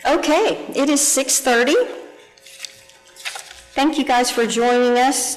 Okay, it is 6:30. Thank you guys for joining us.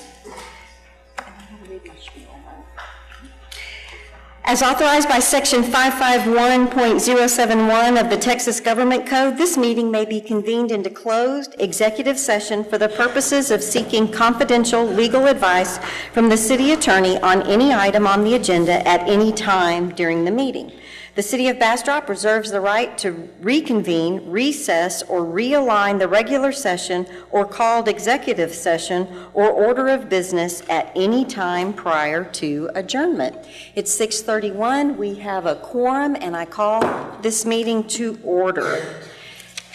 As authorized by Section 551.071 of the Texas Government Code, this meeting may be convened into closed executive session for the purposes of seeking confidential legal advice from the city attorney on any item on the agenda at any time during the meeting. The City of Bastrop reserves the right to reconvene, recess, or realign the regular session or called executive session or order of business at any time prior to adjournment. It's 6:31. We have a quorum, and I call this meeting to order.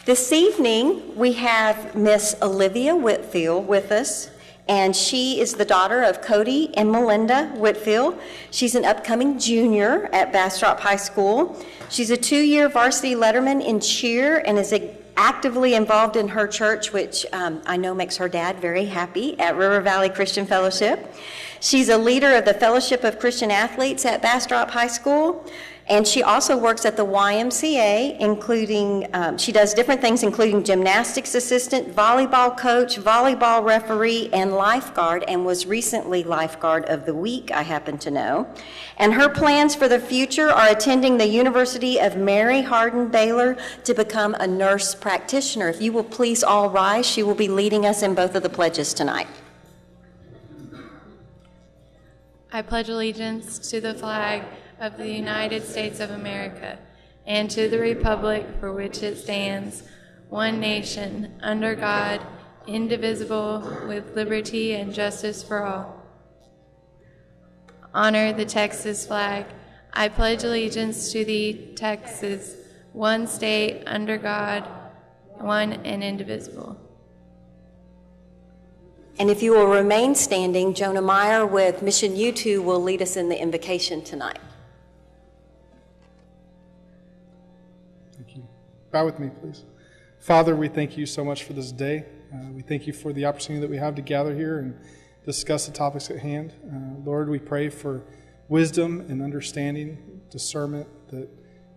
This evening, we have Miss Olivia Whitfield with us, and she is the daughter of Cody and Melinda Whitfield. She's an upcoming junior at Bastrop High School. She's a 2-year varsity letterman in cheer and is actively involved in her church, which I know makes her dad very happy, at River Valley Christian Fellowship. She's a leader of the Fellowship of Christian Athletes at Bastrop High School. And she also works at the YMCA, including, she does different things, including gymnastics assistant, volleyball coach, volleyball referee, and lifeguard, and was recently lifeguard of the week, I happen to know. And her plans for the future are attending the University of Mary Hardin Baylor to become a nurse practitioner. If you will please all rise, she will be leading us in both of the pledges tonight. I pledge allegiance to the flag of the United States of America, and to the republic for which it stands, one nation, under God, indivisible, with liberty and justice for all. Honor the Texas flag. I pledge allegiance to the Texas, one state, under God, one and indivisible. And if you will remain standing, Jonah Meyer with Mission U2 will lead us in the invocation tonight. Bow with me, please. Father, we thank you so much for this day. We thank you for the opportunity that we have to gather here and discuss the topics at hand. Lord, we pray for wisdom and understanding, discernment, that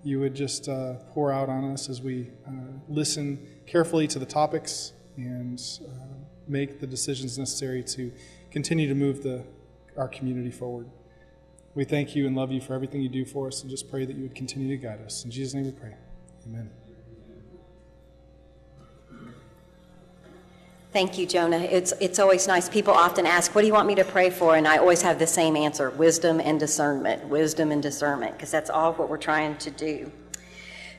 you would just pour out on us as we listen carefully to the topics and make the decisions necessary to continue to move our community forward. We thank you and love you for everything you do for us, and just pray that you would continue to guide us. In Jesus' name we pray. Amen. Thank you, Jonah. It's always nice. People often ask, what do you want me to pray for? And I always have the same answer, wisdom and discernment, because that's all what we're trying to do.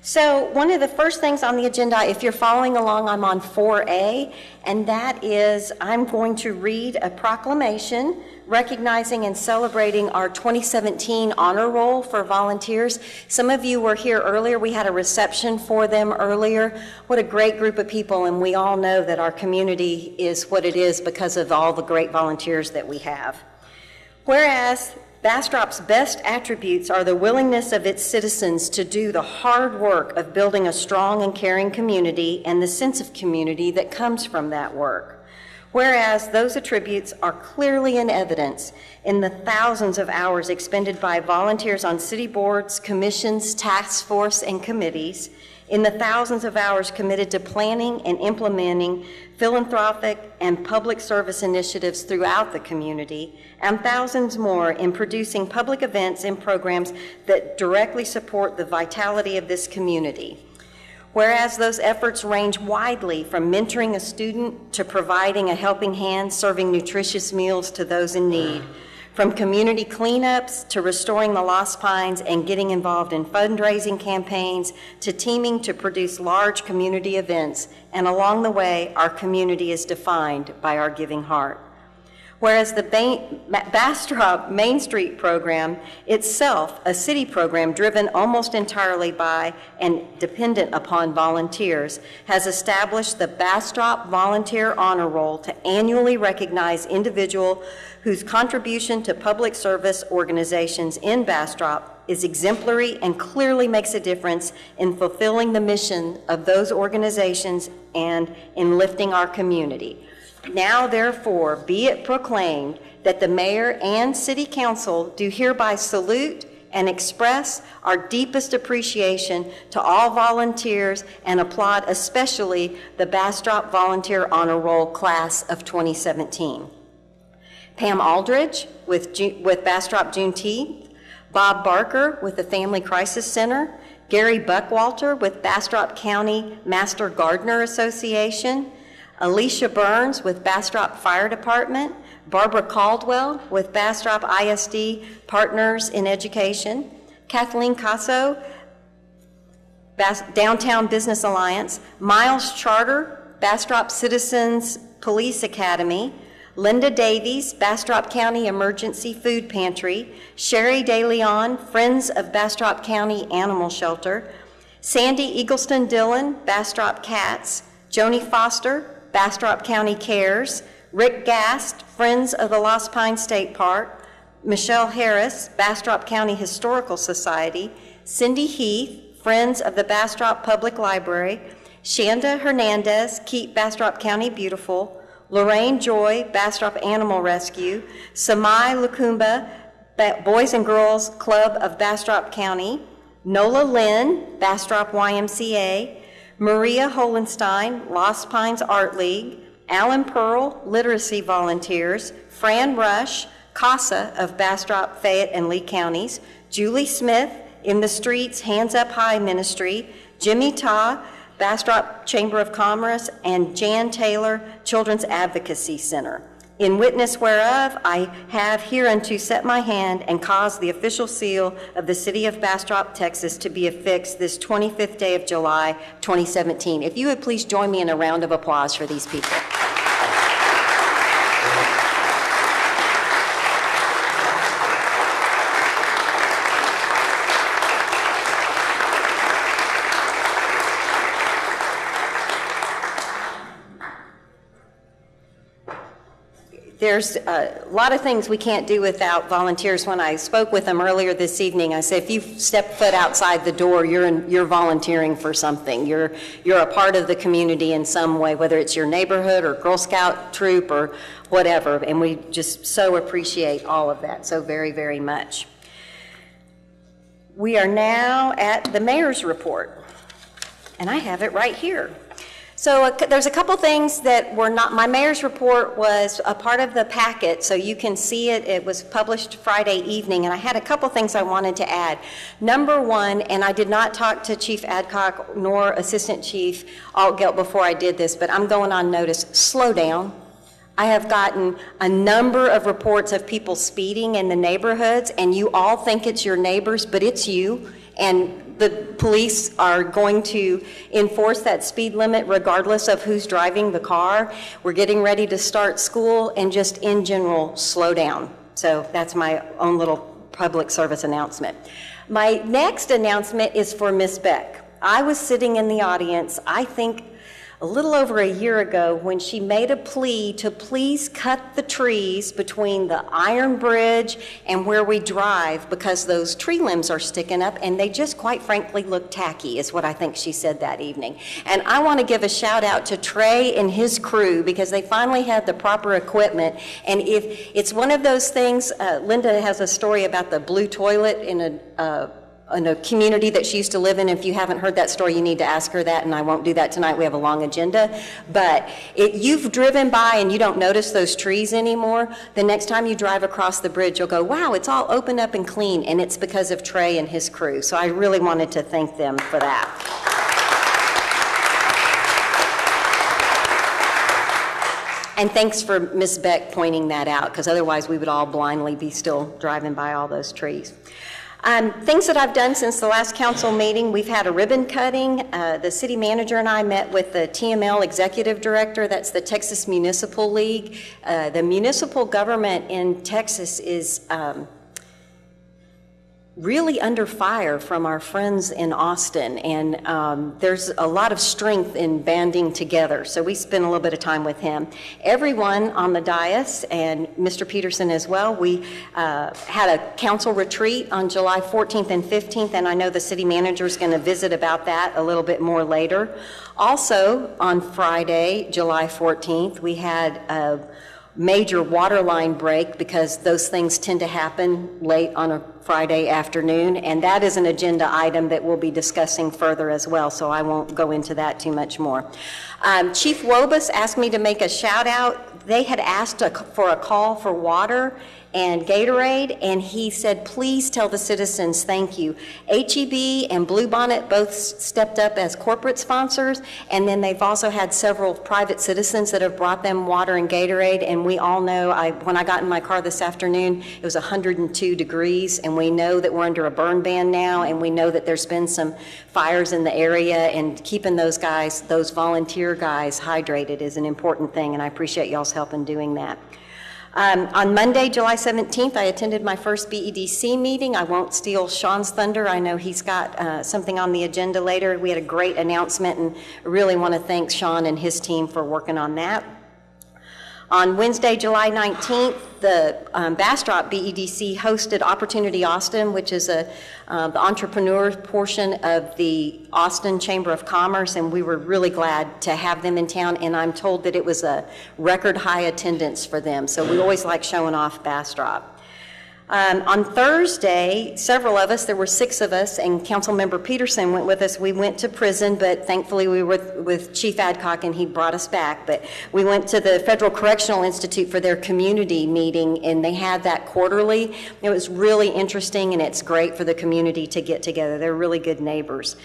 So one of the first things on the agenda, if you're following along, I'm on 4A, and that is I'm going to read a proclamation recognizing and celebrating our 2017 honor roll for volunteers. Some of you were here earlier. We had a reception for them earlier. What a great group of people, and we all know that our community is what it is because of all the great volunteers that we have. Whereas Bastrop's best attributes are the willingness of its citizens to do the hard work of building a strong and caring community and the sense of community that comes from that work. Whereas those attributes are clearly in evidence in the thousands of hours expended by volunteers on city boards, commissions, task force, and committees, in the thousands of hours committed to planning and implementing philanthropic and public service initiatives throughout the community, and thousands more in producing public events and programs that directly support the vitality of this community. Whereas those efforts range widely from mentoring a student to providing a helping hand, serving nutritious meals to those in need, from community cleanups to restoring the Lost Pines and getting involved in fundraising campaigns to teaming to produce large community events. And along the way, our community is defined by our giving heart. Whereas the Bastrop Main Street program itself, a city program driven almost entirely by and dependent upon volunteers, has established the Bastrop Volunteer Honor Roll to annually recognize individuals whose contribution to public service organizations in Bastrop is exemplary and clearly makes a difference in fulfilling the mission of those organizations and in lifting our community. Now, therefore, be it proclaimed that the mayor and city council do hereby salute and express our deepest appreciation to all volunteers and applaud especially the Bastrop Volunteer Honor Roll Class of 2017. Pam Aldridge with Bastrop Juneteenth, Bob Barker with the Family Crisis Center, Gary Buckwalter with Bastrop County Master Gardener Association, Alicia Burns with Bastrop Fire Department, Barbara Caldwell with Bastrop ISD Partners in Education, Kathleen Casso, Downtown Business Alliance, Miles Charter, Bastrop Citizens Police Academy, Linda Davies, Bastrop County Emergency Food Pantry, Sherry DeLeon, Friends of Bastrop County Animal Shelter, Sandy Eagleston Dillon, Bastrop Cats, Joni Foster, Bastrop County Cares, Rick Gast, Friends of the Lost Pine State Park, Michelle Harris, Bastrop County Historical Society, Cindy Heath, Friends of the Bastrop Public Library, Shanda Hernandez, Keep Bastrop County Beautiful, Lorraine Joy, Bastrop Animal Rescue, Samai Lukumba, Boys and Girls Club of Bastrop County, Nola Lynn, Bastrop YMCA, Maria Holenstein, Lost Pines Art League, Alan Pearl, Literacy Volunteers, Fran Rush, CASA of Bastrop, Fayette, and Lee Counties, Julie Smith, In the Streets, Hands Up High Ministry, Jimmy Ta, Bastrop Chamber of Commerce, and Jan Taylor, Children's Advocacy Center. In witness whereof, I have hereunto set my hand and caused the official seal of the city of Bastrop, Texas to be affixed this 25th day of July, 2017. If you would please join me in a round of applause for these people. There's a lot of things we can't do without volunteers. When I spoke with them earlier this evening, I said, if you step foot outside the door, you're volunteering for something. You're a part of the community in some way, whether it's your neighborhood or Girl Scout troop or whatever. And we just so appreciate all of that so very, very much. We are now at the mayor's report, and I have it right here. So there's a couple things that were not, my mayor's report was a part of the packet, so you can see it. It was published Friday evening, and I had a couple things I wanted to add. Number one, and I did not talk to Chief Adcock nor Assistant Chief Altgeld before I did this, but I'm going on notice, slow down. I have gotten a number of reports of people speeding in the neighborhoods, and you all think it's your neighbors, but it's you. And the police are going to enforce that speed limit regardless of who's driving the car. We're getting ready to start school, and just in general, slow down. So that's my own little public service announcement. My next announcement is for Miss Beck. I was sitting in the audience, I think a little over a year ago, when she made a plea to please cut the trees between the Iron Bridge and where we drive, because those tree limbs are sticking up and they just quite frankly look tacky, is what I think she said that evening. And I want to give a shout out to Trey and his crew, because they finally had the proper equipment. And if it's one of those things, Linda has a story about the blue toilet in a community that she used to live in. If you haven't heard that story, you need to ask her that, and I won't do that tonight. We have a long agenda. But you've driven by and you don't notice those trees anymore, the next time you drive across the bridge, you'll go, wow, it's all opened up and clean, and it's because of Trey and his crew. So I really wanted to thank them for that. And thanks for Ms. Beck pointing that out, because otherwise we would all blindly be still driving by all those trees. Things that I've done since the last council meeting, we've had a ribbon cutting. The city manager and I met with the TML executive director, that's the Texas Municipal League. The municipal government in Texas is really under fire from our friends in Austin, and there's a lot of strength in banding together, so we spent a little bit of time with him. Everyone on the dais, and Mr. Peterson as well, we had a council retreat on July 14th and 15th, and I know the city manager is going to visit about that a little bit more later. Also, on Friday, July 14th, we had a major water line break, because those things tend to happen late on a Friday afternoon, and that is an agenda item that we'll be discussing further as well, so I won't go into that too much more. Chief Wobus asked me to make a shout out. They had asked for a call for water and Gatorade, and he said, please tell the citizens thank you. HEB and Bluebonnet both stepped up as corporate sponsors, and then they've also had several private citizens that have brought them water and Gatorade, and we all know, when I got in my car this afternoon, it was 102 degrees, and we know that we're under a burn ban now, and we know that there's been some fires in the area, and keeping those guys, those volunteer guys, hydrated is an important thing, and I appreciate y'all's help in doing that. On Monday, July 17th, I attended my first BEDC meeting. I won't steal Sean's thunder. I know he's got something on the agenda later. We had a great announcement, and I really want to thank Sean and his team for working on that. On Wednesday, July 19th, the Bastrop BEDC hosted Opportunity Austin, which is the entrepreneur portion of the Austin Chamber of Commerce, and we were really glad to have them in town, and I'm told that it was a record high attendance for them, so we always like showing off Bastrop. On Thursday, several of us, there were 6 of us, and Councilmember Peterson went with us. We went to prison, but thankfully we were with Chief Adcock and he brought us back. But we went to the Federal Correctional Institute for their community meeting, and they had that quarterly. It was really interesting, and it's great for the community to get together. They're really good neighbors.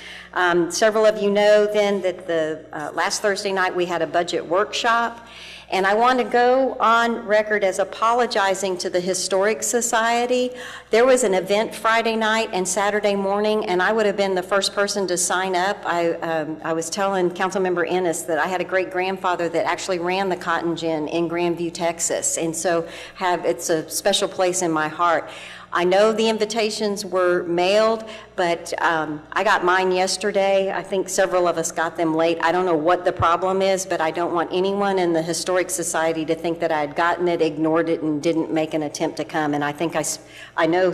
Several of you know then that the last Thursday night we had a budget workshop. And I want to go on record as apologizing to the Historic Society. There was an event Friday night and Saturday morning, and I would have been the first person to sign up. I was telling Councilmember Ennis that I had a great-grandfather that actually ran the Cotton Gin in Grandview, Texas, and so it's a special place in my heart. I know the invitations were mailed, but I got mine yesterday. I think several of us got them late. I don't know what the problem is, but I don't want anyone in the Historic Society to think that I had gotten it, ignored it, and didn't make an attempt to come. And I think I know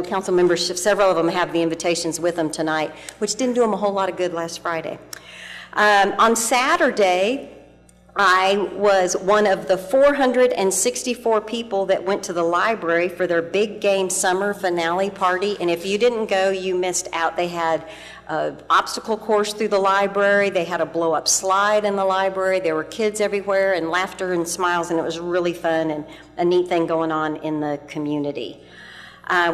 council members, several of them have the invitations with them tonight, which didn't do them a whole lot of good last Friday. On Saturday, I was one of the 464 people that went to the library for their big game summer finale party, and if you didn't go, you missed out. They had an obstacle course through the library, they had a blow-up slide in the library, there were kids everywhere, and laughter and smiles, and it was really fun and a neat thing going on in the community.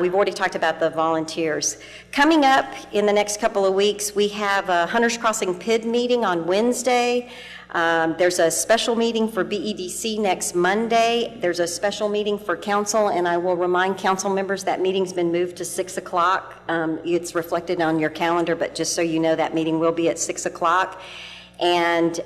We've already talked about the volunteers. Coming up in the next couple of weeks, we have a Hunters Crossing PID meeting on Wednesday. There's a special meeting for BEDC next Monday. There's a special meeting for council, and I will remind council members that meeting's been moved to 6 o'clock. It's reflected on your calendar, but just so you know, that meeting will be at 6 o'clock. And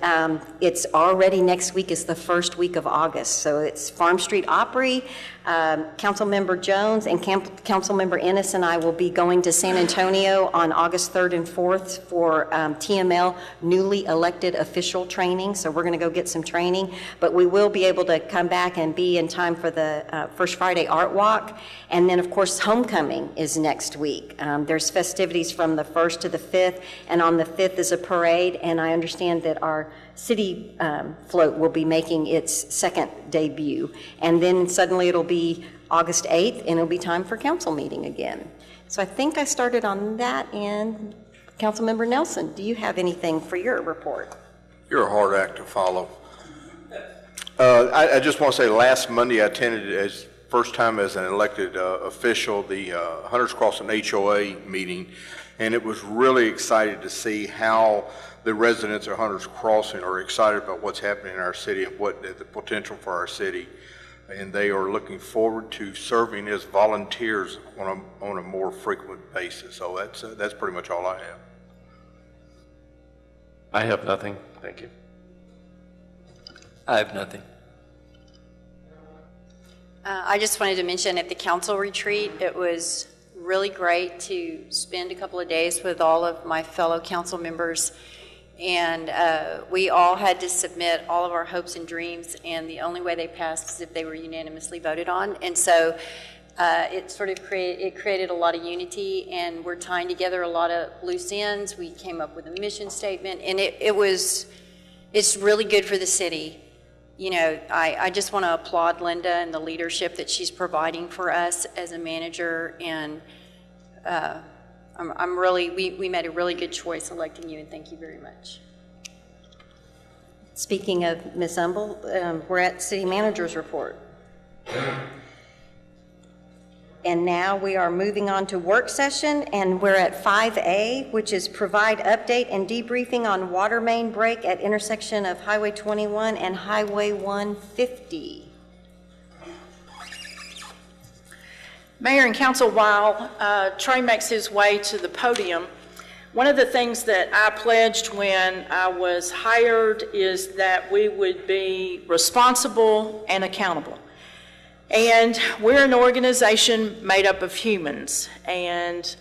it's already next week is the first week of August. So it's Farm Street Opry. Councilmember Jones and Councilmember Ennis and I will be going to San Antonio on August 3rd and 4th for TML newly elected official training. So we're going to go get some training, but we will be able to come back and be in time for the First Friday Art Walk. And then of course homecoming is next week. There's festivities from the 1st to the 5th, and on the 5th is a parade, and I understand that our city float will be making its second debut, and then suddenly it'll be August 8th and it'll be time for council meeting again. So I think I started on that end. Councilmember Nelson, do you have anything for your report? You're a hard act to follow. I just want to say last Monday I attended as first time as an elected official the Hunters Crossing HOA meeting, and it was really excited to see how the residents of Hunters Crossing are excited about what's happening in our city and what the potential for our city. And they are looking forward to serving as volunteers on a more frequent basis. So that's pretty much all I have. I have nothing. Thank you. I have nothing. I just wanted to mention at the council retreat, it was really great to spend a couple of days with all of my fellow council members. And we all had to submit all of our hopes and dreams, and the only way they passed is if they were unanimously voted on. And so it sort of created a lot of unity, and we're tying together a lot of loose ends. We came up with a mission statement, and it's really good for the city. you know, I just want to applaud Linda and the leadership that she's providing for us as a manager, and I'm really, we made a really good choice electing you, and thank you very much. Speaking of Ms. Humble, we're at City Manager's Report. And now we are moving on to work session, and we're at 5A, which is provide update and debriefing on water main break at intersection of Highway 21 and Highway 150. Mayor and Council, while Trey makes his way to the podium, one of the things that I pledged when I was hired is that we would be responsible and accountable. And we're an organization made up of humans, and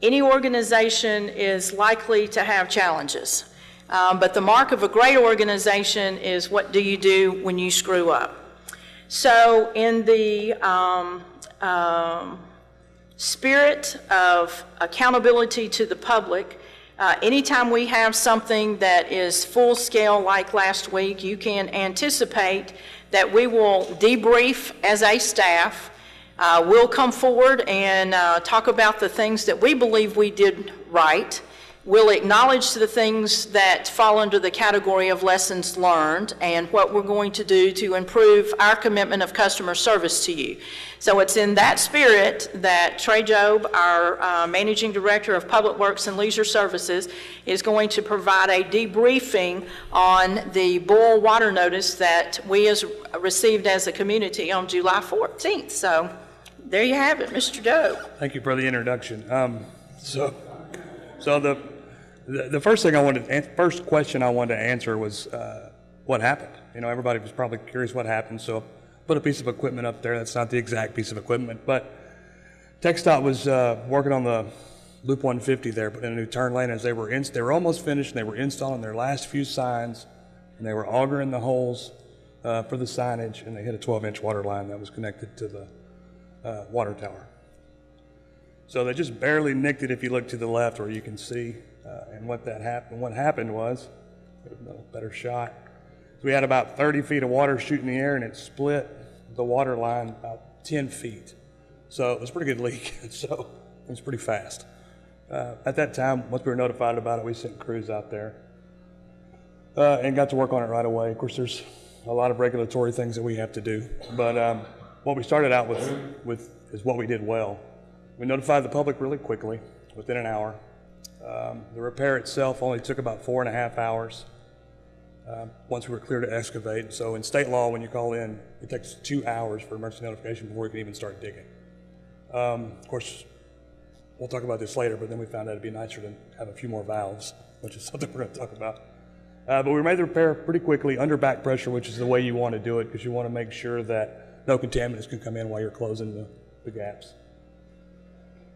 any organization is likely to have challenges. But the mark of a great organization is what do you do when you screw up. So in the spirit of accountability to the public, anytime we have something that is full scale like last week, you can anticipate that we will debrief as a staff. We'll come forward and talk about the things that we believe we did right. We'll acknowledge the things that fall under the category of lessons learned and what we're going to do to improve our commitment of customer service to you. So it's in that spirit that Trey Job, our Managing Director of Public Works and Leisure Services, is going to provide a debriefing on the boil water notice that we received as a community on July 14th. So there you have it, Mr. Job. Thank you for the introduction. So the first question I wanted to answer was what happened. You know, everybody was probably curious what happened, so put a piece of equipment up there. That's not the exact piece of equipment, but TxDOT was working on the Loop 150 there, putting in a new turn lane. As they were almost finished, and they were installing their last few signs, and they were augering the holes for the signage, and they hit a 12-inch water line that was connected to the water tower. So they just barely nicked it if you look to the left where you can see. And what happened was, a better shot. So we had about 30 feet of water shooting in the air, and it split the water line about 10 feet. So it was a pretty good leak. So it was pretty fast. At that time, once we were notified about it, we sent crews out there and got to work on it right away. Of course, there's a lot of regulatory things that we have to do. But what we started out with is what we did well. We notified the public really quickly, within an hour. The repair itself only took about 4.5 hours once we were clear to excavate. So in state law, when you call in, it takes 2 hours for emergency notification before you can even start digging. Of course, we'll talk about this later, but then we found out it'd be nicer to have a few more valves, which is something we're going to talk about. But we made the repair pretty quickly under back pressure, which is the way you want to do it, because you want to make sure that no contaminants can come in while you're closing the gaps.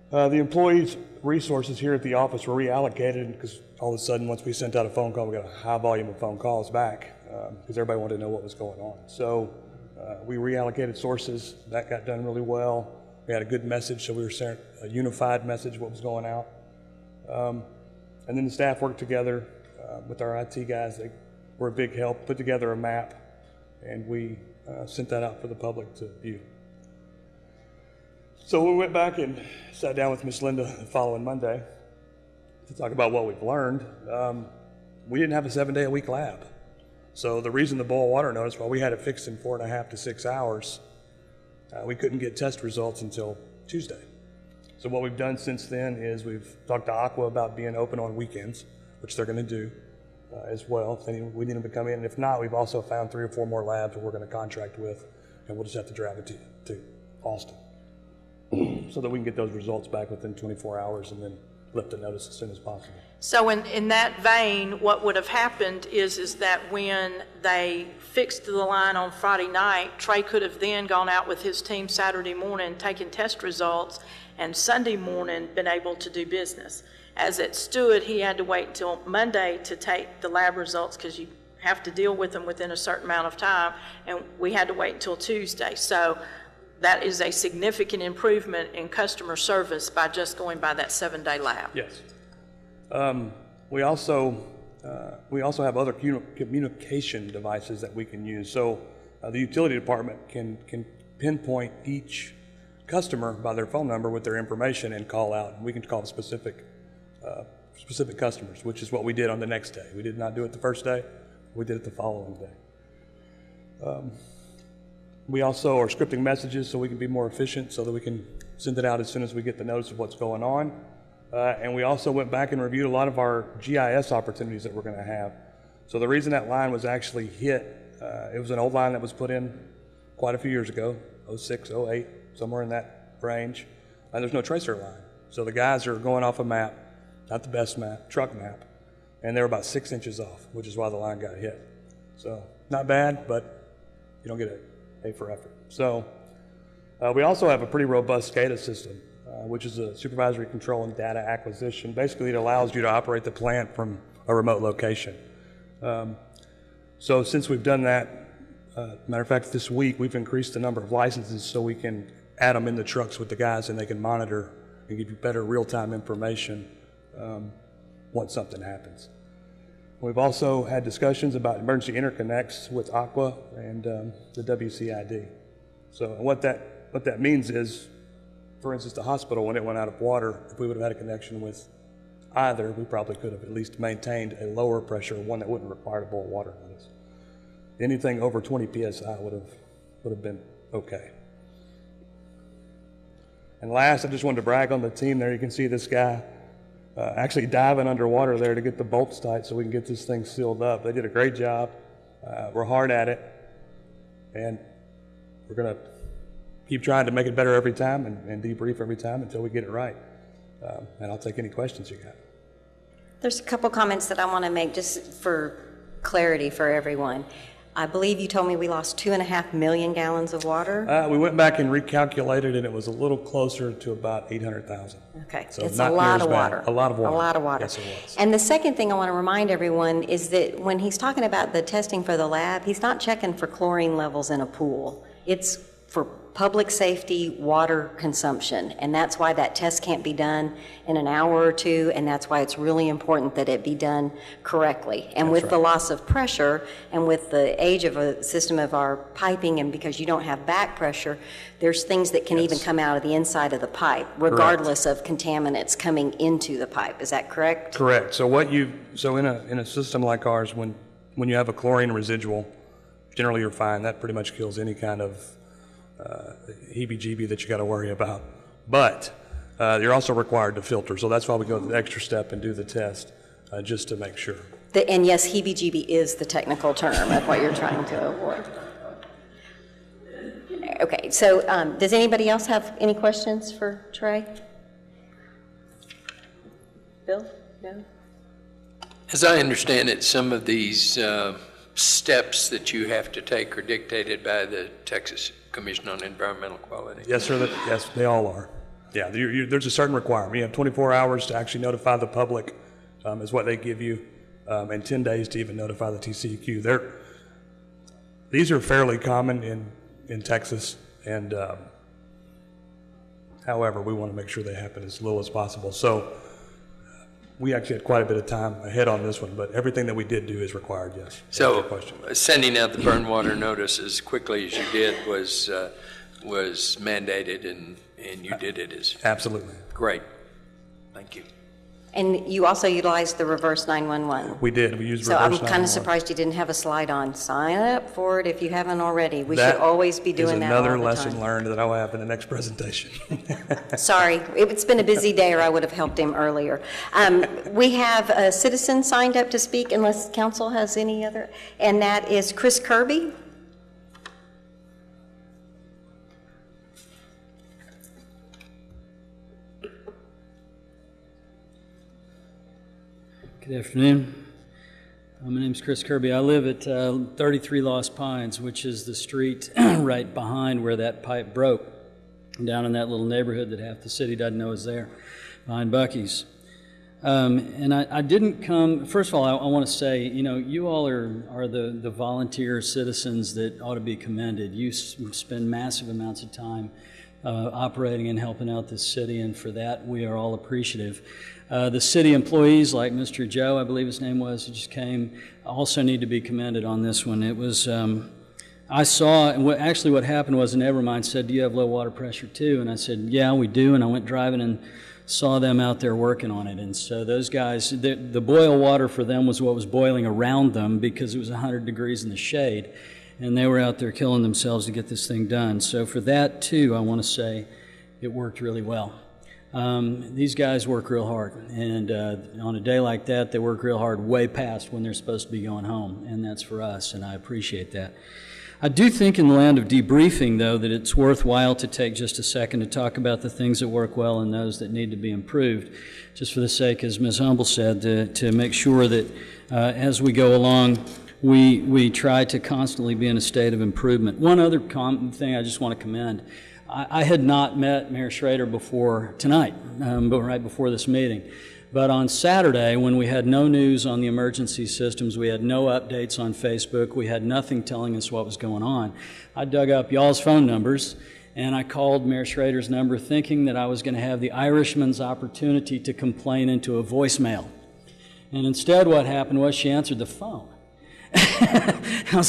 The employees' resources here at the office were reallocated because all of a sudden, once we sent out a phone call, we got a high volume of phone calls back because everybody wanted to know what was going on. So we reallocated sources. That got done really well. We had a good message, so we were sent a unified message of what was going out. And then the staff worked together with our IT guys. They were a big help, put together a map, and we sent that out for the public to view. So we went back and sat down with Miss Linda the following Monday to talk about what we've learned. We didn't have a 7-day-a-week lab. So the reason the boil water notice, while we had it fixed in 4.5 to 6 hours, we couldn't get test results until Tuesday. So what we've done since then is we've talked to Aqua about being open on weekends, which they're going to do as well. If we need them to come in. And if not, we've also found 3 or 4 more labs that we're going to contract with, and we'll just have to drive it to Austin so that we can get those results back within 24 hours and then lift the notice as soon as possible. So in that vein, what would have happened is that when they fixed the line on Friday night, Trey could have then gone out with his team Saturday morning, taken test results, and Sunday morning been able to do business. As it stood, he had to wait until Monday to take the lab results because you have to deal with them within a certain amount of time, and we had to wait until Tuesday. So that is a significant improvement in customer service by just going by that 7-day lab. Yes. We also we also have other communication devices that we can use. So the utility department can pinpoint each customer by their phone number with their information and call out. We can call specific customers, which is what we did on the next day. We did not do it the first day. We did it the following day. We also are scripting messages so we can be more efficient, so that we can send it out as soon as we get the notice of what's going on. And we also went back and reviewed a lot of our GIS opportunities that we're going to have. So the reason that line was actually hit, it was an old line that was put in quite a few years ago, 06, 08, somewhere in that range. And there's no tracer line. So the guys are going off a map, not the best map, truck map, and they were about 6 inches off, which is why the line got hit. So not bad, but you don't get a A for effort. So we also have a pretty robust SCADA system, which is a supervisory control and data acquisition. Basically, it allows you to operate the plant from a remote location. So since we've done that, matter of fact, this week we've increased the number of licenses so we can add them in the trucks with the guys and they can monitor and give you better real-time information once something happens. We've also had discussions about emergency interconnects with Aqua and the WCID. So what that means is, for instance, the hospital, when it went out of water, if we would have had a connection with either, we probably could have at least maintained a lower pressure, one that wouldn't require to boil water on us. Anything over 20 psi would have been okay. And last, I just wanted to brag on the team there. You can see this guy actually diving underwater there to get the bolts tight so we can get this thing sealed up. They did a great job. We're hard at it, and we're going to keep trying to make it better every time and debrief every time until we get it right. And I'll take any questions you got. There's a couple comments that I want to make just for clarity for everyone. I believe you told me we lost 2.5 million gallons of water. We went back and recalculated, and it was a little closer to about 800,000. Okay, So it's a not lot near of as bad. water. A lot of water. A lot of water. Yes, it was. And the second thing I want to remind everyone is that when he's talking about the testing for the lab, he's not checking for chlorine levels in a pool. It's for public safety water consumption, and that's why that test can't be done in an hour or two, and that's why it's really important that it be done correctly. And with the loss of pressure and with the age of a system of our piping, and because you don't have back pressure, there's things that can even come out of the inside of the pipe, regardless of contaminants coming into the pipe. Is that correct? Correct. So in a system like ours, when you have a chlorine residual, generally you're fine. That pretty much kills any kind of heebie-jeebie that you got to worry about. But you're also required to filter, so that's why we go the extra step and do the test, just to make sure. And yes, heebie-jeebie is the technical term of what you're trying to avoid. Okay, so does anybody else have any questions for Trey? Bill? No? As I understand it, some of these steps that you have to take are dictated by the Texas Commission on Environmental Quality. Yes, sir. Yes, they all are. Yeah, there's a certain requirement. You have 24 hours to actually notify the public, is what they give you, and 10 days to even notify the TCEQ. These are fairly common in Texas, and however, we want to make sure they happen as little as possible. So we actually had quite a bit of time ahead on this one, but everything that we did do is required, yes. So sending out the burn water notice as quickly as you did was mandated, and you did it as Absolutely. great. Thank you. And you also utilized the reverse 911. We did. We used So reverse I'm kind 911. of surprised you didn't have a slide on. Sign up for it if you haven't already. We should always be doing that all the time. Another lesson learned that I'll have in the next presentation. Sorry, it's been a busy day, or I would have helped him earlier. We have a citizen signed up to speak, unless council has any other, and that is Chris Kirby. Good afternoon. My name's Chris Kirby. I live at 33 Lost Pines, which is the street right behind where that pipe broke, down in that little neighborhood that half the city doesn't know is there, behind Buc-ee's. And I didn't come, first of all, I want to say, you all are the volunteer citizens that ought to be commended. You spend massive amounts of time operating and helping out this city, and for that we are all appreciative. The city employees, like Mr. Joe, I believe his name was, who just came, also need to be commended on this one. It was, I saw, and what happened was, a neighbor of mine said, "Do you have low water pressure too?" And I said, "Yeah, we do," and I went driving and saw them out there working on it. And so those guys, the boil water for them was what was boiling around them because it was 100 degrees in the shade, and they were out there killing themselves to get this thing done. So for that too, I want to say it worked really well. These guys work real hard, and on a day like that, they work real hard way past when they're supposed to be going home, and that's for us, and I appreciate that. I do think in the land of debriefing, though, that it's worthwhile to take just a second to talk about the things that work well and those that need to be improved, just for the sake, as Ms. Humble said, to make sure that as we go along, we try to constantly be in a state of improvement. One other thing I just want to commend. I had not met Mayor Schrader before tonight, but right before this meeting. But on Saturday, when we had no news on the emergency systems, we had no updates on Facebook, we had nothing telling us what was going on, I dug up y'all's phone numbers, and I called Mayor Schrader's number thinking that I was going to have the Irishman's opportunity to complain into a voicemail. And instead what happened was she answered the phone. I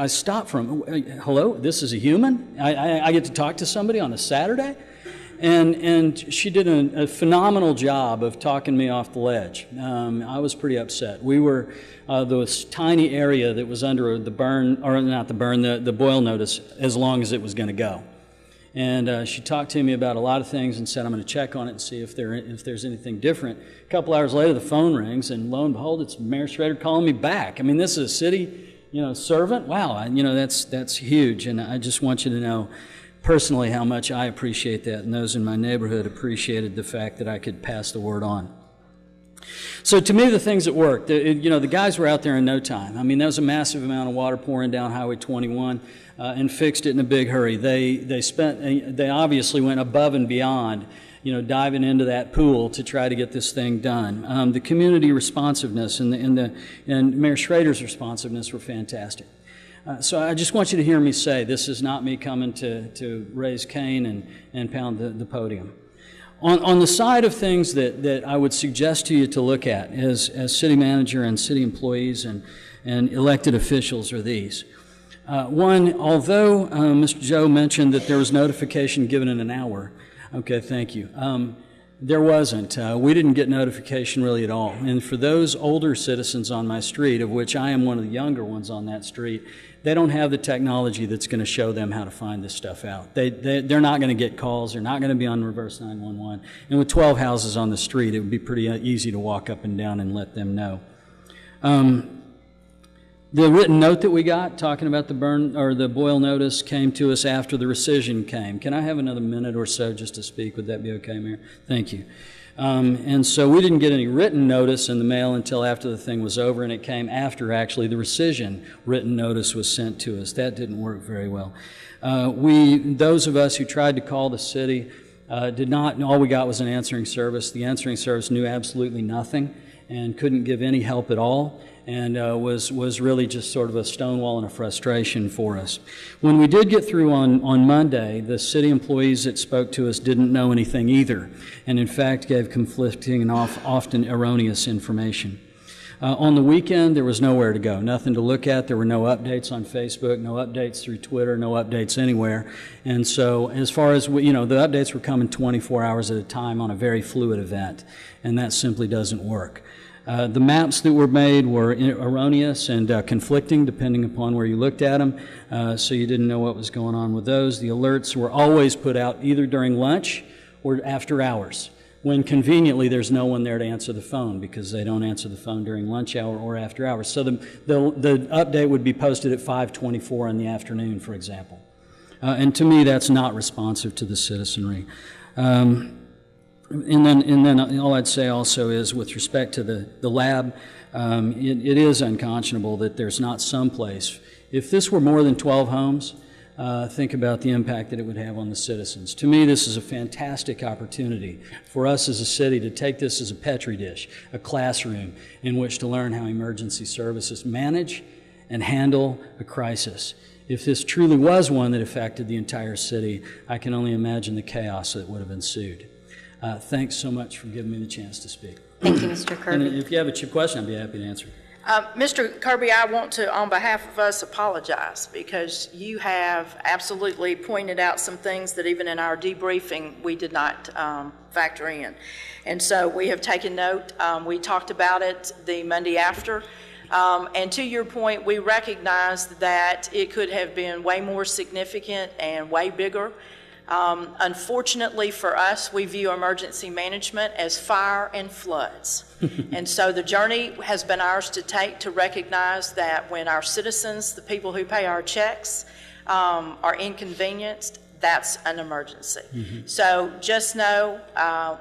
stopped from, "Hello, this is a human? I get to talk to somebody on a Saturday?" And she did a phenomenal job of talking me off the ledge. I was pretty upset. We were this tiny area that was under the burn, or not the burn, the boil notice, as long as it was going to go. And she talked to me about a lot of things and said, "I'm going to check on it and see if there's anything different." A couple hours later, the phone rings, and lo and behold, it's Mayor Schrader calling me back. I mean, this is a city, servant. Wow, that's huge, and I just want you to know personally how much I appreciate that, and those in my neighborhood appreciated the fact that I could pass the word on. So to me, the things that worked, the guys were out there in no time. I mean, there was a massive amount of water pouring down Highway 21 and fixed it in a big hurry. They obviously went above and beyond, diving into that pool to try to get this thing done. The community responsiveness and Mayor Schrader's responsiveness were fantastic. So I just want you to hear me say, this is not me coming to raise Cain and pound the podium. On the side of things that I would suggest to you to look at as city manager and city employees and elected officials are these. One, although Mr. Joe mentioned that there was notification given in an hour, okay, thank you. There wasn't. We didn't get notification really at all. And for those older citizens on my street, of which I am one of the younger ones on that street, they don't have the technology that's going to show them how to find this stuff out. They're not going to get calls. They're not going to be on reverse 911. And with 12 houses on the street, it would be pretty easy to walk up and down and let them know. The written note that we got talking about the boil notice came to us after the rescission came. Can I have another minute or so just to speak? Would that be okay, Mayor? Thank you. And so we didn't get any written notice in the mail until after the thing was over, and it came after actually the rescission written notice was sent to us. That didn't work very well. Those of us who tried to call the city did not, all we got was an answering service. The answering service knew absolutely nothing and couldn't give any help at all, and was really just sort of a stonewall and a frustration for us. When we did get through on Monday, the city employees that spoke to us didn't know anything either, and in fact gave conflicting and often erroneous information. On the weekend, there was nowhere to go, nothing to look at. There were no updates on Facebook, no updates through Twitter, no updates anywhere. And so as far as, the updates were coming 24 hours at a time on a very fluid event, and that simply doesn't work. The maps that were made were erroneous and conflicting depending upon where you looked at them, so you didn't know what was going on with those. The alerts were always put out either during lunch or after hours, when conveniently there's no one there to answer the phone because they don't answer the phone during lunch hour or after hours. So the update would be posted at 5:24 in the afternoon, for example. And to me, that's not responsive to the citizenry. And then all I'd say also is, with respect to the lab, it is unconscionable that there's not some place. If this were more than 12 homes, think about the impact that it would have on the citizens. To me, this is a fantastic opportunity for us as a city to take this as a Petri dish, a classroom in which to learn how emergency services manage and handle a crisis. if this truly was one that affected the entire city, I can only imagine the chaos that would have ensued. Thanks so much for giving me the chance to speak. Thank you, Mr. And Kirby. if you have a question, I'd be happy to answer. Mr. Kirby, I want to, on behalf of us, apologize because you have absolutely pointed out some things that even in our debriefing, we did not factor in. And so we have taken note. We talked about it the Monday after. And to your point, we recognized that it could have been way more significant and way bigger. Unfortunately for us, we view emergency management as fire and floods. And so the journey has been ours to take to recognize that when our citizens, the people who pay our checks, are inconvenienced, that's an emergency. So just know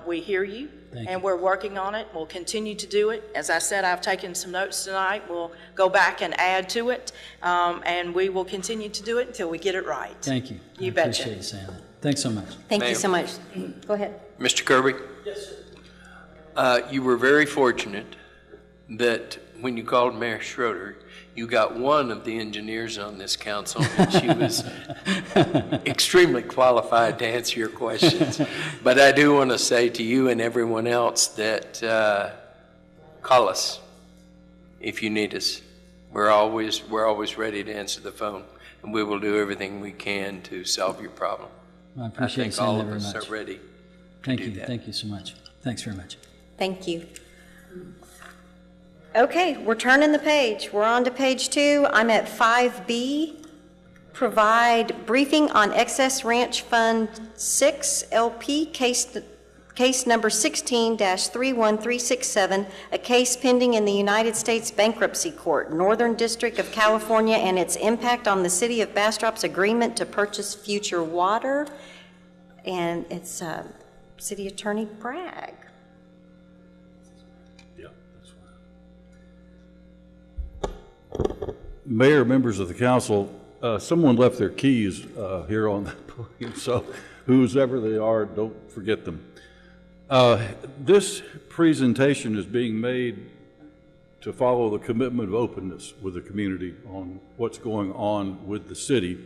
we hear you. And we're working on it. We'll continue to do it. As I said, I've taken some notes tonight. We'll go back and add to it, and we will continue to do it until we get it right. Thank you. You I betcha. appreciate you saying that. Thanks so much. Thank you Ma'am. so much. Go ahead. Mr. Kirby? Yes, sir. You were very fortunate that when you called Mayor Schroeder, you got one of the engineers on this council, and she was extremely qualified to answer your questions. But I do want to say to you and everyone else that call us if you need us. We're always ready to answer the phone, and we will do everything we can to solve your problem. I appreciate you think saying all that of very us much. are ready. Thank do you. that. Thank you so much. Thanks very much. Thank you. Okay, we're turning the page. We're on to page 2. I'm at 5B. Provide briefing on Excess Ranch Fund 6 LP case number 16-31367, a case pending in the United States Bankruptcy Court, Northern District of California, and its impact on the City of Bastrop's agreement to purchase future water. And it's City Attorney Bragg. Mayor, members of the council, someone left their keys here on the podium, so whoever they are, don't forget them. This presentation is being made to follow the commitment of openness with the community on what's going on with the city.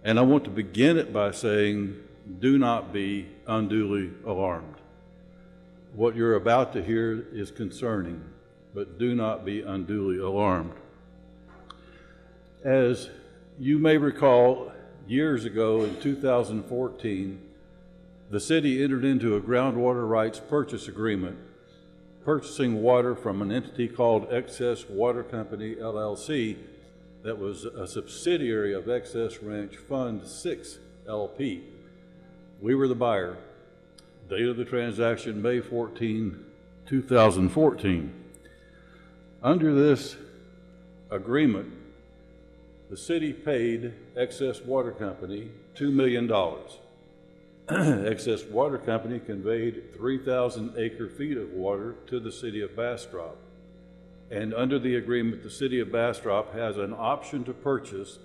And I want to begin it by saying, do not be unduly alarmed. What you're about to hear is concerning, but do not be unduly alarmed. As you may recall, years ago in 2014, the city entered into a groundwater rights purchase agreement, purchasing water from an entity called Excess Water Company, LLC, that was a subsidiary of Excess Ranch Fund 6, LP. We were the buyer. Date of the transaction, May 14, 2014. Under this agreement, the city paid Excess Water Company $2 million. Excess Water Company conveyed 3,000 acre-feet of water to the city of Bastrop. And under the agreement, the city of Bastrop has an option to purchase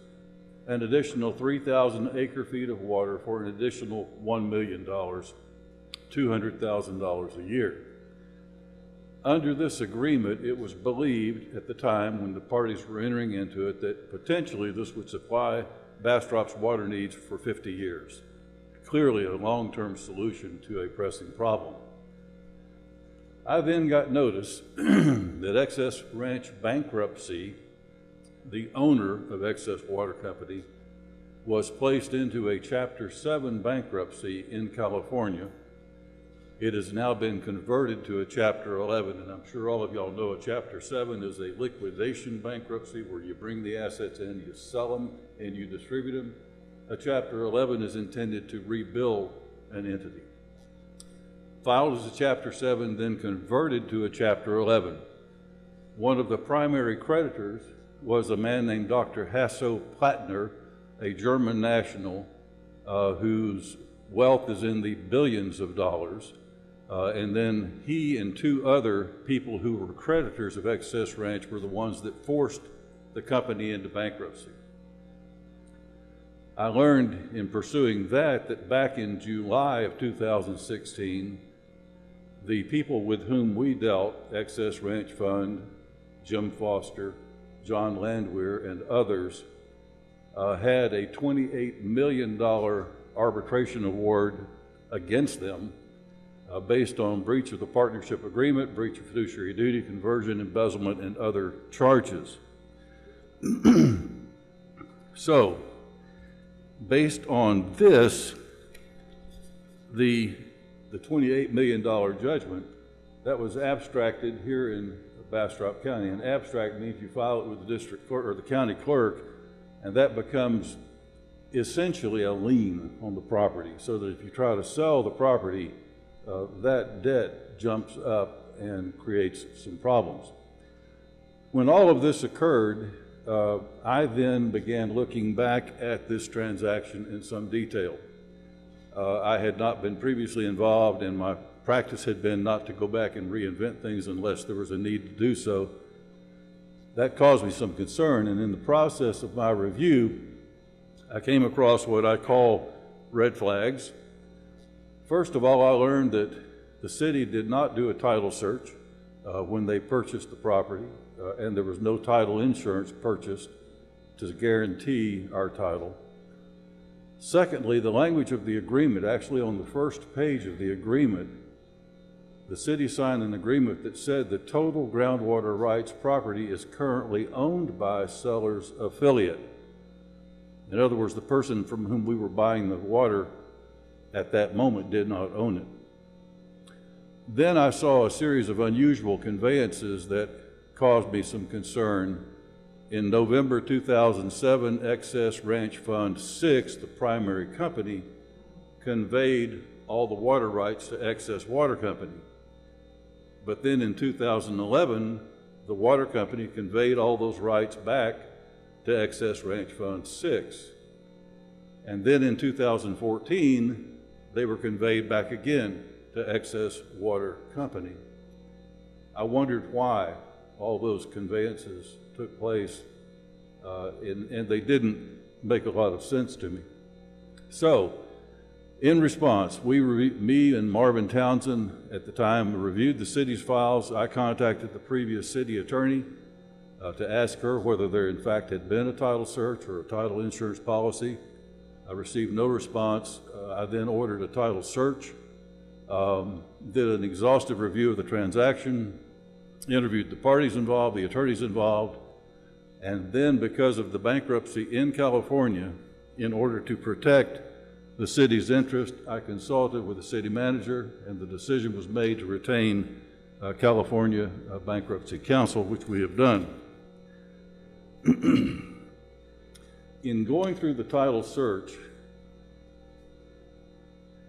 an additional 3,000 acre-feet of water for an additional $1 million, $200,000 a year. Under this agreement, it was believed at the time when the parties were entering into it that potentially this would supply Bastrop's water needs for 50 years. Clearly a long-term solution to a pressing problem. I then got notice that Excess Ranch bankruptcy, the owner of Excess Water Company, was placed into a Chapter 7 bankruptcy in California. It has now been converted to a Chapter 11, and I'm sure all of y'all know a Chapter 7 is a liquidation bankruptcy where you bring the assets in, you sell them, and you distribute them. A Chapter 11 is intended to rebuild an entity. Filed as a Chapter 7, then converted to a Chapter 11. One of the primary creditors was a man named Dr. Hasso Plattner, a German national whose wealth is in the billions of dollars. And then he and two other people who were creditors of Excess Ranch were the ones that forced the company into bankruptcy. I learned in pursuing that back in July of 2016, the people with whom we dealt, Excess Ranch Fund, Jim Foster, John Landwehr, and others, had a $28 million arbitration award against them based on breach of the partnership agreement, breach of fiduciary duty, conversion, embezzlement, and other charges. So, based on this, the $28 million judgment, that was abstracted here in Bastrop County. And abstract means you file it with the district clerk or the county clerk, and that becomes essentially a lien on the property, so that if you try to sell the property, that debt jumps up and creates some problems. When all of this occurred, I then began looking back at this transaction in some detail. I had not been previously involved, and my practice had been not to go back and reinvent things unless there was a need to do so. That caused me some concern, and in the process of my review, I came across what I call red flags. First of all, I learned that the city did not do a title search when they purchased the property, and there was no title insurance purchased to guarantee our title. Secondly, the language of the agreement, actually on the first page of the agreement, the city signed an agreement that said the total groundwater rights property is currently owned by seller's affiliate. In other words, the person from whom we were buying the water at that moment did not own it. Then I saw a series of unusual conveyances that caused me some concern. In November 2007, Excess Ranch Fund 6, the primary company, conveyed all the water rights to Excess Water Company. But then in 2011, the water company conveyed all those rights back to Excess Ranch Fund 6. And then in 2014, they were conveyed back again to Excess Water Company. I wondered why all those conveyances took place, and they didn't make a lot of sense to me. So, in response, me and Marvin Townsend at the time reviewed the city's files. I contacted the previous city attorney to ask her whether there in fact had been a title search or a title insurance policy. I received no response. I then ordered a title search, did an exhaustive review of the transaction, interviewed the parties involved, the attorneys involved, and then because of the bankruptcy in California, in order to protect the city's interest, I consulted with the city manager, and the decision was made to retain California Bankruptcy Counsel, which we have done. In going through the title search,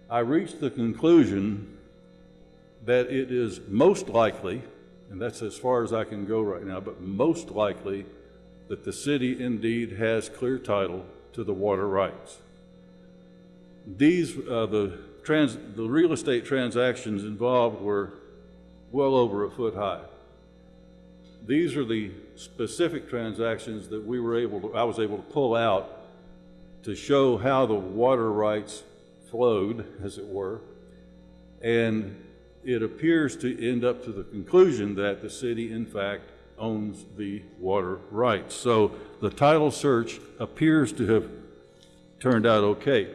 I reached the conclusion that it is most likely, and that's as far as I can go right now, but most likely that the city indeed has clear title to the water rights. The real estate transactions involved were well over a foot high. These are the specific transactions that I was able to pull out to show how the water rights flowed, as it were, and it appears to end up to the conclusion that the city, in fact, owns the water rights. So the title search appears to have turned out okay.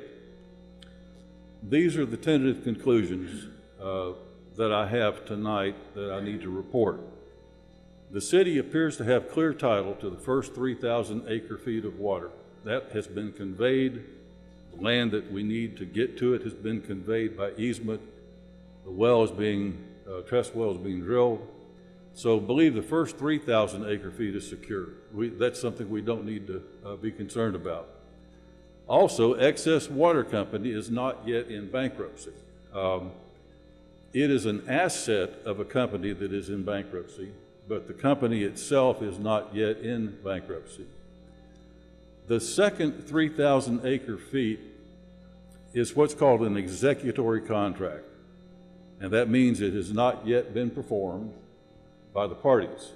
These are the tentative conclusions that I have tonight that I need to report. The city appears to have clear title to the first 3,000 acre-feet of water. That has been conveyed. The land that we need to get to it has been conveyed by easement. The well is Trest well is being drilled. So believe the first 3,000 acre-feet is secure. That's something we don't need to be concerned about. Also, Excess Water Company is not yet in bankruptcy. It is an asset of a company that is in bankruptcy, but the company itself is not yet in bankruptcy. The second 3,000 acre-feet is what's called an executory contract, and that means it has not yet been performed by the parties.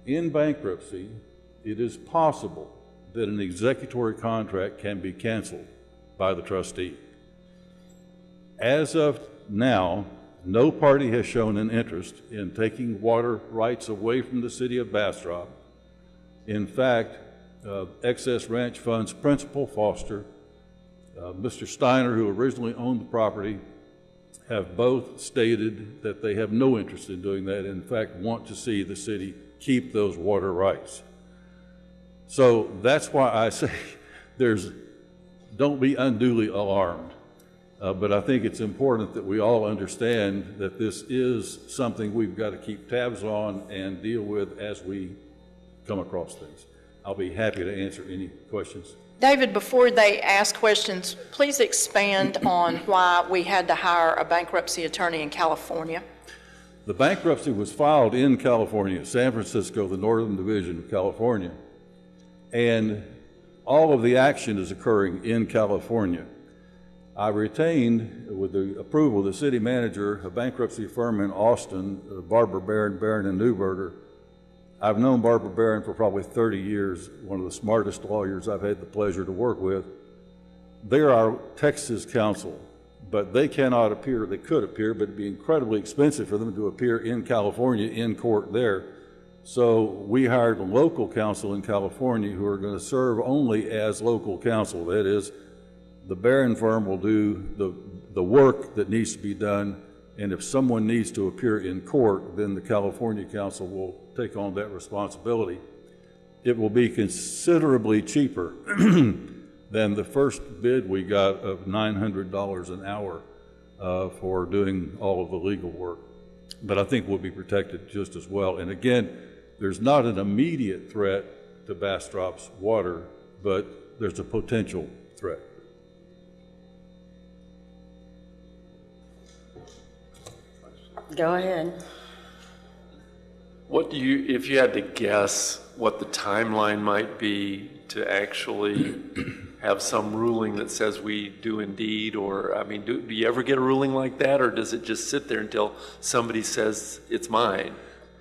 In bankruptcy, it is possible that an executory contract can be canceled by the trustee. As of now, no party has shown an interest in taking water rights away from the city of Bastrop. In fact, Excess Ranch Fund's principal, Foster, Mr. Steiner, who originally owned the property, have both stated that they have no interest in doing that, and in fact want to see the city keep those water rights. So that's why I say don't be unduly alarmed. But I think it's important that we all understand that this is something we've got to keep tabs on and deal with as we come across things. I'll be happy to answer any questions. David, before they ask questions, please expand on why we had to hire a bankruptcy attorney in California. The bankruptcy was filed in California, San Francisco, the Northern Division of California. And all of the action is occurring in California. I retained, with the approval of the city manager, a bankruptcy firm in Austin, Barbara Barron and Newberger. I've known Barbara Barron for probably 30 years, one of the smartest lawyers I've had the pleasure to work with. They're our Texas counsel, but they cannot appear, they could appear, but it'd be incredibly expensive for them to appear in California in court there. So we hired a local counsel in California who are going to serve only as local counsel. That is, the Barron firm will do the work that needs to be done, and if someone needs to appear in court, then the California counsel will take on that responsibility. It will be considerably cheaper than the first bid we got of $900 an hour for doing all of the legal work. But I think we'll be protected just as well. And again, there's not an immediate threat to Bastrop's water, but there's a potential threat. Go ahead. What do you, if you had to guess what the timeline might be to actually have some ruling that says we do indeed, or, I mean, do you ever get a ruling like that, or does it just sit there until somebody says it's mine?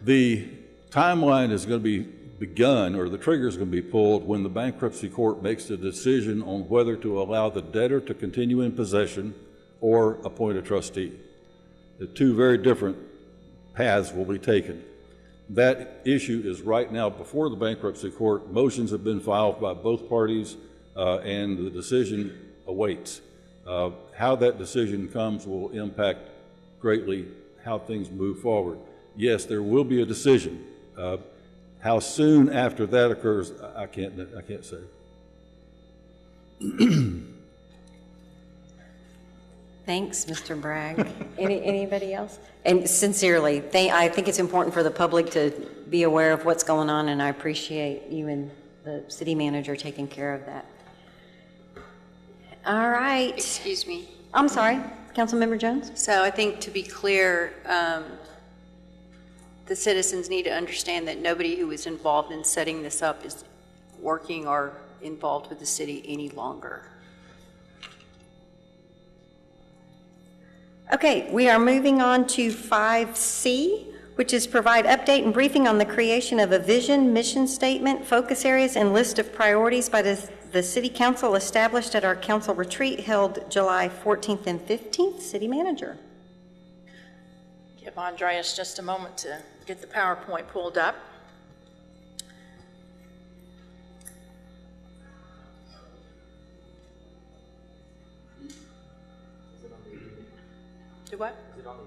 The timeline is going to be begun, or the trigger is going to be pulled when the bankruptcy court makes the decision on whether to allow the debtor to continue in possession or appoint a trustee. The two very different paths will be taken. That issue is right now before the bankruptcy court. Motions have been filed by both parties, and the decision awaits. How that decision comes will impact greatly how things move forward. Yes, there will be a decision. How soon after that occurs, I can't say. Thanks, Mr. Bragg. Anybody else? And sincerely, I think it's important for the public to be aware of what's going on, and I appreciate you and the city manager taking care of that. All right. Excuse me. I'm sorry, Councilmember Jones? So I think, to be clear, the citizens need to understand that nobody who was involved in setting this up is working or involved with the city any longer. Okay, we are moving on to 5C, which is provide update and briefing on the creation of a vision, mission statement, focus areas, and list of priorities by the City Council established at our council retreat held July 14th and 15th. City Manager. Give Andreas just a moment to get the PowerPoint pulled up. Do what? Is it on the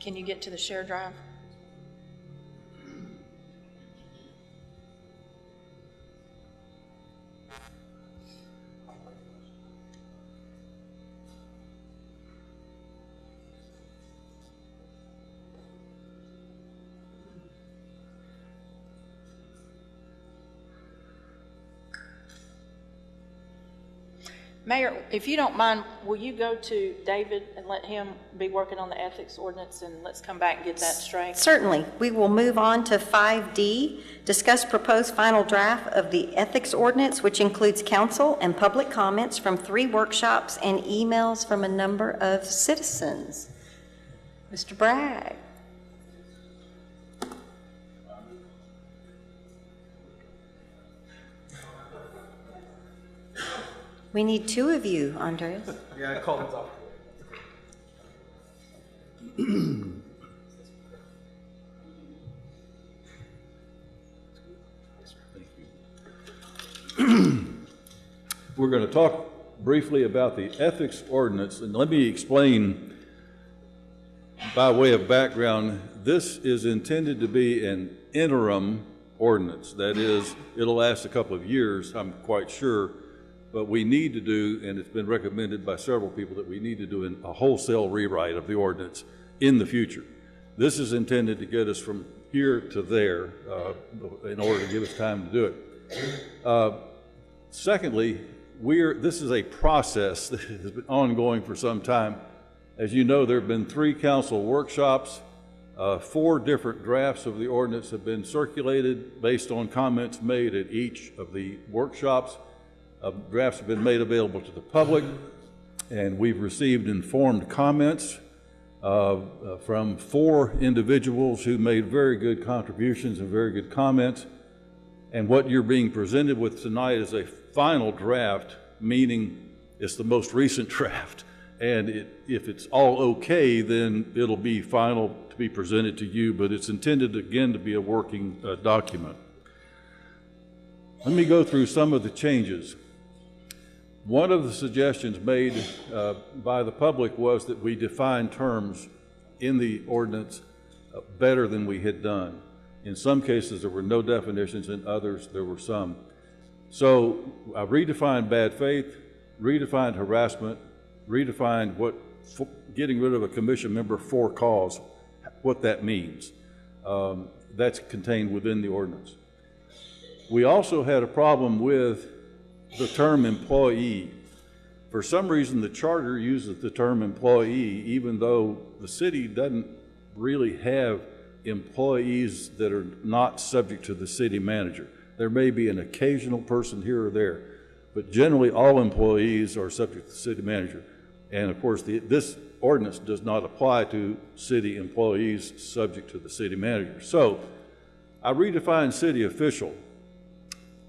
Can you get to the share drive? Mayor, if you don't mind, will you go to David and let him be working on the ethics ordinance, and let's come back and get that straight? Certainly. We will move on to 5D, discuss proposed final draft of the ethics ordinance, which includes council and public comments from 3 workshops and emails from a number of citizens. Mr. Bragg. We need 2 of you, Andres. Yeah, I called it off. We're going to talk briefly about the ethics ordinance, and let me explain by way of background. This is intended to be an interim ordinance. That is, it'll last a couple of years, I'm quite sure, but we need to do, and it's been recommended by several people, that we need to do a wholesale rewrite of the ordinance in the future. This is intended to get us from here to there in order to give us time to do it. Secondly, this is a process that has been ongoing for some time. As you know, there have been 3 council workshops. 4 different drafts of the ordinance have been circulated based on comments made at each of the workshops. Drafts have been made available to the public, and we've received informed comments from 4 individuals who made very good contributions and very good comments. And what you're being presented with tonight is a final draft, meaning it's the most recent draft. And if it's all okay, then it'll be final to be presented to you, but it's intended, again, to be a working document. Let me go through some of the changes. One of the suggestions made by the public was that we define terms in the ordinance better than we had done. In some cases, there were no definitions. In others, there were some. So I redefined bad faith, redefined harassment, redefined what getting rid of a commission member for cause, what that means. That's contained within the ordinance. We also had a problem with the term employee. For some reason, the charter uses the term employee, even though the city doesn't really have employees that are not subject to the city manager. There may be an occasional person here or there, but generally all employees are subject to the city manager. And of course, this ordinance does not apply to city employees subject to the city manager. So I redefined city official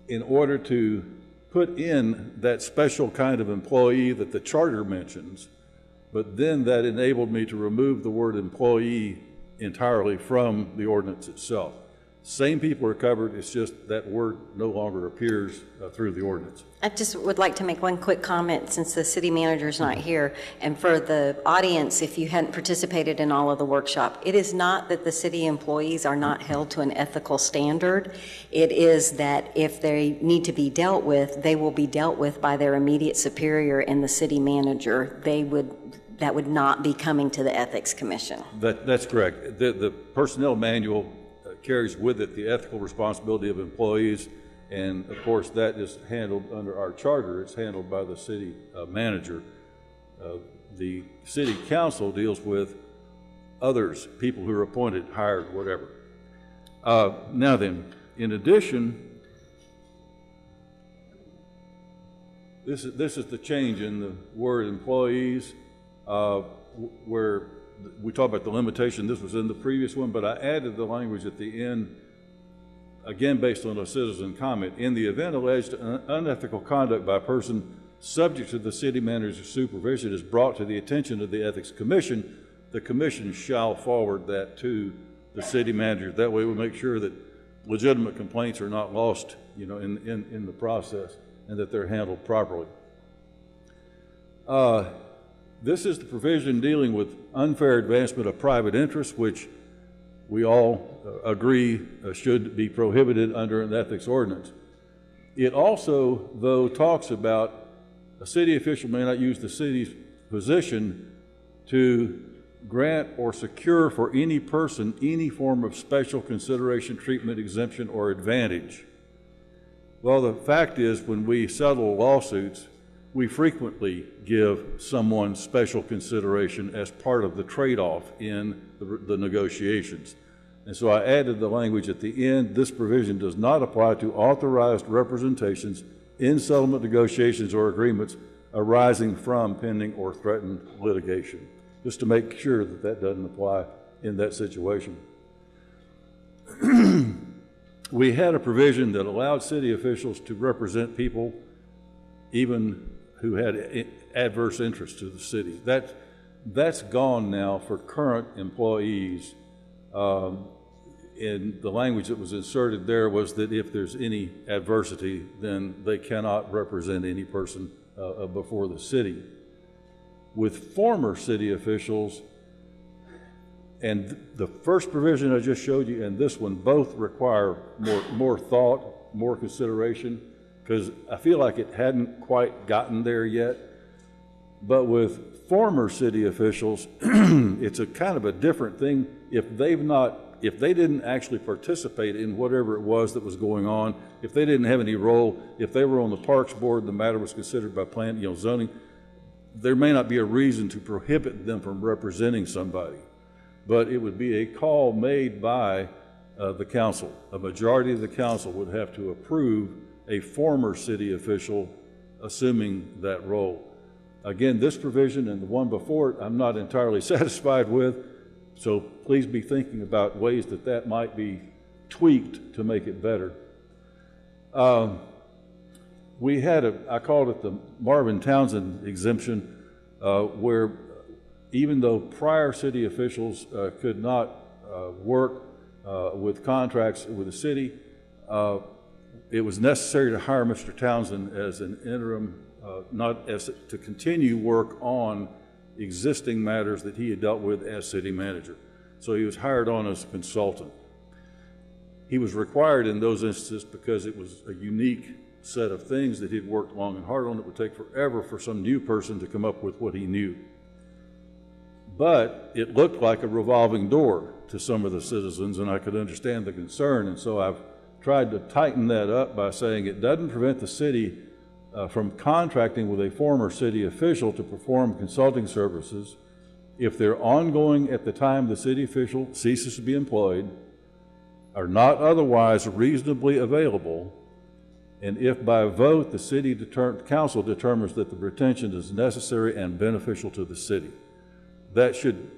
in order to put in that special kind of employee that the charter mentions, but then that enabled me to remove the word employee entirely from the ordinance itself. Same people are covered, it's just that word no longer appears through the ordinance. I just would like to make one quick comment since the city manager's not here. And for the audience, if you hadn't participated in all of the workshop, it is not that the city employees are not held to an ethical standard. It is that if they need to be dealt with, they will be dealt with by their immediate superior and the city manager. That would not be coming to the Ethics Commission. That's correct. The personnel manual carries with it the ethical responsibility of employees, and of course that is handled under our charter. It's handled by the city manager. The city council deals with others, people who are appointed, hired, whatever. Now then, in addition, this is the change in the word employees, where we talk about the limitation. This was in the previous one, but I added the language at the end, again based on a citizen comment. In the event alleged unethical conduct by a person subject to the city manager's supervision is brought to the attention of the Ethics Commission, the Commission shall forward that to the city manager. That way we make sure that legitimate complaints are not lost, in the process, and that they're handled properly. This is the provision dealing with unfair advancement of private interest, which we all agree should be prohibited under an ethics ordinance. It also, though, talks about a city official may not use the city's position to grant or secure for any person any form of special consideration, treatment, exemption, or advantage. Well, the fact is, when we settle lawsuits, we frequently give someone special consideration as part of the trade-off in the negotiations. And so I added the language at the end, this provision does not apply to authorized representations in settlement negotiations or agreements arising from pending or threatened litigation, just to make sure that that doesn't apply in that situation. We had a provision that allowed city officials to represent people even who had adverse interests to the city. That's gone now for current employees. And the language that was inserted there was that if there's any adversity, then they cannot represent any person before the city. With former city officials, and the first provision I just showed you and this one both require more thought, more consideration, because I feel like it hadn't quite gotten there yet. But with former city officials, it's a kind of a different thing. If they didn't actually participate in whatever it was that was going on, if they didn't have any role, if they were on the Parks Board, the matter was considered by zoning, there may not be a reason to prohibit them from representing somebody. But it would be a call made by the council. A majority of the council would have to approve a former city official assuming that role. Again, this provision and the one before it, I'm not entirely satisfied with. So please be thinking about ways that might be tweaked to make it better. We had I called it the Marvin Townsend exemption, where even though prior city officials could not work with contracts with the city, it was necessary to hire Mr. Townsend as an interim, to continue work on existing matters that he had dealt with as city manager. So he was hired on as a consultant. He was required in those instances because it was a unique set of things that he'd worked long and hard on. It would take forever for some new person to come up with what he knew. But it looked like a revolving door to some of the citizens, and I could understand the concern, and so I've tried to tighten that up by saying it doesn't prevent the city from contracting with a former city official to perform consulting services if they're ongoing at the time the city official ceases to be employed, are not otherwise reasonably available, and if by vote the city council determines that the retention is necessary and beneficial to the city. That should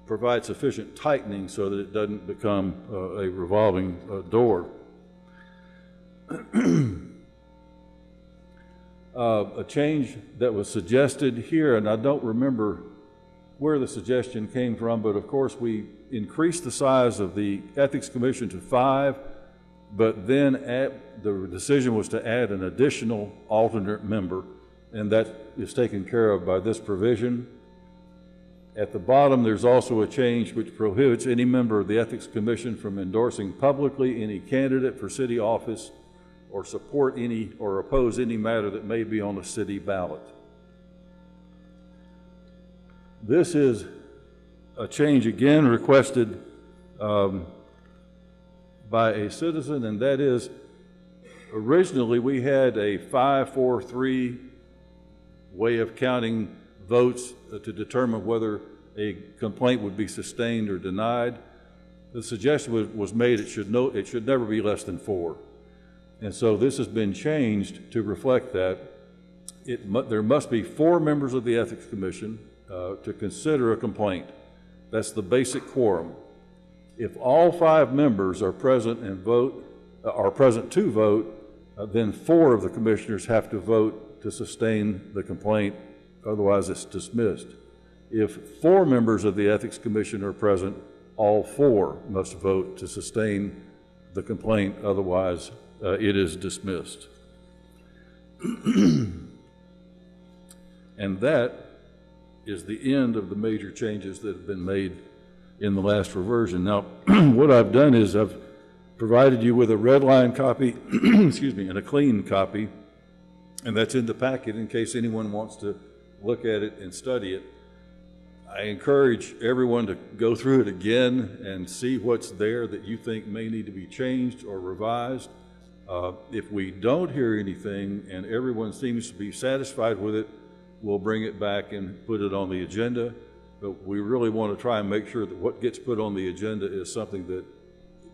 provide sufficient tightening so that it doesn't become a revolving door. A change that was suggested here, and I don't remember where the suggestion came from, but of course we increased the size of the Ethics Commission to 5, but then the decision was to add an additional alternate member, and that is taken care of by this provision. At the bottom, there's also a change which prohibits any member of the Ethics Commission from endorsing publicly any candidate for city office or support any or oppose any matter that may be on a city ballot. This is a change again requested by a citizen, and that is, originally we had a 5-4-3 way of counting votes to determine whether a complaint would be sustained or denied. The suggestion was made it should never be less than 4. And so this has been changed to reflect that. There must be 4 members of the Ethics Commission to consider a complaint. That's the basic quorum. If all 5 members are present to vote, then 4 of the commissioners have to vote to sustain the complaint, otherwise it's dismissed. If 4 members of the Ethics Commission are present, all 4 must vote to sustain the complaint, otherwise it is dismissed. And that is the end of the major changes that have been made in the last reversion. Now, what I've done is I've provided you with a red line copy, excuse me, and a clean copy, and that's in the packet in case anyone wants to look at it and study it. I encourage everyone to go through it again and see what's there that you think may need to be changed or revised. If we don't hear anything and everyone seems to be satisfied with it, we'll bring it back and put it on the agenda. But we really want to try and make sure that what gets put on the agenda is something that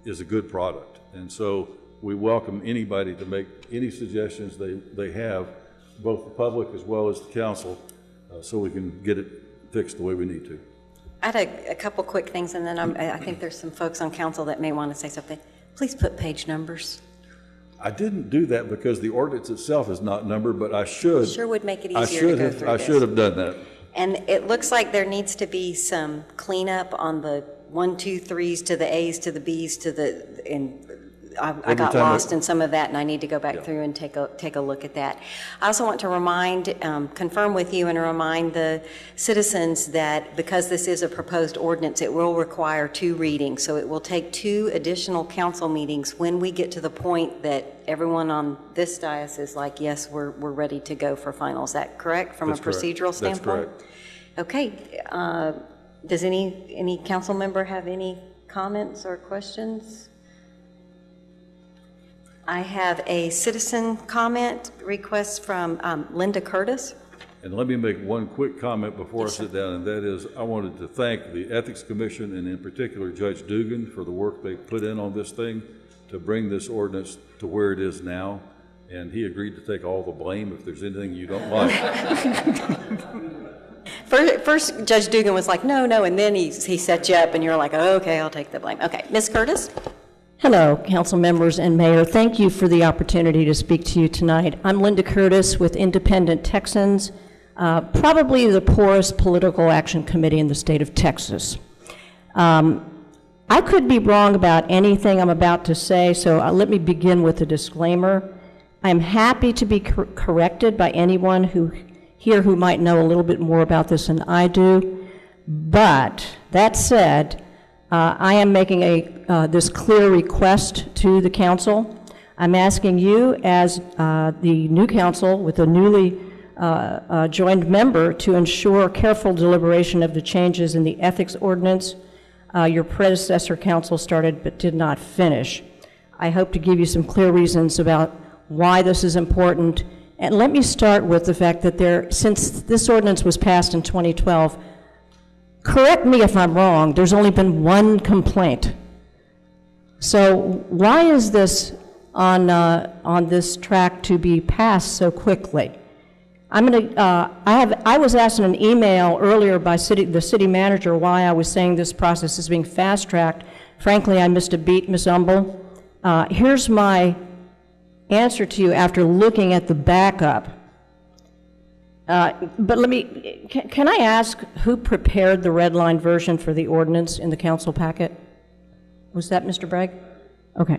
is a good product. And so we welcome anybody to make any suggestions they have, both the public as well as the council, so we can get it fixed the way we need to. I had a couple quick things, and then I think there's some folks on council that may want to say something. Please put page numbers. I didn't do that because the ordinance itself is not numbered, but I should. Sure would make it easier to go through I this. should have done that. And it looks like there needs to be some cleanup on the 1, 2, 3s to the A's to the B's to the, and I got lost in some of that, and I need to go back through and take a look at that. I also want to confirm with you and remind the citizens that because this is a proposed ordinance, it will require 2 readings. So it will take 2 additional council meetings when we get to the point that everyone on this dais is like, yes, we're ready to go for final. Is that correct from a procedural standpoint? That's correct. Okay. Does any council member have any comments or questions? I have a citizen comment request from Linda Curtis. And let me make one quick comment before I sit down, and that is I wanted to thank the Ethics Commission and in particular Judge Dugan for the work they put in on this thing to bring this ordinance to where it is now. And he agreed to take all the blame if there's anything you don't like. First, Judge Dugan was like, no, and then he set you up, and you're like, oh, okay, I'll take the blame. Okay, Ms. Curtis? Hello, council members and mayor. Thank you for the opportunity to speak to you tonight. I'm Linda Curtis with Independent Texans, probably the poorest political action committee in the state of Texas. I could be wrong about anything I'm about to say, so let me begin with a disclaimer. I'm happy to be corrected by anyone who might know a little bit more about this than I do. But that said, I am making this clear request to the council. I'm asking you as the new council with a newly joined member to ensure careful deliberation of the changes in the ethics ordinance your predecessor council started but did not finish. I hope to give you some clear reasons about why this is important. And let me start with the fact that since this ordinance was passed in 2012, correct me if I'm wrong, there's only been 1 complaint. So why is this on this track to be passed so quickly? I was asked in an email earlier by the city manager why I was saying this process is being fast-tracked. Frankly, I missed a beat, Ms. Umble. Here's my answer to you after looking at the backup. But can I ask who prepared the red line version for the ordinance in the council packet? Was that Mr. Bragg? Okay.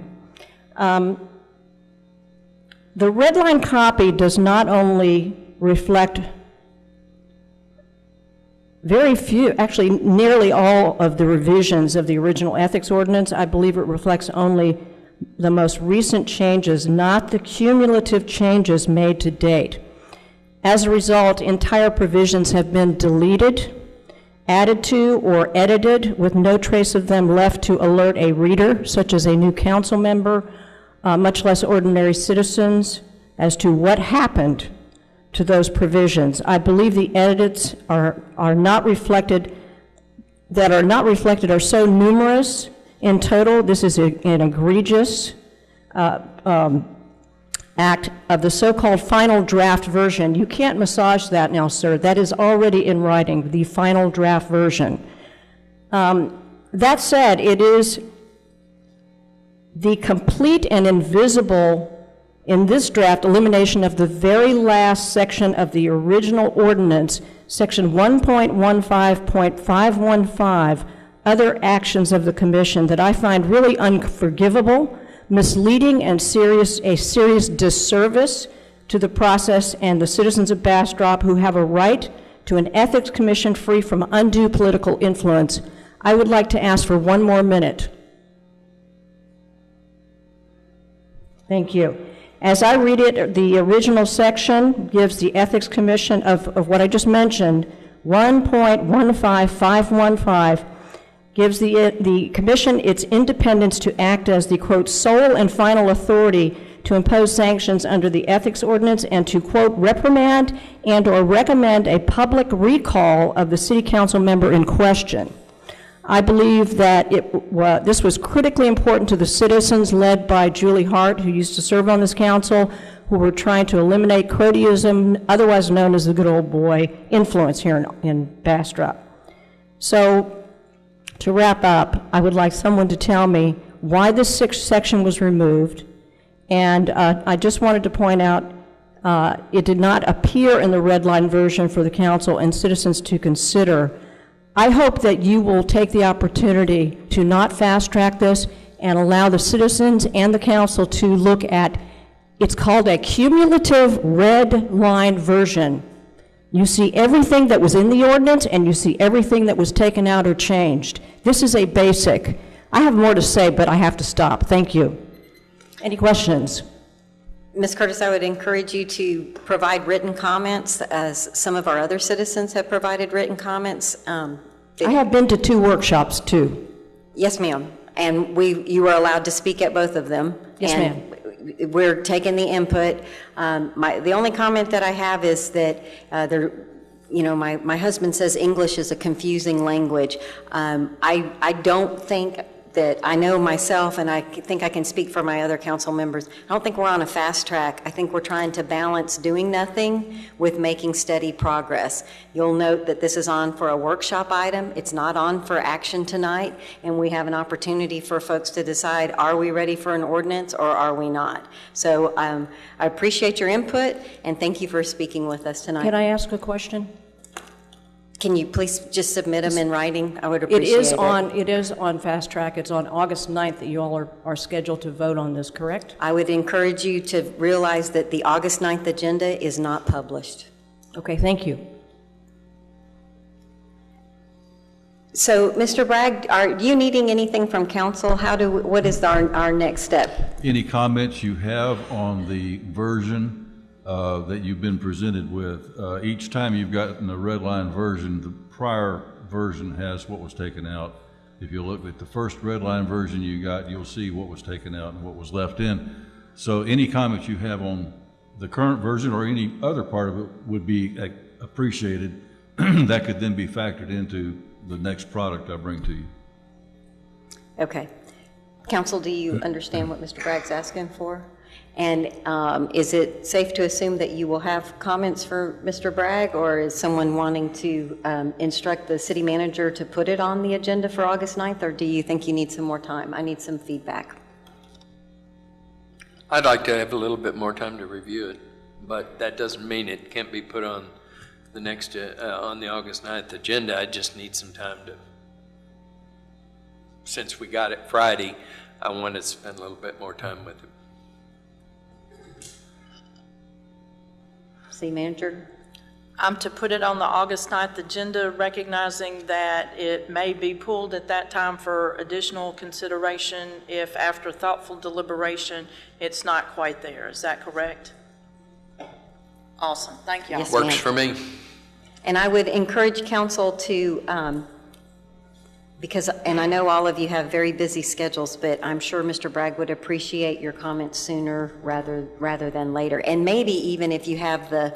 The red line copy does not only reflect very few, actually nearly all of the revisions of the original ethics ordinance. I believe it reflects only the most recent changes, not the cumulative changes made to date. As a result, entire provisions have been deleted, added to, or edited with no trace of them left to alert a reader, such as a new council member, much less ordinary citizens, as to what happened to those provisions. I believe the edits are not reflected are so numerous in total. This is an egregious act of the so-called final draft version. You can't massage that now, sir. That is already in writing, the final draft version. That said, it is the complete and invisible, in this draft, elimination of the very last section of the original ordinance, section 1.15.515, other actions of the commission that I find really unforgivable, misleading, and a serious disservice to the process and the citizens of Bastrop who have a right to an ethics commission free from undue political influence. I would like to ask for 1 more minute. Thank you. As I read it, the original section gives the Ethics Commission of what I just mentioned, 1.15515, gives the Commission its independence to act as the, quote, sole and final authority to impose sanctions under the ethics ordinance and to, quote, reprimand and/or recommend a public recall of the city council member in question. I believe that this was critically important to the citizens led by Julie Hart, who used to serve on this council, who were trying to eliminate cronyism, otherwise known as the good old boy influence here in Bastrop. So, to wrap up, I would like someone to tell me why this section was removed, and I just wanted to point out it did not appear in the red line version for the council and citizens to consider. I hope that you will take the opportunity to not fast track this and allow the citizens and the council to look at, it's called a cumulative red line version. You see everything that was in the ordinance and you see everything that was taken out or changed. This is a basic. I have more to say, but I have to stop. Thank you. Any questions? Ms. Curtis, I would encourage you to provide written comments, as some of our other citizens have provided written comments. I have been to 2 workshops, too. Yes, ma'am. And you are allowed to speak at both of them. Yes, ma'am. We're taking the input. The only comment that I have is that my husband says English is a confusing language. I don't think that I know myself, and I think I can speak for my other council members, I don't think we're on a fast track. I think we're trying to balance doing nothing with making steady progress. You'll note that this is on for a workshop item. It's not on for action tonight, and we have an opportunity for folks to decide, are we ready for an ordinance or are we not? So I appreciate your input, and thank you for speaking with us tonight. Can I ask a question? Can you please just submit them in writing? I would appreciate it. It is on fast track. It's on August 9th that you all are scheduled to vote on this, correct? I would encourage you to realize that the August 9th agenda is not published. Okay, thank you. So, Mr. Bragg, are you needing anything from council? What is our next step? Any comments you have on the version that you've been presented with? Each time you've gotten a red line version, the prior version has what was taken out. If you look at the first red line version you got, you'll see what was taken out and what was left in. So any comments you have on the current version or any other part of it would be appreciated. That could then be factored into the next product I bring to you. Okay. Council, do you understand what Mr. Bragg's asking for? And is it safe to assume that you will have comments for Mr. Bragg, or is someone wanting to instruct the city manager to put it on the agenda for August 9th, or do you think you need some more time? I need some feedback. I'd like to have a little bit more time to review it, but that doesn't mean it can't be put on the next, on the August 9th agenda. I just need some time to, since we got it Friday, I want to spend a little bit more time with it. City manager? I'm to put it on the August 9th agenda, recognizing that it may be pulled at that time for additional consideration if after thoughtful deliberation it's not quite there. Is that correct? Awesome. Thank you. Yes, Works ma'am. for me. And I would encourage council to, and I know all of you have very busy schedules, but I'm sure Mr. Bragg would appreciate your comments sooner rather than later. And maybe even if you have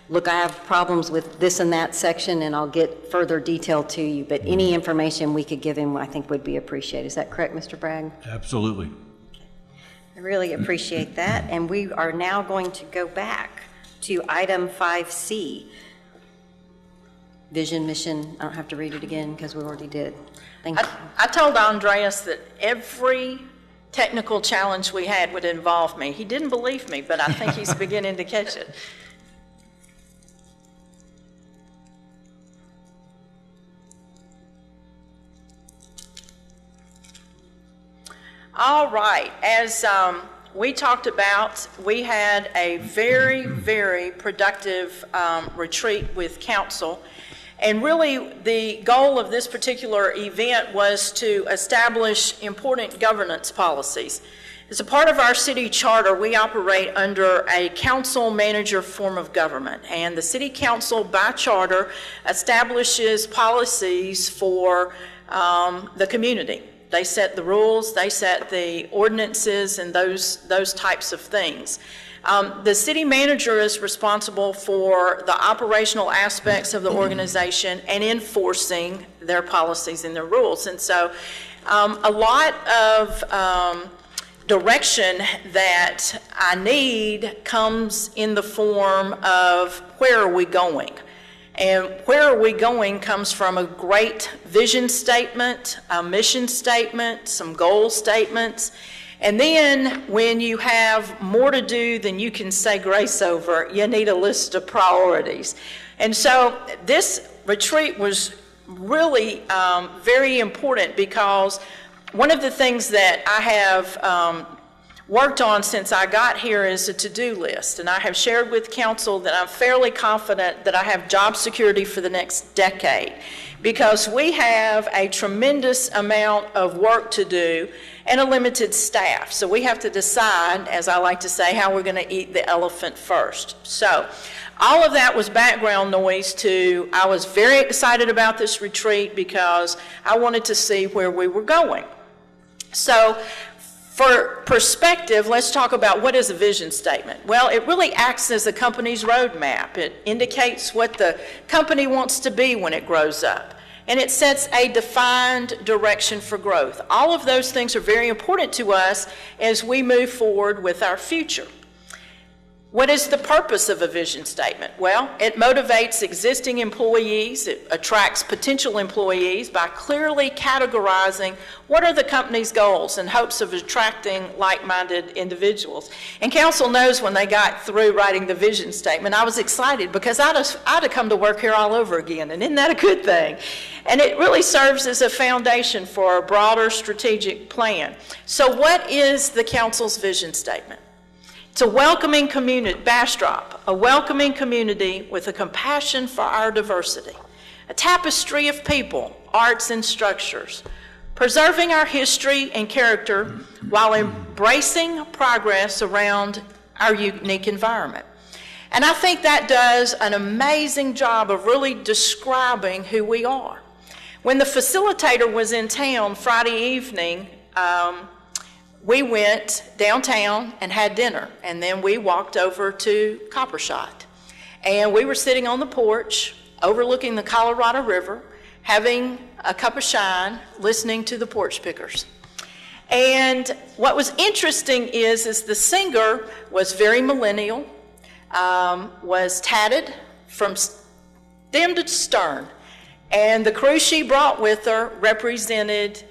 look, I have problems with this and that section, and I'll get further detail to you, but any information we could give him, I think, would be appreciated. Is that correct, Mr. Bragg? Absolutely. I really appreciate that. And we are now going to go back to item 5C. Vision, mission, I don't have to read it again because we already did. Thank you. I told Andreas that every technical challenge we had would involve me. He didn't believe me, but I think he's beginning to catch it. All right, as we talked about, we had a very, very productive retreat with council. And really, the goal of this particular event was to establish important governance policies. As a part of our city charter, we operate under a council-manager form of government. And the city council, by charter, establishes policies for the community. They set the rules, they set the ordinances, and those types of things. The city manager is responsible for the operational aspects of the organization and enforcing their policies and their rules. And so a lot of direction that I need comes in the form of where are we going? And where are we going comes from a great vision statement, a mission statement, some goal statements. And then when you have more to do than you can say grace over, you need a list of priorities. And so this retreat was really very important, because one of the things that I have worked on since I got here is a to-do list. And I have shared with council that I'm fairly confident that I have job security for the next decade, because we have a tremendous amount of work to do and a limited staff. So we have to decide, as I like to say, how we're going to eat the elephant first. So all of that was background noise to, I was very excited about this retreat because I wanted to see where we were going. So for perspective, let's talk about what is a vision statement. Well, it really acts as a company's roadmap. It indicates what the company wants to be when it grows up. And it sets a defined direction for growth. All of those things are very important to us as we move forward with our future. What is the purpose of a vision statement? Well, it motivates existing employees, it attracts potential employees by clearly categorizing what are the company's goals in hopes of attracting like-minded individuals. And council knows when they got through writing the vision statement, I was excited because I'd have come to work here all over again, and isn't that a good thing? And it really serves as a foundation for a broader strategic plan. So what is the council's vision statement? It's a welcoming community, Bastrop, a welcoming community with a compassion for our diversity, a tapestry of people, arts, and structures, preserving our history and character while embracing progress around our unique environment. And I think that does an amazing job of really describing who we are. When the facilitator was in town Friday evening, we went downtown and had dinner, and then we walked over to Coppershot. And we were sitting on the porch overlooking the Colorado River, having a cup of shine, listening to the porch pickers. And what was interesting is the singer was very millennial, was tatted from stem to stern, and the crew she brought with her represented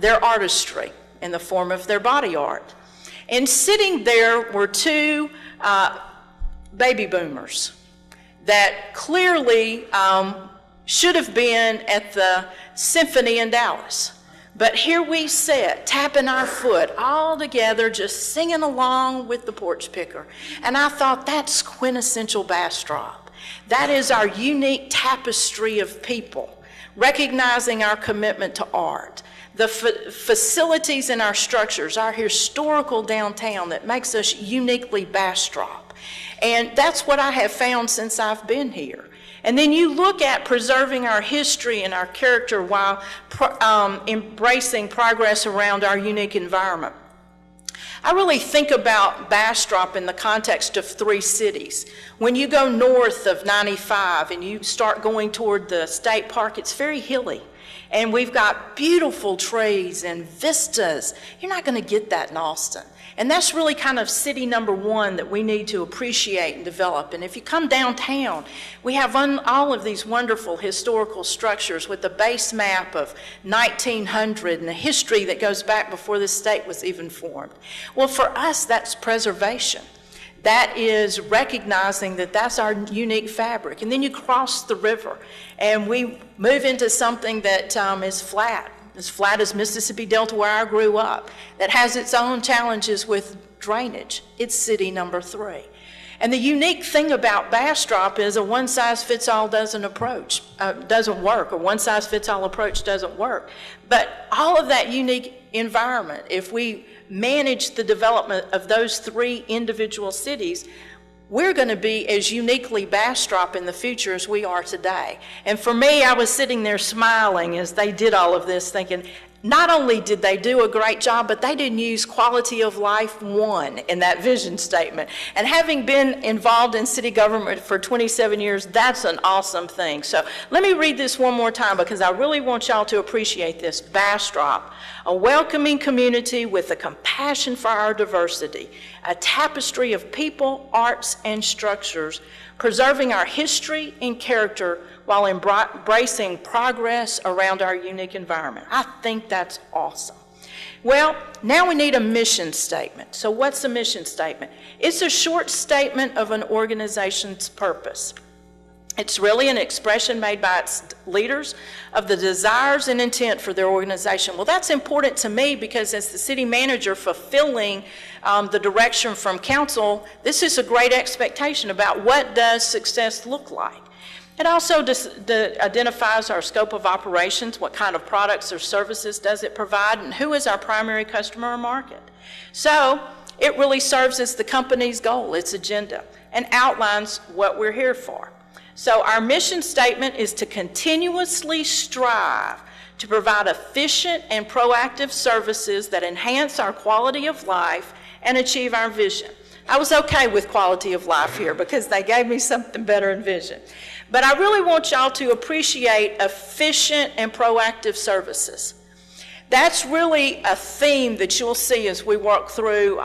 their artistry in the form of their body art. And sitting there were two baby boomers that clearly should have been at the symphony in Dallas. But here we sit, tapping our foot, all together, just singing along with the porch picker. And I thought, that's quintessential Bastrop. That is our unique tapestry of people, recognizing our commitment to art, the facilities in our structures, our historical downtown that makes us uniquely Bastrop. And that's what I have found since I've been here. And then you look at preserving our history and our character while embracing progress around our unique environment. I really think about Bastrop in the context of three cities. When you go north of 95 and you start going toward the state park, it's very hilly. And we've got beautiful trees and vistas. You're not going to get that in Austin. And that's really kind of city number one that we need to appreciate and develop. And if you come downtown, we have all of these wonderful historical structures with the base map of 1900 and the history that goes back before the state was even formed. Well, for us, that's preservation. That is recognizing that that's our unique fabric. And then you cross the river and we move into something that is flat, as flat as Mississippi Delta where I grew up, that has its own challenges with drainage. It's city number 3. And the unique thing about Bastrop is a one-size-fits-all doesn't work, or one-size-fits-all approach doesn't work. But all of that unique environment, if we manage the development of those 3 individual cities, we're going to be as uniquely Bastrop in the future as we are today. And for me, I was sitting there smiling as they did all of this, thinking, not only did they do a great job, but they didn't use quality of life 1 in that vision statement. And having been involved in city government for 27 years, that's an awesome thing. So let me read this one more time because I really want y'all to appreciate this. Bastrop, a welcoming community with a compassion for our diversity, a tapestry of people, arts, and structures, preserving our history and character while embracing progress around our unique environment. I think that's awesome. Well, now we need a mission statement. So what's a mission statement? It's a short statement of an organization's purpose. It's really an expression made by its leaders of the desires and intent for their organization. Well, that's important to me because as the city manager fulfilling the direction from council, this is a great expectation about what does success look like. It also identifies our scope of operations, what kind of products or services does it provide, and who is our primary customer or market. So it really serves as the company's goal, its agenda, and outlines what we're here for. So our mission statement is to continuously strive to provide efficient and proactive services that enhance our quality of life and achieve our vision. I was okay with quality of life here because they gave me something better in vision. But I really want y'all to appreciate efficient and proactive services. That's really a theme that you'll see as we work through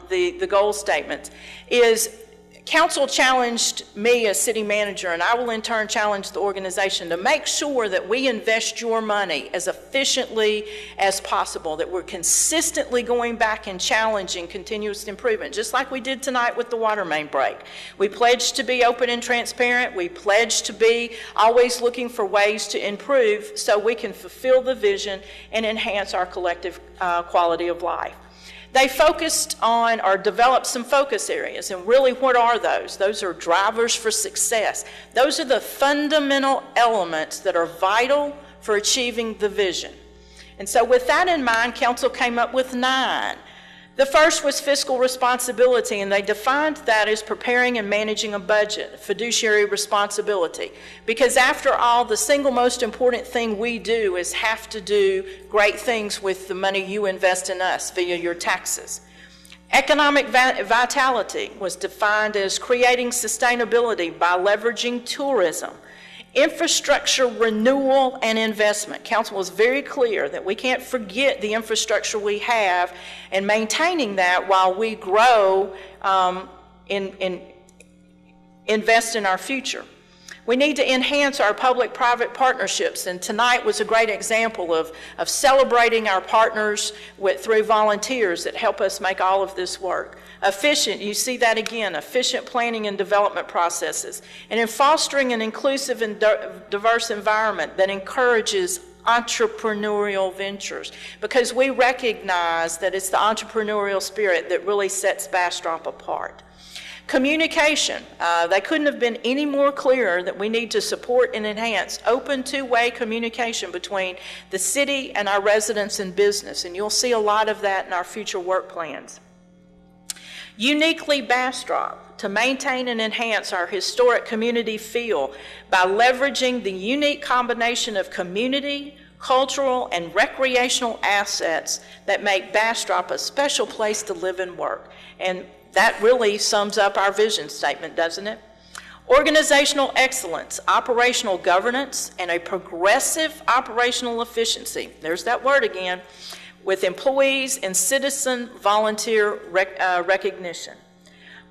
the goal statements. Is council challenged me as city manager, and I will in turn challenge the organization to make sure that we invest your money as efficiently as possible, that we're consistently going back and challenging continuous improvement, just like we did tonight with the water main break. We pledged to be open and transparent. We pledged to be always looking for ways to improve so we can fulfill the vision and enhance our collective quality of life. They focused on or developed some focus areas, and really what are those? Those are drivers for success. Those are the fundamental elements that are vital for achieving the vision. And so with that in mind, council came up with 9. The first was fiscal responsibility, and they defined that as preparing and managing a budget, fiduciary responsibility. Because after all, the single most important thing we do is have to do great things with the money you invest in us via your taxes. Economic vitality was defined as creating sustainability by leveraging tourism, infrastructure renewal and investment. Council was very clear that we can't forget the infrastructure we have and maintaining that while we grow, invest in our future. We need to enhance our public-private partnerships, and tonight was a great example of celebrating our partners through volunteers that help us make all of this work. Efficient, you see that again, efficient planning and development processes, and in fostering an inclusive and diverse environment that encourages entrepreneurial ventures, because we recognize that it's the entrepreneurial spirit that really sets Bastrop apart. Communication, they couldn't have been any more clearer that we need to support and enhance open two-way communication between the city and our residents and business, and you'll see a lot of that in our future work plans. Uniquely Bastrop, to maintain and enhance our historic community feel by leveraging the unique combination of community, cultural, and recreational assets that make Bastrop a special place to live and work. And that really sums up our vision statement, doesn't it? Organizational excellence, operational governance, and a progressive operational efficiency. There's that word again. With employees and citizen volunteer recognition.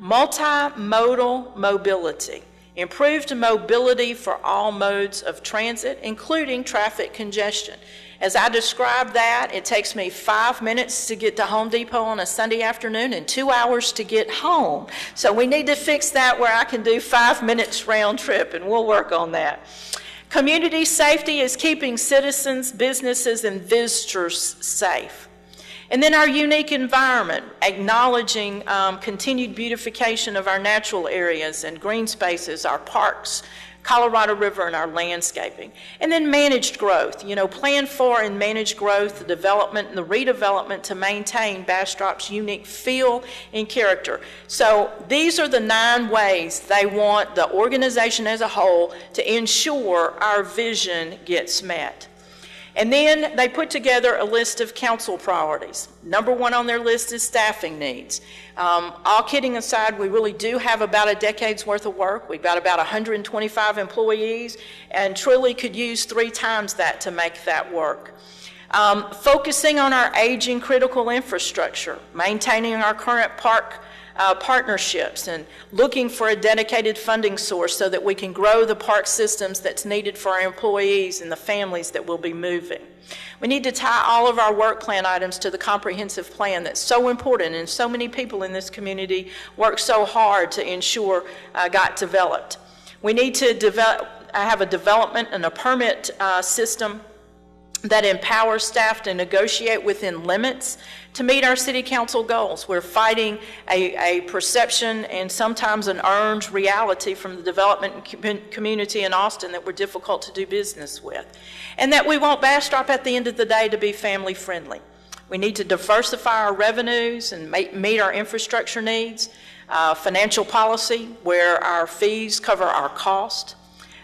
Multimodal mobility. Improved mobility for all modes of transit, including traffic congestion. As I describe that, it takes me 5 minutes to get to Home Depot on a Sunday afternoon and 2 hours to get home. So we need to fix that where I can do 5 minutes round trip, and we'll work on that. Community safety is keeping citizens, businesses, and visitors safe. And then our unique environment, acknowledging continued beautification of our natural areas and green spaces, our parks, Colorado River, and our landscaping. And then managed growth, plan for and manage growth, the development and the redevelopment to maintain Bastrop's unique feel and character. So these are the 9 ways they want the organization as a whole to ensure our vision gets met. And then they put together a list of council priorities. Number one on their list is staffing needs. All kidding aside, we really do have about a decade's worth of work. We've got about 125 employees and truly could use 3 times that to make that work. Focusing on our aging critical infrastructure, maintaining our current park partnerships, and looking for a dedicated funding source so that we can grow the park systems that's needed for our employees and the families that will be moving. We need to tie all of our work plan items to the comprehensive plan that's so important, and so many people in this community work so hard to ensure got developed. We need to have a development and a permit system that empowers staff to negotiate within limits to meet our city council goals. We're fighting a perception and sometimes an earned reality from the development community in Austin that we're difficult to do business with, and that we want Bastrop at the end of the day to be family friendly. We need to diversify our revenues and meet our infrastructure needs, financial policy where our fees cover our cost,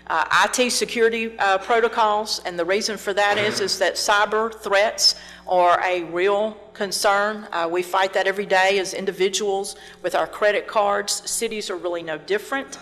IT security protocols, and the reason for that is that cyber threats are a real concern. We fight that every day as individuals with our credit cards. Cities are really no different.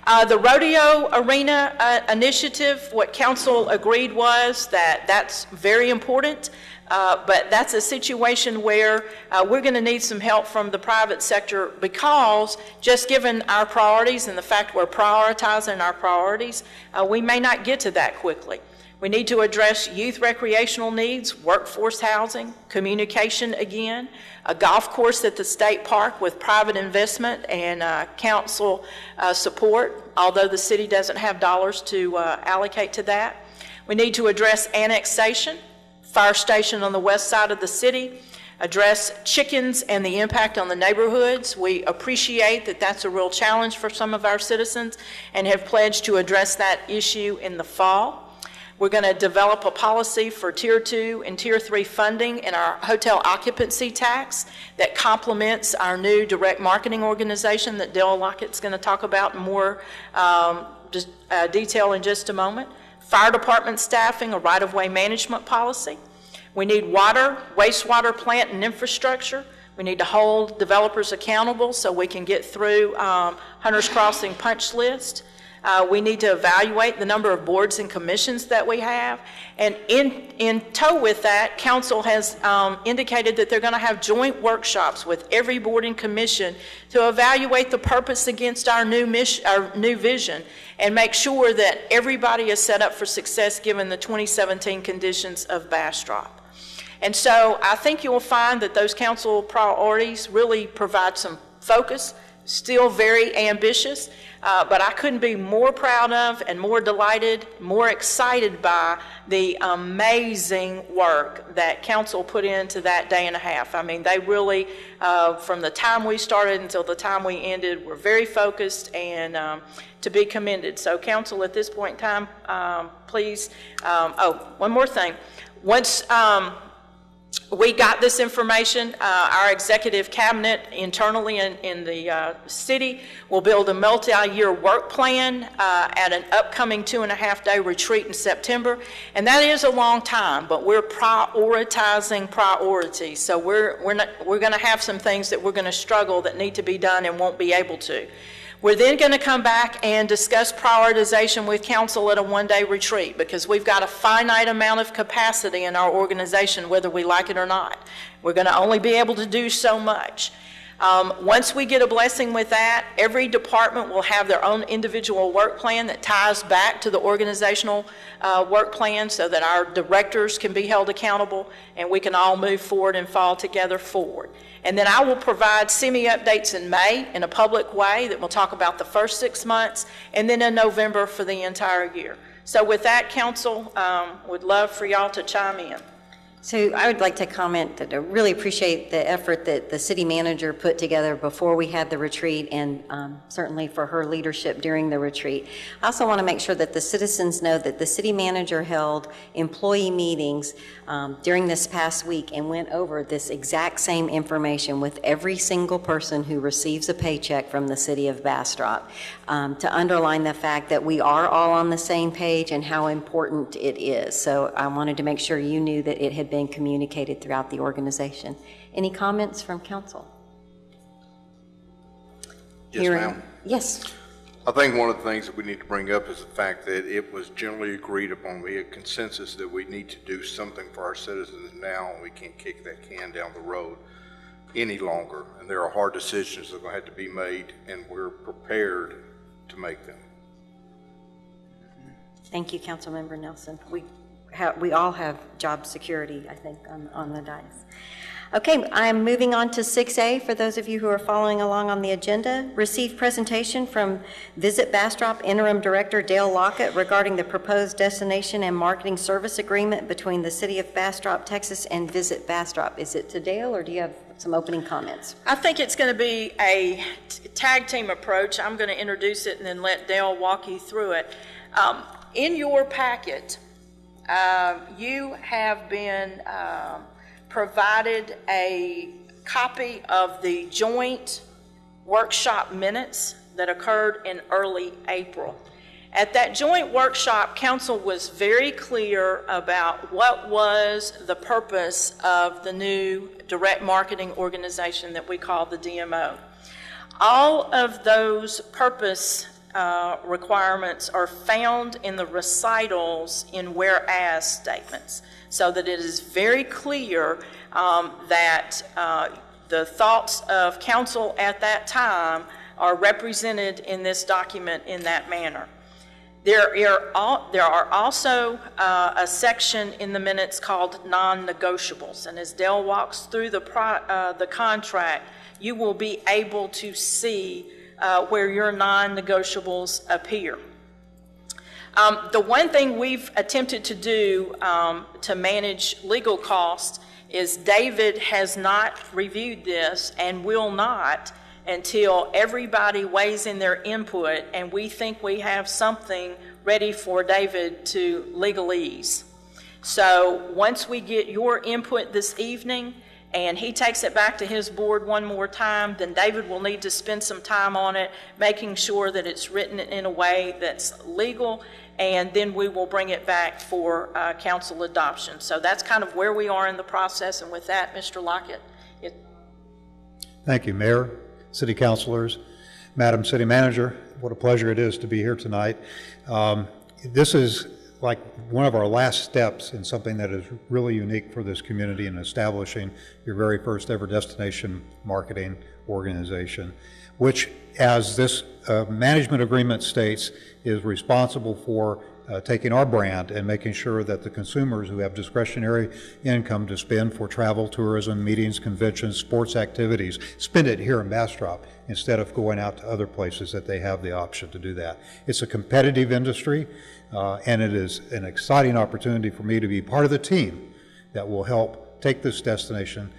The rodeo arena initiative, what council agreed was that that's very important, but that's a situation where we're going to need some help from the private sector, because just given our priorities and the fact we're prioritizing our priorities, we may not get to that quickly. We need to address youth recreational needs, workforce housing, communication again, a golf course at the state park with private investment and council support, although the city doesn't have dollars to allocate to that. We need to address annexation, fire station on the west side of the city, address chickens and the impact on the neighborhoods. We appreciate that that's a real challenge for some of our citizens and have pledged to address that issue in the fall. We're going to develop a policy for Tier 2 and Tier 3 funding in our hotel occupancy tax that complements our new direct marketing organization that Dale Lockett's going to talk about in more detail in just a moment. Fire department staffing, a right-of-way management policy. We need water, wastewater plant and infrastructure. We need to hold developers accountable so we can get through Hunter's Crossing punch list. We need to evaluate the number of boards and commissions that we have. And in tow with that, council has indicated that they're going to have joint workshops with every board and commission to evaluate the purpose against our new vision and make sure that everybody is set up for success given the 2017 conditions of Bastrop. And so I think you'll find that those council priorities really provide some focus, still very ambitious, but I couldn't be more proud of and more delighted, more excited by the amazing work that council put into that day and a half. I mean, they really, from the time we started until the time we ended, were very focused and to be commended. So council, at this point in time, please, one more thing. Once we got this information, our executive cabinet internally in the city will build a multi-year work plan at an upcoming 2.5-day retreat in September. And that is a long time, but we're prioritizing priorities. So we're going to have some things that we're going to struggle that need to be done and won't be able to. We're then going to come back and discuss prioritization with council at a one-day retreat, because we've got a finite amount of capacity in our organization, whether we like it or not. We're going to only be able to do so much. Once we get a blessing with that, every department will have their own individual work plan that ties back to the organizational work plan so that our directors can be held accountable and we can all move forward and fall together forward. And then I will provide semi-updates in May in a public way that will talk about the first 6 months, and then in November for the entire year. So with that, council, would love for y'all to chime in. So I would like to comment that I really appreciate the effort that the city manager put together before we had the retreat, and certainly for her leadership during the retreat. I also want to make sure that the citizens know that the city manager held employee meetings during this past week and went over this exact same information with every single person who receives a paycheck from the city of Bastrop, to underline the fact that we are all on the same page and how important it is. So I wanted to make sure you knew that it had been communicated throughout the organization. Any comments from council? Yes, ma'am. Yes. I think one of the things that we need to bring up is the fact that it was generally agreed upon, we had consensus that we need to do something for our citizens now, and we can't kick that can down the road any longer. And there are hard decisions that are going to have to be made, and we're prepared to make them. Thank you, Councilmember Nelson. We all have job security, I think, on the dais. Okay, I'm moving on to 6A. For those of you who are following along on the agenda, receive presentation from Visit Bastrop Interim Director Dale Lockett regarding the proposed destination and marketing service agreement between the City of Bastrop, Texas and Visit Bastrop. Is it to Dale, or do you have some opening comments? I think it's going to be a tag team approach. I'm going to introduce it and then let Dale walk you through it. In your packet, you have been provided a copy of the joint workshop minutes that occurred in early April. At that joint workshop, council was very clear about what was the purpose of the new direct marketing organization that we call the DMO. All of those purpose requirements are found in the recitals in whereas statements, so that it is very clear that the thoughts of council at that time are represented in this document in that manner. There are also a section in the minutes called non-negotiables, and as Dale walks through the contract, you will be able to see where your non-negotiables appear. The one thing we've attempted to do to manage legal costs is David has not reviewed this and will not until everybody weighs in their input and we think we have something ready for David to legalese. So once we get your input this evening and he takes it back to his board one more time, then David will need to spend some time on it, making sure that it's written in a way that's legal, and then we will bring it back for council adoption. So that's kind of where we are in the process, and with that, Mr. Lockett. Thank you, Mayor, City Councilors, Madam City Manager. What a pleasure it is to be here tonight. This is like one of our last steps in something that is really unique for this community in establishing your very first ever destination marketing organization, which, as this management agreement states, is responsible for taking our brand and making sure that the consumers who have discretionary income to spend for travel, tourism, meetings, conventions, sports activities, spend it here in Bastrop instead of going out to other places that they have the option to do that. It's a competitive industry, and it is an exciting opportunity for me to be part of the team that will help take this destination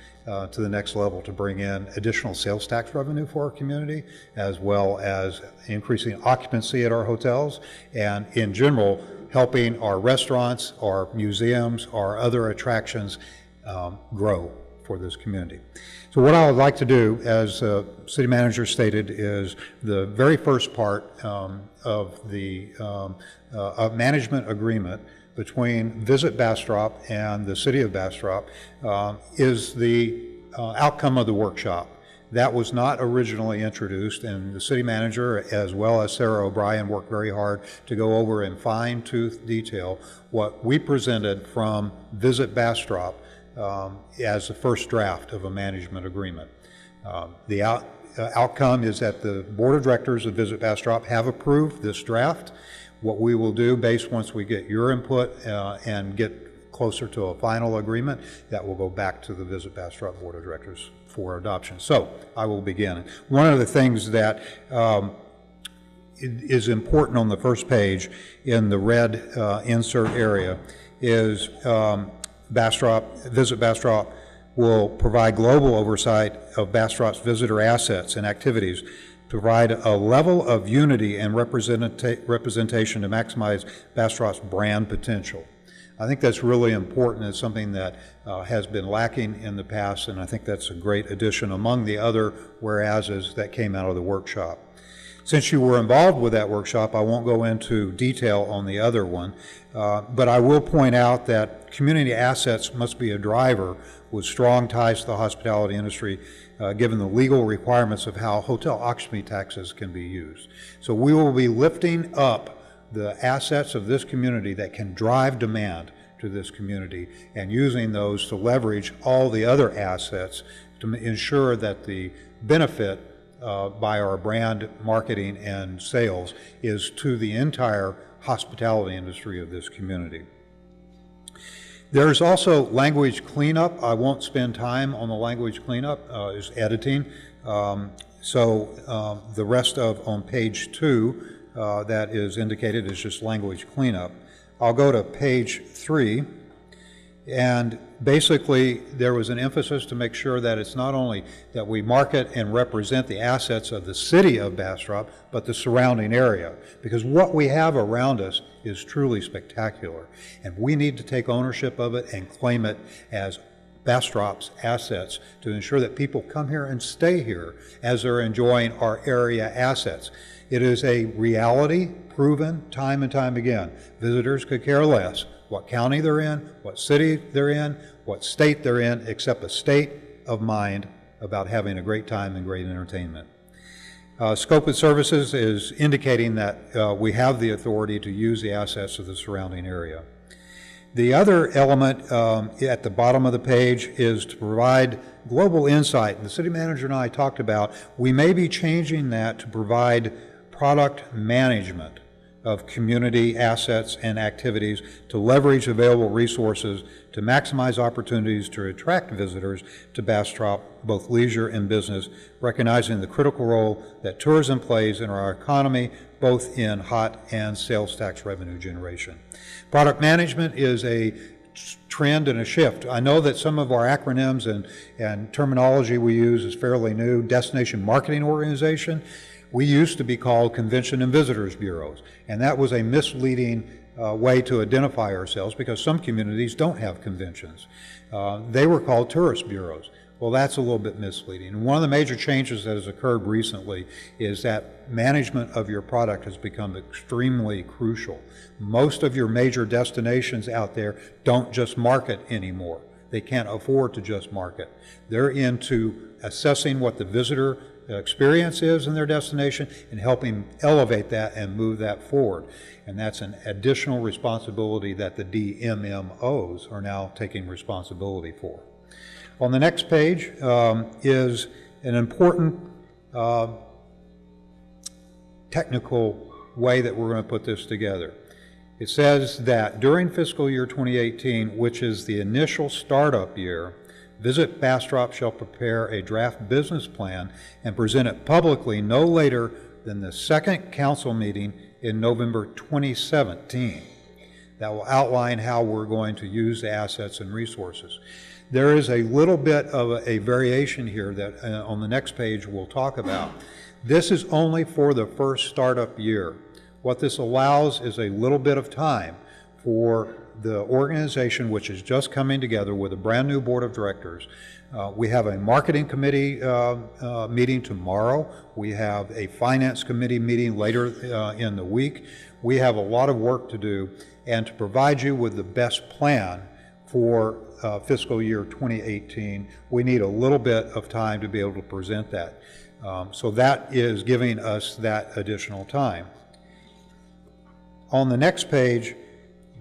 to the next level to bring in additional sales tax revenue for our community, as well as increasing occupancy at our hotels, and in general, helping our restaurants, our museums, our other attractions grow for this community. So what I would like to do, as City Manager stated, is the very first part of the management agreement between Visit Bastrop and the City of Bastrop is the outcome of the workshop. That was not originally introduced, and the City Manager, as well as Sarah O'Brien, worked very hard to go over in fine-tooth detail what we presented from Visit Bastrop as the first draft of a management agreement. The outcome is that the Board of Directors of Visit Bastrop have approved this draft. What we will do, based once we get your input and get closer to a final agreement, that will go back to the Visit Bastrop Board of Directors for adoption. So I will begin. One of the things that is important on the first page in the red insert area is Visit Bastrop will provide global oversight of Bastrop's visitor assets and activities, provide a level of unity and representation to maximize Bastrop's brand potential. I think that's really important. It's something that has been lacking in the past, and I think that's a great addition among the other whereases that came out of the workshop. Since you were involved with that workshop, I won't go into detail on the other one, but I will point out that community assets must be a driver with strong ties to the hospitality industry, given the legal requirements of how hotel occupancy taxes can be used. So we will be lifting up the assets of this community that can drive demand to this community and using those to leverage all the other assets to ensure that the benefit by our brand marketing and sales is to the entire hospitality industry of this community. There's also language cleanup. I won't spend time on the language cleanup, is editing. So the rest of on page 2 that is indicated is just language cleanup. I'll go to page 3, and basically there was an emphasis to make sure that it's not only that we market and represent the assets of the city of Bastrop, but the surrounding area, because what we have around us is truly spectacular, and we need to take ownership of it and claim it as Bastrop's assets to ensure that people come here and stay here as they're enjoying our area assets. It is a reality proven time and time again. Visitors could care less what county they're in, what city they're in, what state they're in, except a state of mind about having a great time and great entertainment. Scope of services is indicating that we have the authority to use the assets of the surrounding area. The other element at the bottom of the page is to provide global insight. And the city manager and I talked about, we may be changing that to provide product management of community assets and activities to leverage available resources to maximize opportunities to attract visitors to Bastrop, both leisure and business, recognizing the critical role that tourism plays in our economy, both in hot and sales tax revenue generation. Product management is a trend and a shift. I know that some of our acronyms and terminology we use is fairly new. Destination Marketing Organization. We used to be called Convention and Visitors Bureaus, and that was a misleading way to identify ourselves because some communities don't have conventions. They were called tourist bureaus. Well, that's a little bit misleading. And one of the major changes that has occurred recently is that management of your product has become extremely crucial. Most of your major destinations out there don't just market anymore. They can't afford to just market. They're into assessing what the visitor experience is in their destination and helping elevate that and move that forward. And that's an additional responsibility that the DMMOs are now taking responsibility for. On the next page is an important technical way that we're going to put this together. It says that during fiscal year 2018, which is the initial startup year, Visit Bastrop shall prepare a draft business plan and present it publicly no later than the second council meeting in November 2017. That will outline how we're going to use the assets and resources. There is a little bit of a variation here that on the next page we'll talk about. This is only for the first startup year. What this allows is a little bit of time for the organization, which is just coming together with a brand new board of directors. We have a marketing committee meeting tomorrow. We have a finance committee meeting later in the week. We have a lot of work to do, and to provide you with the best plan for fiscal year 2018, we need a little bit of time to be able to present that. So that is giving us that additional time. On the next page,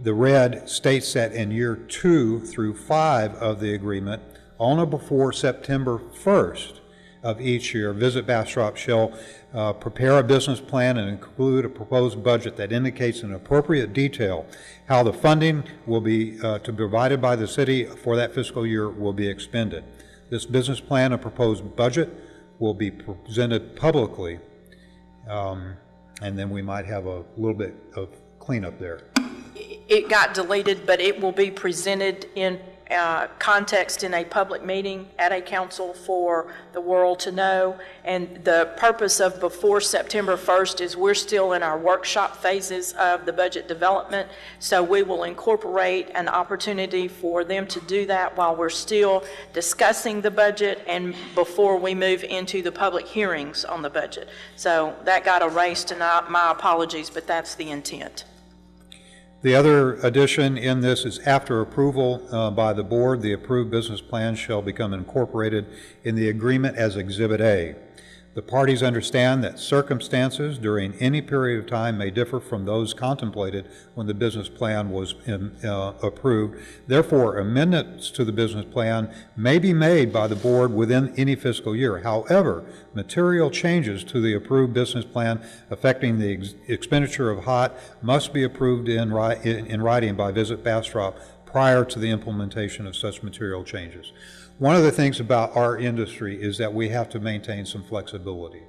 the red states that in year 2 through 5 of the agreement, on or before September 1st of each year, Visit Bastrop shall prepare a business plan and include a proposed budget that indicates in appropriate detail how the funding will be to be provided by the city for that fiscal year will be expended. This business plan and proposed budget will be presented publicly, and then we might have a little bit of cleanup there. It got deleted, but it will be presented in context in a public meeting at a council for the world to know. And the purpose of before September 1st is we're still in our workshop phases of the budget development. So we will incorporate an opportunity for them to do that while we're still discussing the budget and before we move into the public hearings on the budget. So that got erased, and my apologies, but that's the intent. The other addition in this is after approval by the board, the approved business plan shall become incorporated in the agreement as Exhibit A. The parties understand that circumstances during any period of time may differ from those contemplated when the business plan was approved. Therefore, amendments to the business plan may be made by the board within any fiscal year. However, material changes to the approved business plan affecting the expenditure of HOT must be approved in writing by Visit Bastrop prior to the implementation of such material changes. One of the things about our industry is that we have to maintain some flexibility.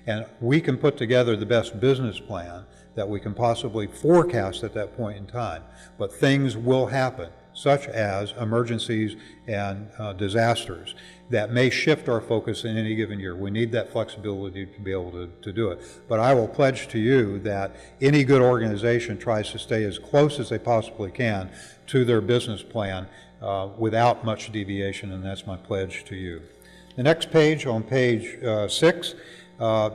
And we can put together the best business plan that we can possibly forecast at that point in time. But things will happen, such as emergencies and disasters, that may shift our focus in any given year. We need that flexibility to be able to do it. But I will pledge to you that any good organization tries to stay as close as they possibly can to their business plan without much deviation, and that's my pledge to you. The next page, on page 6,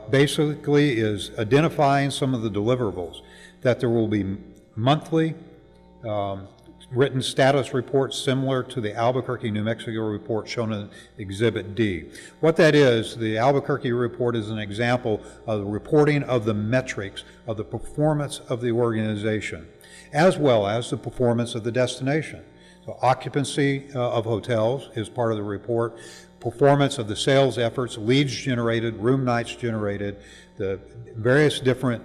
basically is identifying some of the deliverables, that there will be monthly written status reports similar to the Albuquerque, New Mexico report shown in Exhibit D. What that is, the Albuquerque report is an example of the reporting of the metrics of the performance of the organization, as well as the performance of the destination. So occupancy of hotels is part of the report, performance of the sales efforts, leads generated, room nights generated, the various different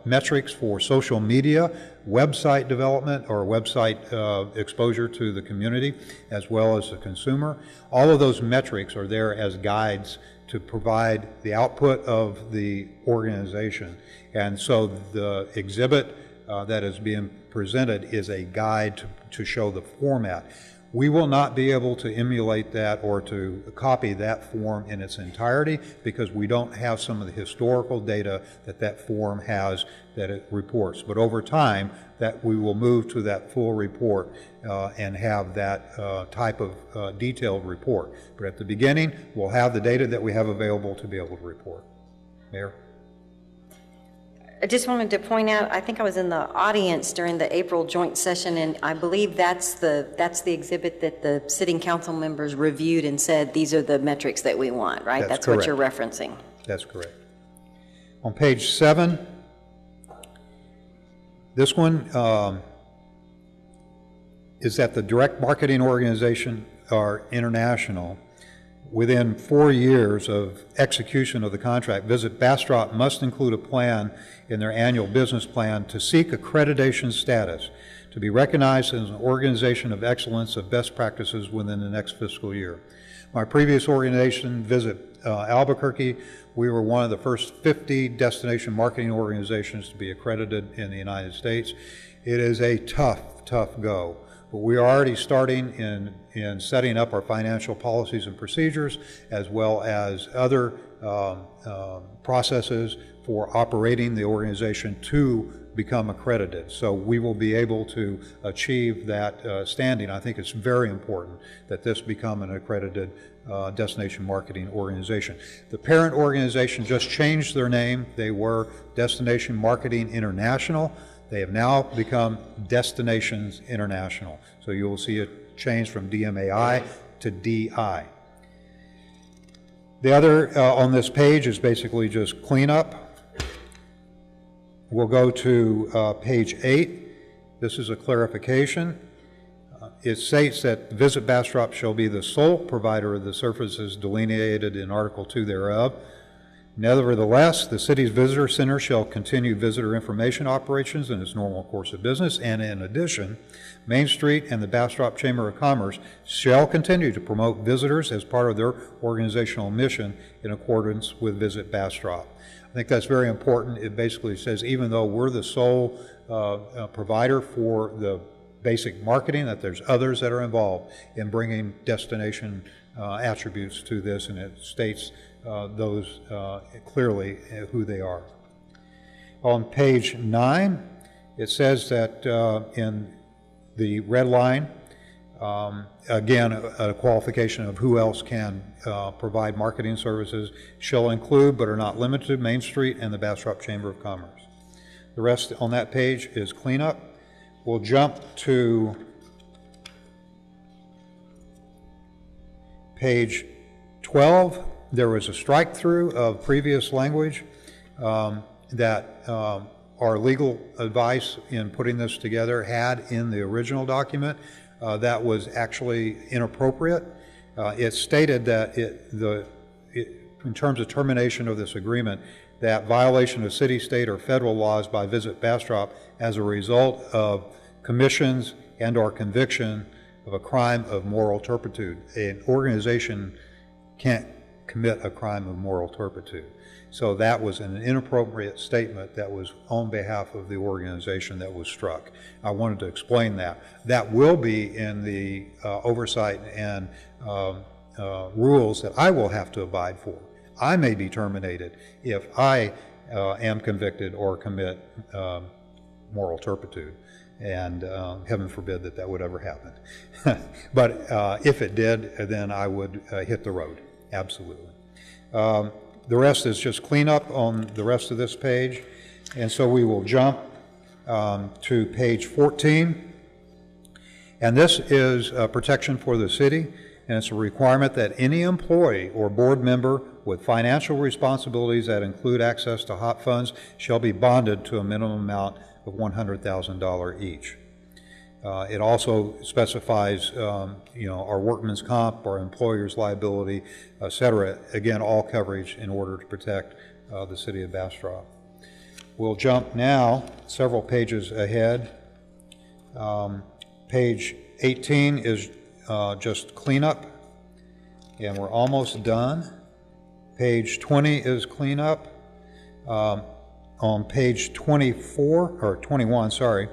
metrics for social media, website development or website exposure to the community as well as the consumer. All of those metrics are there as guides to provide the output of the organization. And so the exhibit that is being presented is a guide to show the format. We will not be able to emulate that or to copy that form in its entirety because we don't have some of the historical data that form has that it reports. But over time, that we will move to that full report and have that type of detailed report. But at the beginning, we'll have the data that we have available to be able to report. Mayor? I just wanted to point out, I think I was in the audience during the April joint session, and I believe that's the exhibit that the sitting council members reviewed and said, these are the metrics that we want, right? That's correct. What you're referencing. That's correct. On page 7, this one is that the direct marketing organization are international. Within 4 years of execution of the contract, Visit Bastrop must include a plan in their annual business plan to seek accreditation status, to be recognized as an organization of excellence of best practices within the next fiscal year. My previous organization, Visit Albuquerque, we were one of the first 50 destination marketing organizations to be accredited in the United States. It is a tough go. But we are already starting in setting up our financial policies and procedures as well as other processes for operating the organization to become accredited. So we will be able to achieve that standing. I think it's very important that this become an accredited destination marketing organization. The parent organization just changed their name. They were Destination Marketing International. They have now become Destinations International. So you will see a change from DMAI to DI. The other on this page is basically just cleanup. We'll go to page 8. This is a clarification. It states that Visit Bastrop shall be the sole provider of the services delineated in Article 2 thereof. Nevertheless, the city's visitor center shall continue visitor information operations in its normal course of business, and in addition, Main Street and the Bastrop Chamber of Commerce shall continue to promote visitors as part of their organizational mission in accordance with Visit Bastrop. I think that's very important. It basically says even though we're the sole provider for the basic marketing, that there's others that are involved in bringing destination attributes to this, and it states those clearly who they are. On page 9, it says that in the red line, again, a qualification of who else can provide marketing services shall include, but are not limited to, Main Street and the Bastrop Chamber of Commerce. The rest on that page is cleanup. We'll jump to page 12. There was a strike-through of previous language that our legal advice in putting this together had in the original document. That was actually inappropriate. It stated that in terms of termination of this agreement, that violation of city, state, or federal laws by Visit Bastrop as a result of commissions and or conviction of a crime of moral turpitude. An organization can't commit a crime of moral turpitude. So that was an inappropriate statement that was on behalf of the organization that was struck. I wanted to explain that. That will be in the oversight and rules that I will have to abide for. I may be terminated if I am convicted or commit moral turpitude, and heaven forbid that that would ever happen. But if it did, then I would hit the road, absolutely. The rest is just cleanup on the rest of this page, and so we will jump to page 14. And this is protection for the city, and it's a requirement that any employee or board member with financial responsibilities that include access to hot funds shall be bonded to a minimum amount of $100,000 each. It also specifies, our workman's comp, our employer's liability, et cetera. Again, all coverage in order to protect the city of Bastrop. We'll jump now several pages ahead. Page 18 is just cleanup, and we're almost done. Page 20 is cleanup. On page 24, or 21, sorry,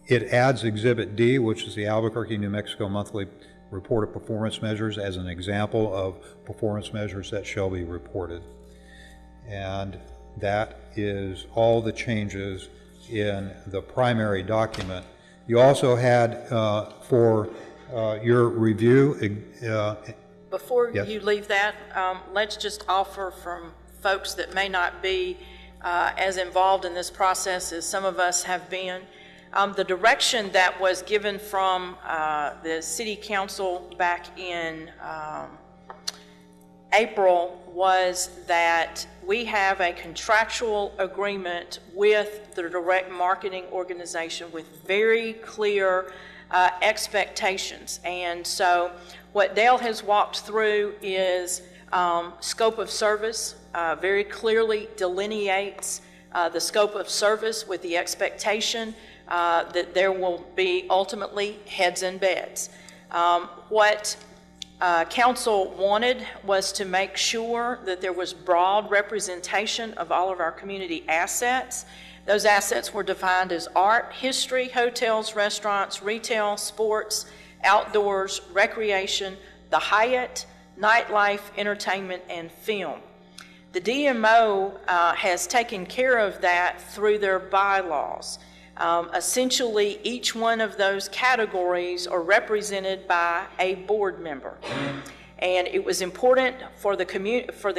it adds Exhibit D, which is the Albuquerque, New Mexico Monthly Report of Performance Measures, as an example of performance measures that shall be reported. And that is all the changes in the primary document. You also had for your review. Before Yes. you leave that, let's just offer from folks that may not be as involved in this process as some of us have been. The direction that was given from the City Council back in April was that we have a contractual agreement with the direct marketing organization with very clear expectations. And so what Dale has walked through is scope of service, very clearly delineates the scope of service with the expectation that there will be ultimately heads and beds. What council wanted was to make sure that there was broad representation of all of our community assets. Those assets were defined as art, history, hotels, restaurants, retail, sports, outdoors, recreation, the Hyatt, nightlife, entertainment, and film. The DMO has taken care of that through their bylaws. Essentially, each one of those categories are represented by a board member. And it was important for the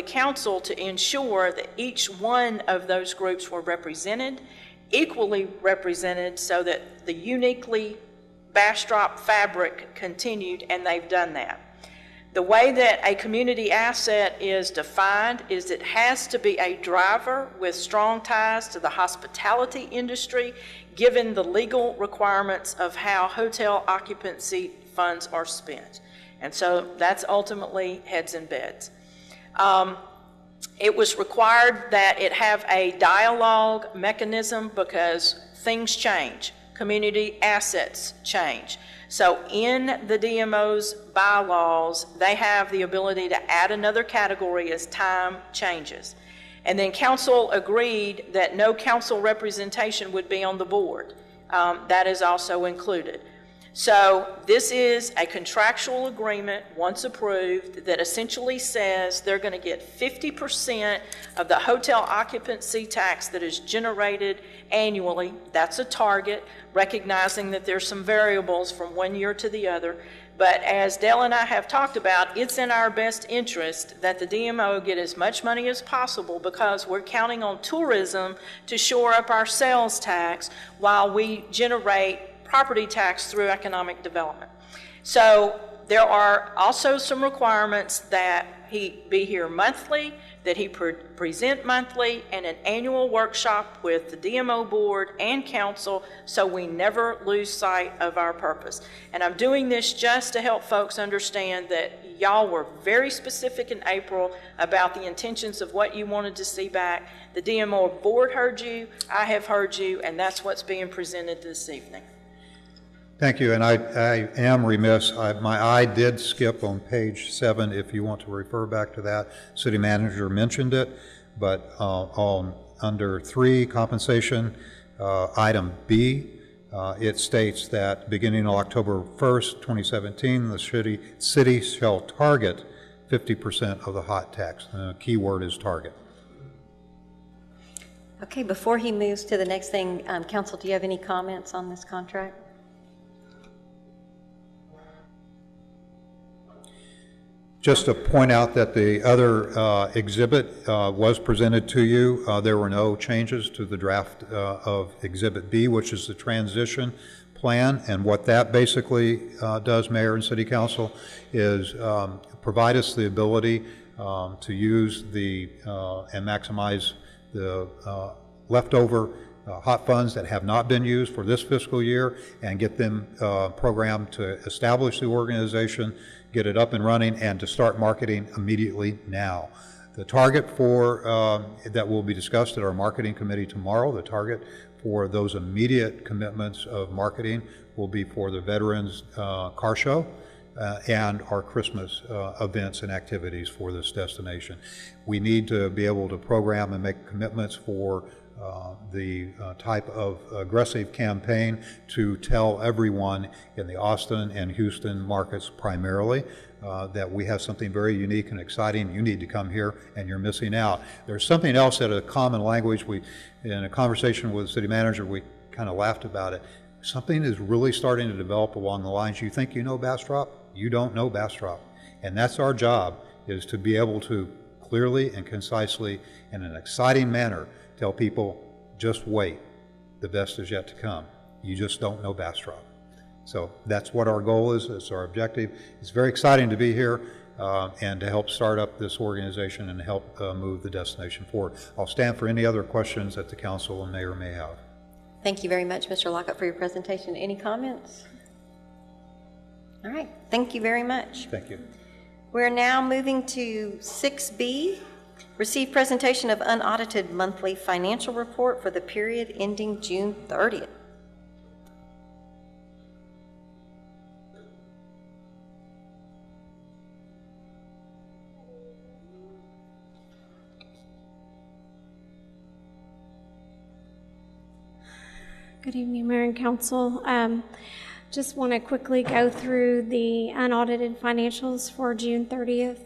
council to ensure that each one of those groups were represented, equally represented, so that the uniquely Bastrop fabric continued, and they've done that. The way that a community asset is defined is it has to be a driver with strong ties to the hospitality industry, given the legal requirements of how hotel occupancy funds are spent. And so that's ultimately heads and beds. It was required that it have a dialogue mechanism because things change, community assets change. So in the DMO's bylaws, they have the ability to add another category as time changes. And then council agreed that no council representation would be on the board. that is also included. So this is a contractual agreement, once approved, that essentially says they're going to get 50% of the hotel occupancy tax that is generated annually. That's a target, recognizing that there's some variables from one year to the other. But as Dale and I have talked about, it's in our best interest that the DMO get as much money as possible, because we're counting on tourism to shore up our sales tax while we generate property tax through economic development. So there are also some requirements that he be here monthly, that he present monthly, and an annual workshop with the DMO board and council, so we never lose sight of our purpose. And I'm doing this just to help folks understand that y'all were very specific in April about the intentions of what you wanted to see back. The DMO board heard you, I have heard you, and that's what's being presented this evening. Thank you, and I am remiss. My eye did skip on page 7, if you want to refer back to that. City manager mentioned it, but under 3, compensation, item B, it states that beginning on October 1st, 2017, the city shall target 50% of the hot tax. The key word is target. Okay, before he moves to the next thing, council, do you have any comments on this contract? Just to point out that the other exhibit was presented to you. There were no changes to the draft of Exhibit B, which is the transition plan. And what that basically does, Mayor and City Council, is provide us the ability to use and maximize the leftover hot funds that have not been used for this fiscal year, and get them programmed to establish the organization, get it up and running, and to start marketing immediately now. The target for that will be discussed at our marketing committee tomorrow. The target for those immediate commitments of marketing will be for the Veterans Car Show and our Christmas events and activities for this destination. We need to be able to program and make commitments for the type of aggressive campaign to tell everyone in the Austin and Houston markets primarily that we have something very unique and exciting. You need to come here, and you're missing out. There's something else that a common language, in a conversation with the city manager, we kind of laughed about it. Something is really starting to develop along the lines, you think you know Bastrop, you don't know Bastrop. And that's our job, is to be able to clearly and concisely, in an exciting manner, tell people, just wait, the best is yet to come. You just don't know Bastrop. So that's what our goal is, it's our objective. It's very exciting to be here and to help start up this organization and help move the destination forward. I'll stand for any other questions that the council and mayor may have. Thank you very much, Mr. Lockup, for your presentation. Any comments? All right, thank you very much. Thank you. We're now moving to 6B, receive presentation of unaudited monthly financial report for the period ending June 30th. Good evening, Mayor and Council. Just want to quickly go through the unaudited financials for June 30th.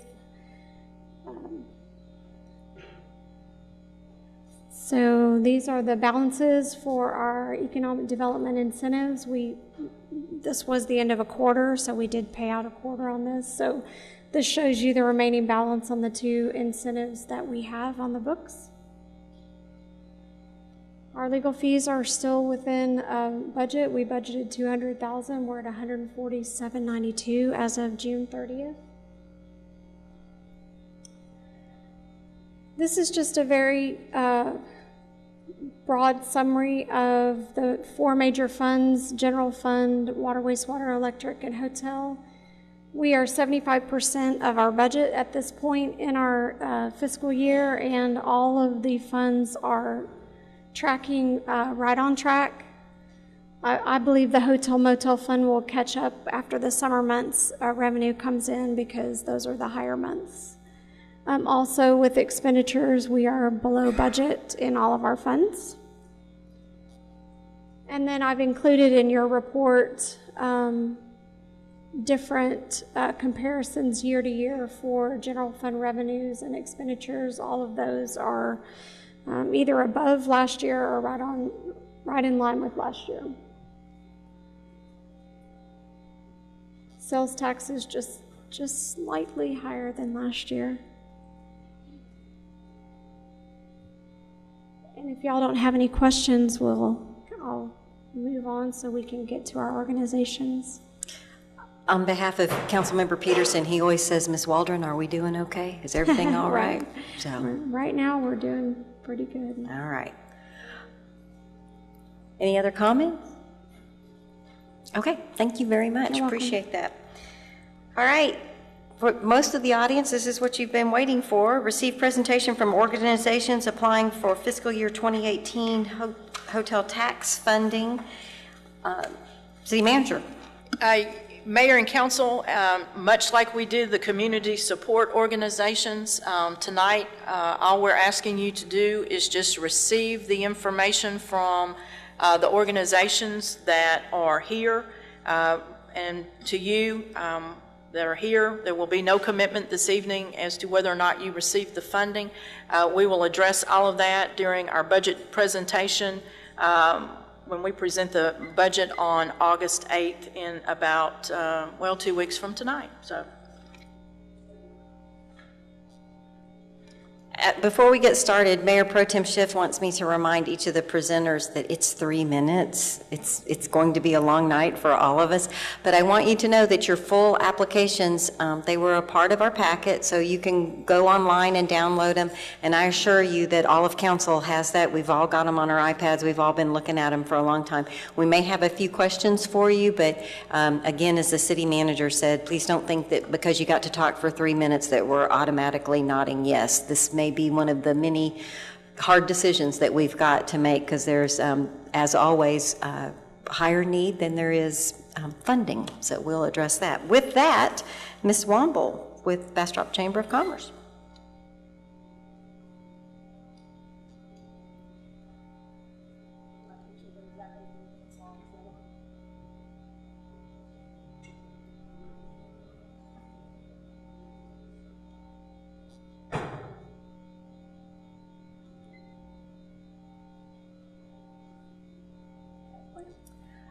So these are the balances for our economic development incentives. This was the end of a quarter, so we did pay out a quarter on this. So this shows you the remaining balance on the 2 incentives that we have on the books. Our legal fees are still within budget. We budgeted $200,000. We're at $147.92 as of June 30th. This is just a very broad summary of the 4 major funds: general fund, water, wastewater, electric, and hotel. We are 75% of our budget at this point in our fiscal year, and all of the funds are tracking right on track. I believe the hotel motel fund will catch up after the summer months revenue comes in, because those are the higher months. Also with expenditures, we are below budget in all of our funds. And then I've included in your report different comparisons year to year for general fund revenues and expenditures. All of those are either above last year or right in line with last year. Sales tax is just slightly higher than last year. And if y'all don't have any questions, I'll move on so we can get to our organizations. On behalf of Councilmember Peterson, he always says, Ms. Waldron, are we doing okay? Is everything all right? So, right now, we're doing pretty good. all right. Any other comments? Okay, thank you very much. Appreciate that. All right. For most of the audience, this is what you've been waiting for. Receive presentation from organizations applying for fiscal year 2018 hotel tax funding. City Manager. Mayor and Council, much like we did the community support organizations, tonight all we're asking you to do is just receive the information from the organizations that are here, and to you that are here, there will be no commitment this evening as to whether or not you receive the funding. We will address all of that during our budget presentation when we present the budget on August 8th in about, 2 weeks from tonight. So. Before we get started, Mayor Pro Tem Schiff wants me to remind each of the presenters that it's 3 minutes. It's going to be a long night for all of us, but I want you to know that your full applications, they were a part of our packet, so you can go online and download them, and I assure you that all of council has that. We've all got them on our iPads. We've all been looking at them for a long time. We may have a few questions for you, but again, as the city manager said, please don't think that because you got to talk for 3 minutes that we're automatically nodding yes. This may be one of the many hard decisions that we've got to make because there's, as always, higher need than there is funding. So we'll address that. With that, Ms. Womble with Bastrop Chamber of Commerce.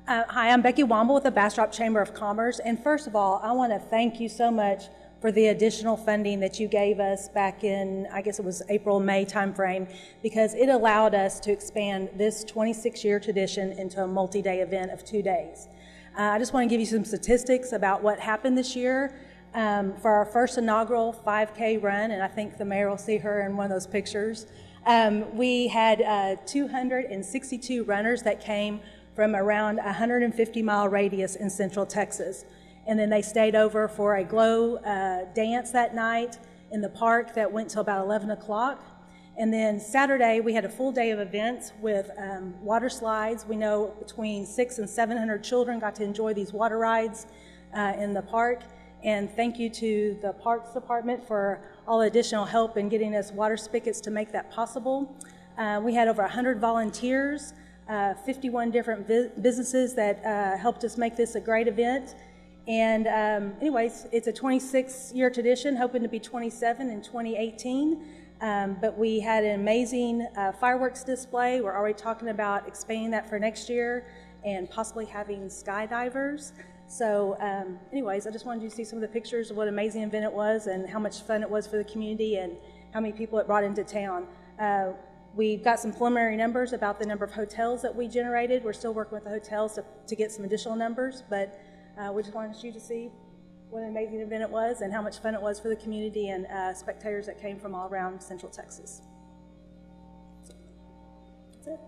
Hi, I'm Becky Womble with the Bastrop Chamber of Commerce. And first of all, I want to thank you so much for the additional funding that you gave us back in, I guess it was April, May timeframe, because it allowed us to expand this 26-year tradition into a multi-day event of 2 days. I just want to give you some statistics about what happened this year. For our first inaugural 5K run, and I think the mayor will see her in one of those pictures, we had 262 runners that came from around a 150-mile radius in Central Texas. And then they stayed over for a glow dance that night in the park that went till about 11 o'clock. And then Saturday, we had a full day of events with water slides. We know between 600 and 700 children got to enjoy these water rides in the park. And thank you to the Parks Department for all additional help in getting us water spigots to make that possible. We had over 100 volunteers, 51 different businesses that helped us make this a great event. And anyways, it's a 26-year tradition, hoping to be 27 in 2018. But we had an amazing fireworks display. We're already talking about expanding that for next year and possibly having skydivers. So anyways, I just wanted you to see some of the pictures of what an amazing event it was and how much fun it was for the community and how many people it brought into town. We got some preliminary numbers about the number of hotels that we generated. We're still working with the hotels to get some additional numbers, but we just wanted you to see what an amazing event it was and how much fun it was for the community and spectators that came from all around Central Texas. So, that's it.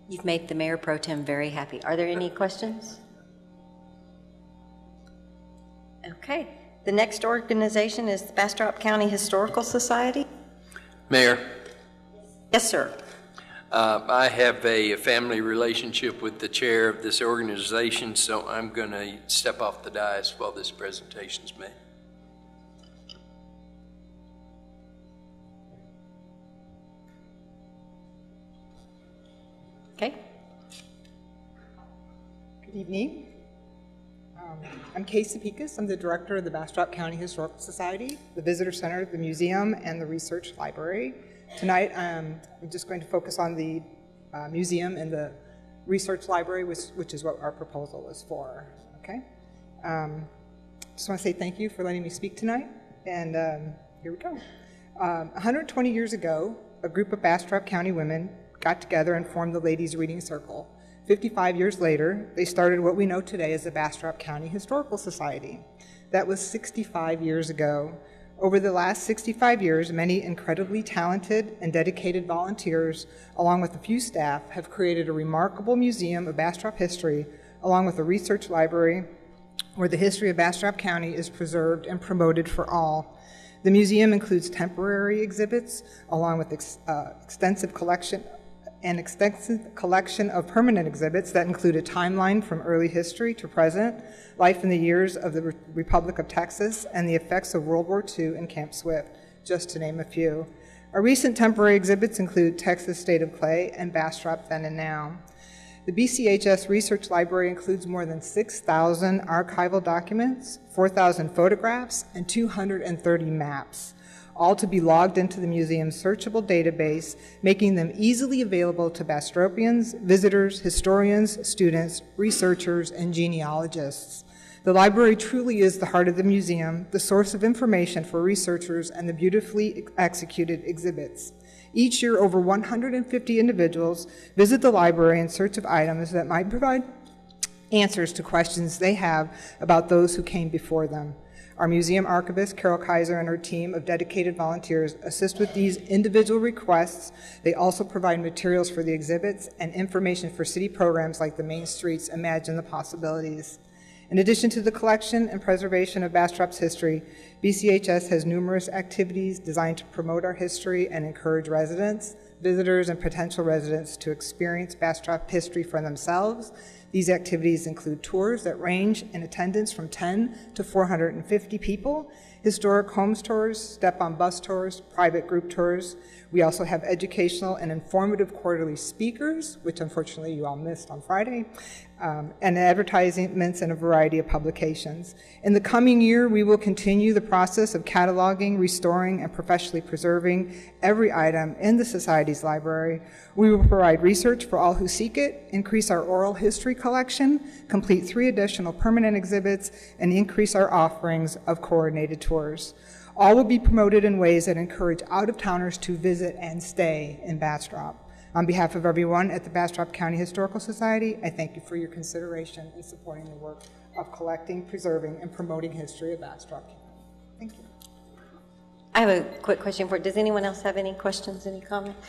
You've made the Mayor Pro Tem very happy. Are there any questions? Okay. The next organization is the Bastrop County Historical Society. Mayor. Yes, sir. I have a family relationship with the chair of this organization, so I'm going to step off the dais while this presentation is made. Okay. evening. I'm Casey Pekas. I'm the director of the Bastrop County Historical Society, the Visitor Center, the museum, and the research library. Tonight, I'm just going to focus on the museum and the research library, which is what our proposal is for. Okay. Just want to say thank you for letting me speak tonight. And here we go. 120 years ago, a group of Bastrop County women got together and formed the Ladies Reading Circle. 55 years later, they started what we know today as the Bastrop County Historical Society. That was 65 years ago. Over the last 65 years, many incredibly talented and dedicated volunteers, along with a few staff, have created a remarkable museum of Bastrop history, along with a research library where the history of Bastrop County is preserved and promoted for all. The museum includes temporary exhibits, along with extensive collection of permanent exhibits that include a timeline from early history to present, life in the years of the Republic of Texas, and the effects of World War II and Camp Swift, just to name a few. Our recent temporary exhibits include Texas State of Clay and Bastrop Then and Now. The BCHS Research Library includes more than 6,000 archival documents, 4,000 photographs, and 230 maps, all to be logged into the museum's searchable database, making them easily available to Bastropians, visitors, historians, students, researchers, and genealogists. The library truly is the heart of the museum, the source of information for researchers, and the beautifully executed exhibits. Each year, over 150 individuals visit the library in search of items that might provide answers to questions they have about those who came before them. Our museum archivist, Carol Kaiser, and her team of dedicated volunteers assist with these individual requests. They also provide materials for the exhibits and information for city programs like the Main Streets Imagine the Possibilities. In addition to the collection and preservation of Bastrop's history, BCHS has numerous activities designed to promote our history and encourage residents, visitors, and potential residents to experience Bastrop history for themselves. These activities include tours that range in attendance from 10 to 450 people, historic homes tours, step-on bus tours, private group tours. We also have educational and informative quarterly speakers, which unfortunately you all missed on Friday, and advertisements in a variety of publications. In the coming year, we will continue the process of cataloging, restoring, and professionally preserving every item in the Society's library. We will provide research for all who seek it, increase our oral history collection, complete 3 additional permanent exhibits, and increase our offerings of coordinated tours. All will be promoted in ways that encourage out-of-towners to visit and stay in Bastrop. On behalf of everyone at the Bastrop County Historical Society, I thank you for your consideration in supporting the work of collecting, preserving, and promoting history of Bastrop. Thank you. I have a quick question for you. Does anyone else have any questions, any comments?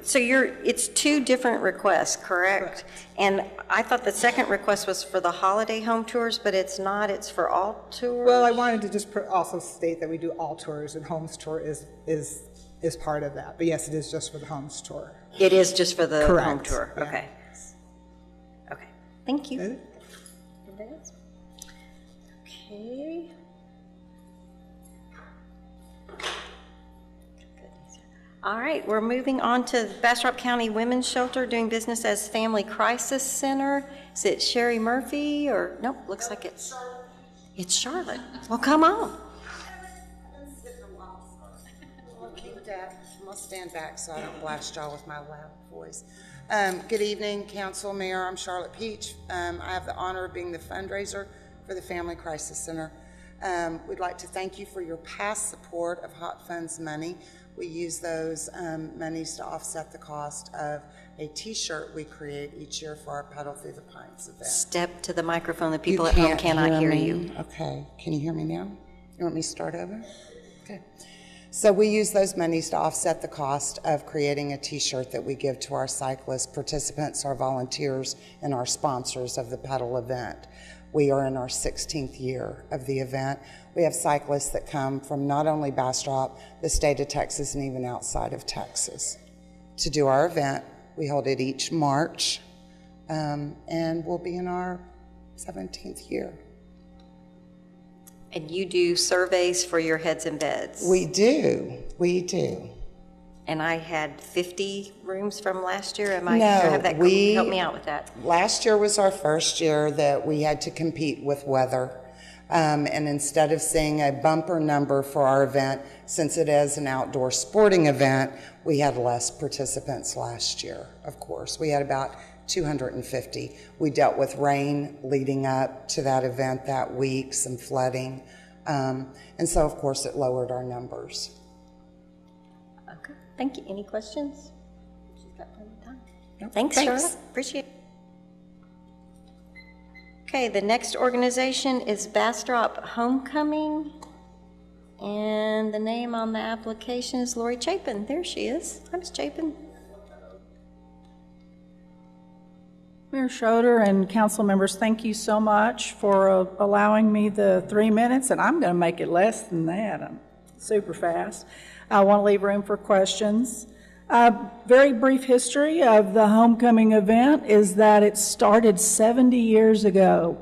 So it's 2 different requests, correct? And I thought the second request was for the holiday home tours, but it's not, it's for all tours? Well, I wanted to just also state that we do all tours, and homes tour is part of that. But yes, it is just for the homes tour. It is just for the Correct. home tour? Yeah. Okay. Okay, thank you. Anybody else? Okay. All right, we're moving on to Bastrop County Women's Shelter, doing business as Family Crisis Center. Is it Sherry Murphy or, nope, looks like it's Charlotte. Well, come on. I'll keep that. I'm going to stand back so I don't blast y'all with my loud voice. Good evening, Council, Mayor. I'm Charlotte Peach. I have the honor of being the fundraiser for the Family Crisis Center. We'd like to thank you for your past support of Hot Funds money. We use those monies to offset the cost of a T-shirt we create each year for our Pedal Through the Pines event. Step to the microphone. The people at home cannot hear you. Okay. Can you hear me now? You want me to start over? Okay. So we use those monies to offset the cost of creating a T-shirt that we give to our cyclists, participants, our volunteers, and our sponsors of the pedal event. We are in our 16th year of the event. We have cyclists that come from not only Bastrop, the state of Texas, and even outside of Texas to do our event. We hold it each March, and we'll be in our 17th year. And you do surveys for your heads and beds? We do. We do. and I had 50 rooms from last year. Am I, No, do I have that? we- Help me out with that. Last year was our first year that we had to compete with weather. And instead of seeing a bumper number for our event, since it is an outdoor sporting event, we had less participants last year, of course. We had about 250. We dealt with rain leading up to that event that week, some flooding. And so, of course, it lowered our numbers. Okay, thank you. Any questions? She's got plenty of time. No, Thanks, Charlotte. Appreciate it. Okay, the next organization is Bastrop Homecoming, and the name on the application is Lori Chapin. There she is. Hi, Ms. Chapin. Mayor Schroeder and council members, thank you so much for allowing me the 3 minutes, and I'm going to make it less than that. I'm super fast. I want to leave room for questions. Very brief history of the homecoming event is that it started 70 years ago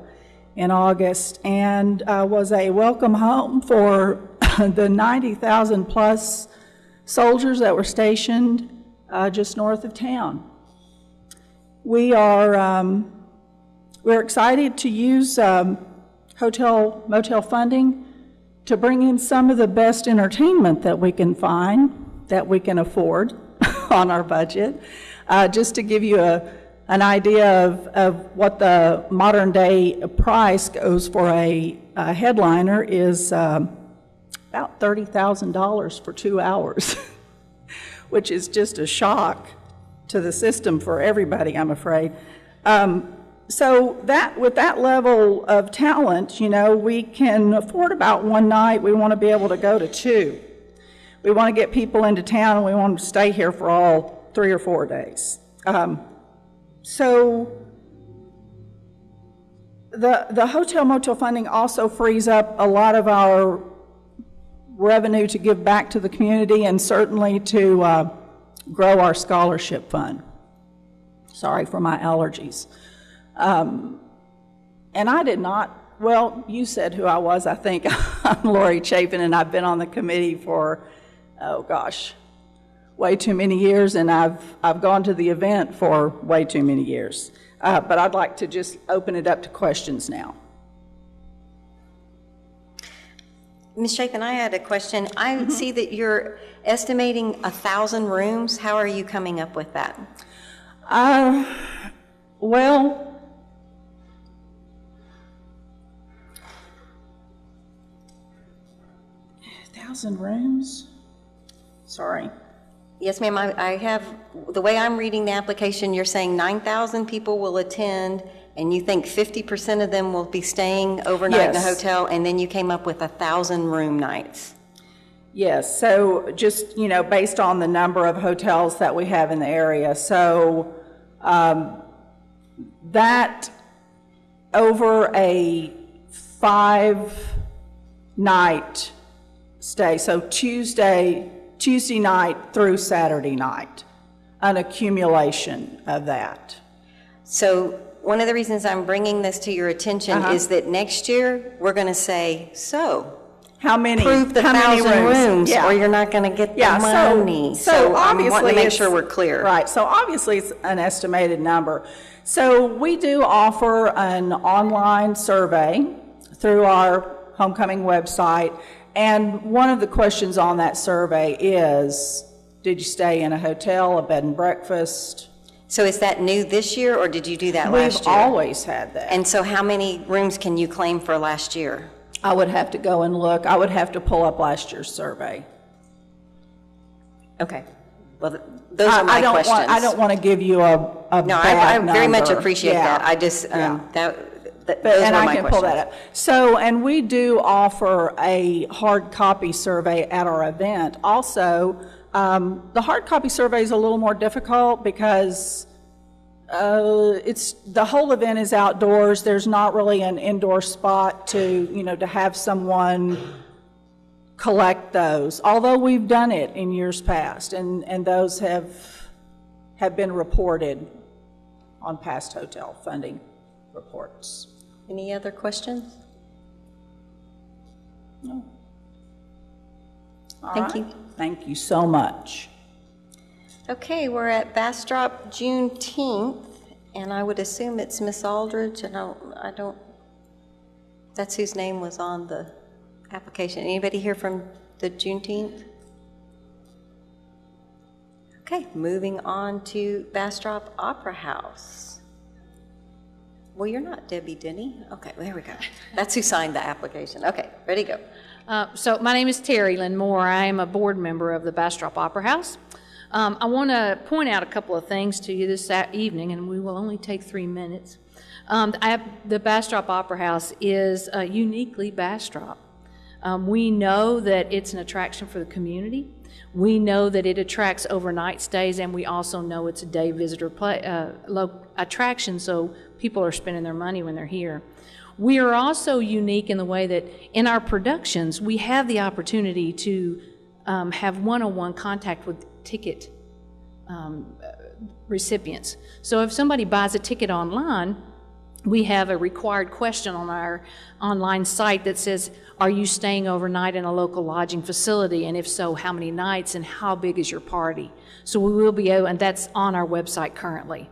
in August and was a welcome home for the 90,000 plus soldiers that were stationed just north of town. We're excited to use motel funding to bring in some of the best entertainment that we can find, that we can afford on our budget. Just to give you an idea of what the modern day price goes for a headliner is about $30,000 for 2 hours, which is just a shock to the system for everybody, I'm afraid. So that with that level of talent, you know, we can afford about one night. We want to be able to go to 2. We want to get people into town, and we want them to stay here for all 3 or 4 days. So the hotel motel funding also frees up a lot of our revenue to give back to the community, and certainly to grow our scholarship fund. Sorry for my allergies. And I did not, well, you said who I was, I think. I'm Lori Chapin, and I've been on the committee for, oh gosh, way too many years, and I've gone to the event for way too many years. But I'd like to just open it up to questions now. Ms. Chapin, I had a question. I see that you're estimating 1,000 rooms. How are you coming up with that? Well, $1,000 rooms? Sorry. Yes, ma'am. I have, the way I'm reading the application, you're saying 9,000 people will attend, and you think 50% of them will be staying overnight in a hotel, and then you came up with 1,000 room nights. Yes, so just, you know, based on the number of hotels that we have in the area. So that over a 5-night stay, so Tuesday night through Saturday night, an accumulation of that. So one of the reasons I'm bringing this to your attention is that next year we're going to say, so how many? Prove the 1,000 rooms, or you're not going to get the money. So obviously, I want to make sure we're clear. Right. So obviously, it's an estimated number. So we do offer an online survey through our homecoming website, and one of the questions on that survey is, did you stay in a hotel, a bed and breakfast? So is that new this year, or did you do that last year? We've always had that. And so how many rooms can you claim for last year? I would have to go and look. I would have to pull up last year's survey. Okay. Well, those are my questions. I don't want to give you a no, bad I very much number. appreciate that. I just, those and were I my can questions. pull that up. So, and we do offer a hard copy survey at our event. Also, the hard copy survey is a little more difficult because it's the whole event is outdoors. There's not really an indoor spot to have someone collect those. Although we've done it in years past, and those have been reported on past hotel funding reports. Any other questions? No. Thank you. Thank you so much. Okay, we're at Bastrop Juneteenth, and I would assume it's Miss Aldridge, and I don't, that's whose name was on the application. Anybody here from the Juneteenth? Okay, moving on to Bastrop Opera House. Well, you're not Debbie Denny. Okay, there we go. That's who signed the application. Okay, ready, go. So my name is Terry Lynn Moore. I am a board member of the Bastrop Opera House. I want to point out a couple of things to you this evening, and we will only take 3 minutes. The Bastrop Opera House is uniquely Bastrop. We know that it's an attraction for the community. We know that it attracts overnight stays, and we also know it's a day visitor attraction, so people are spending their money when they're here. We are also unique in the way that in our productions, we have the opportunity to have one-on-one contact with ticket recipients. So if somebody buys a ticket online, we have a required question on our online site that says, are you staying overnight in a local lodging facility? And if so, how many nights and how big is your party? So we will be able, and that's on our website currently.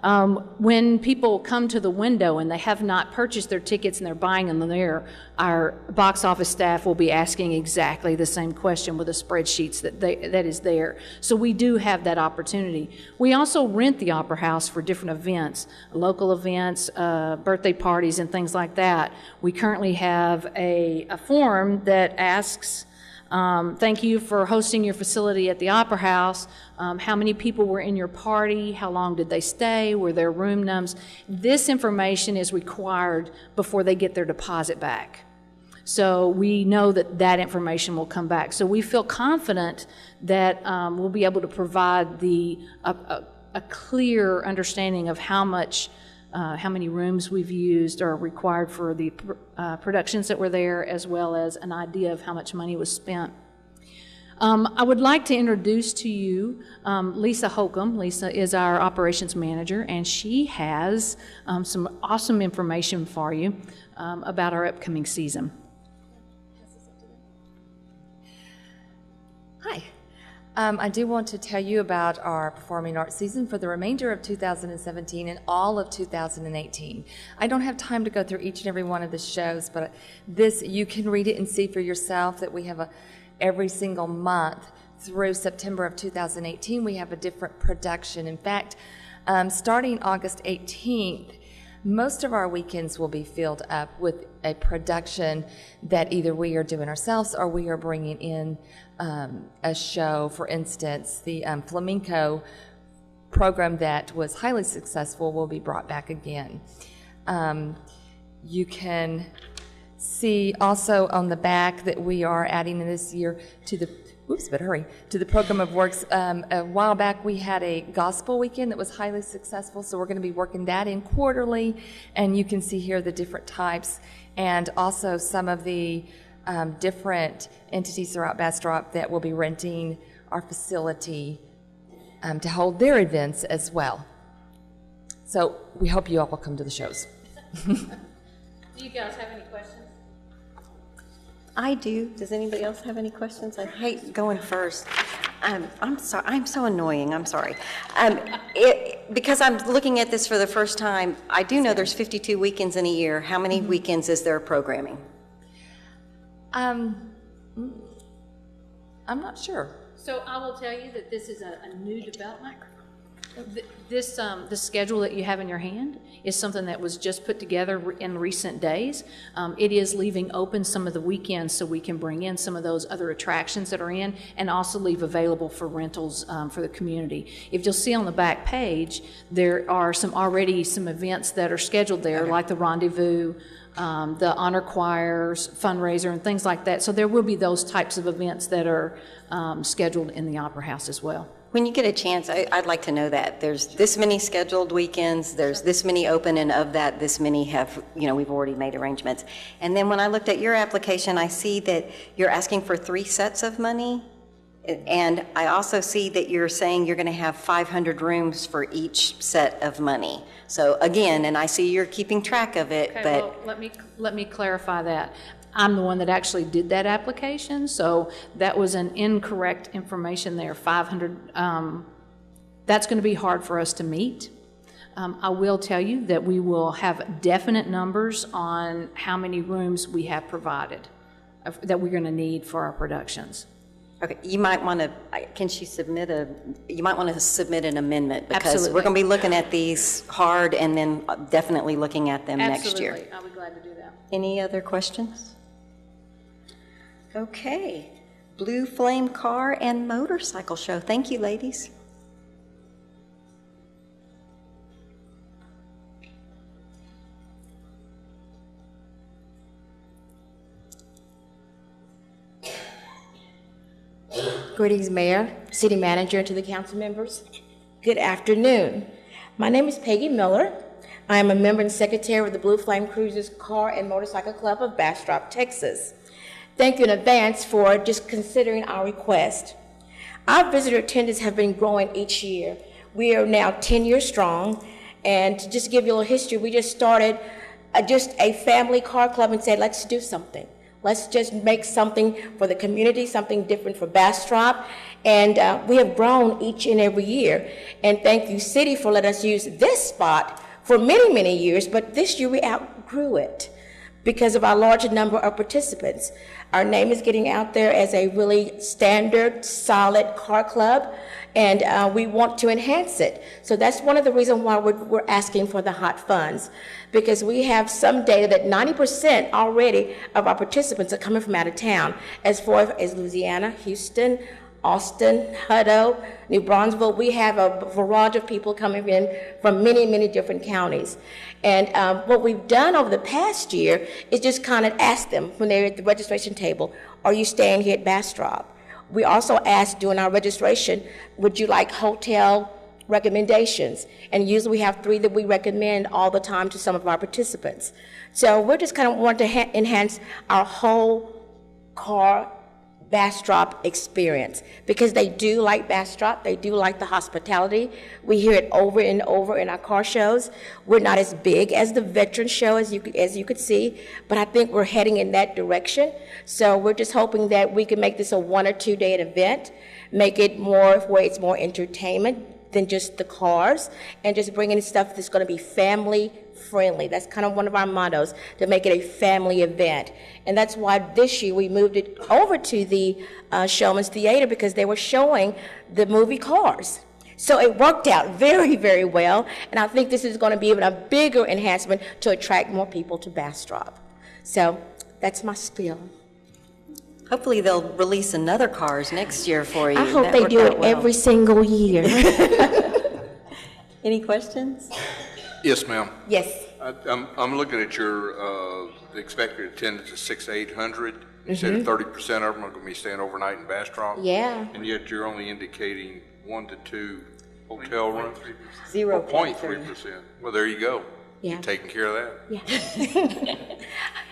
When people come to the window and they have not purchased their tickets and they're buying them there, our box office staff will be asking exactly the same question with the spreadsheets that is there. So we do have that opportunity. We also rent the Opera House for different events, local events, birthday parties, and things like that. We currently have a form that asks, thank you for hosting your facility at the Opera House. How many people were in your party? How long did they stay? Were there room numbers? This information is required before they get their deposit back. So we know that that information will come back. So we feel confident that we'll be able to provide a clear understanding of how many rooms we've used or required for the productions that were there, as well as an idea of how much money was spent. I would like to introduce to you Lisa Holcomb. Lisa is our operations manager, and she has some awesome information for you about our upcoming season. Hi. I do want to tell you about our performing arts season for the remainder of 2017 and all of 2018. I don't have time to go through each and every one of the shows, but this, you can read it and see for yourself that we have every single month through September of 2018, we have a different production. In fact, starting August 18th, most of our weekends will be filled up with a production that either we are doing ourselves or we are bringing in a show. For instance, the flamenco program that was highly successful will be brought back again. You can see also on the back that we are adding this year to the to the program of works. A while back we had a gospel weekend that was highly successful, so we're going to be working that in quarterly, and you can see here the different types and also some of the different entities throughout Bastrop that will be renting our facility to hold their events as well. So we hope you all will come to the shows. Do you guys have any questions? I do. Does anybody else have any questions? I hate going first. I'm sorry. I'm so annoying. I'm sorry. Because I'm looking at this for the first time, I do know there's 52 weekends in a year. How many weekends is there programming? I'm not sure. So I will tell you that this is a new development. The schedule that you have in your hand is something that was just put together in recent days. It is leaving open some of the weekends so we can bring in some of those other attractions that are in and also leave available for rentals for the community. If you'll see on the back page, there are already some events that are scheduled there, like the Rendezvous, the honor choirs, fundraiser, and things like that. So there will be those types of events that are scheduled in the Opera House as well. When you get a chance, I'd like to know that. There's this many scheduled weekends, there's this many open, and of that, this many have, we've already made arrangements. And then when I looked at your application, I see that you're asking for 3 sets of money. And I also see that you're saying you're going to have 500 rooms for each set of money. So again, and I see you're keeping track of it, Okay, but... well, let me clarify that. I'm the one that actually did that application, so that was an incorrect information there. 500 That's going to be hard for us to meet. I will tell you that we will have definite numbers on how many rooms we have provided that we're going to need for our productions. Okay, you might want to, you might want to submit an amendment, because Absolutely. we're going to be looking at these hard and then definitely looking at them next year. Absolutely. I'll be glad to do that. Any other questions? Okay, Blue Flame Car and Motorcycle Show. Thank you, ladies. Greetings, Mayor, City Manager, and to the council members. Good afternoon. My name is Peggy Miller. I am a member and secretary of the Blue Flame Cruisers Car and Motorcycle Club of Bastrop, Texas. Thank you in advance for just considering our request. Our visitor attendance have been growing each year. We are now 10 years strong, and to just give you a little history, we just started just a family car club and said, let's do something. Let's just make something for the community, something different for Bastrop. And we have grown each and every year. And thank you, City, for letting us use this spot for many, many years. But this year we outgrew it because of our larger number of participants. Our name is getting out there as a really standard, solid car club. And we want to enhance it. So that's one of the reasons why we're asking for the hot funds, because we have some data that 90% already of our participants are coming from out of town, as far as Louisiana, Houston, Austin, Hutto, New Brunswick. We have a barrage of people coming in from many, many different counties. And what we've done over the past year is just kind of ask them when they're at the registration table, are you staying here at Bastrop? We also asked during our registration, would you like hotel recommendations? And usually we have 3 that we recommend all the time to some of our participants. So we're just kind of want to enhance our whole car Bastrop experience, because they do like Bastrop, they do like the hospitality. We hear it over and over in our car shows. We're not as big as the veteran show as you could see, but I think we're heading in that direction. So we're just hoping that we can make this a 1 or 2 day event, make it more where it's more entertainment than just the cars, and just bring in stuff that's going to be family friendly. That's kind of one of our mottos, to make it a family event. And that's why this year we moved it over to the Showman's Theater, because they were showing the movie Cars. So it worked out very, very well, and I think this is going to be even a bigger enhancement to attract more people to Bastrop. So that's my spiel. Hopefully they'll release another Cars next year for you. I hope they do it every single year. Any questions? Yes, ma'am. Yes. I'm looking at your expected attendance of 600 to 800. You said 30% of them are going to be staying overnight in Bastrop. Yeah. And yet you're only indicating 1 to 2 hotel rooms. 0.3%. Well, there you go. Yeah. You're taking care of that. Yeah.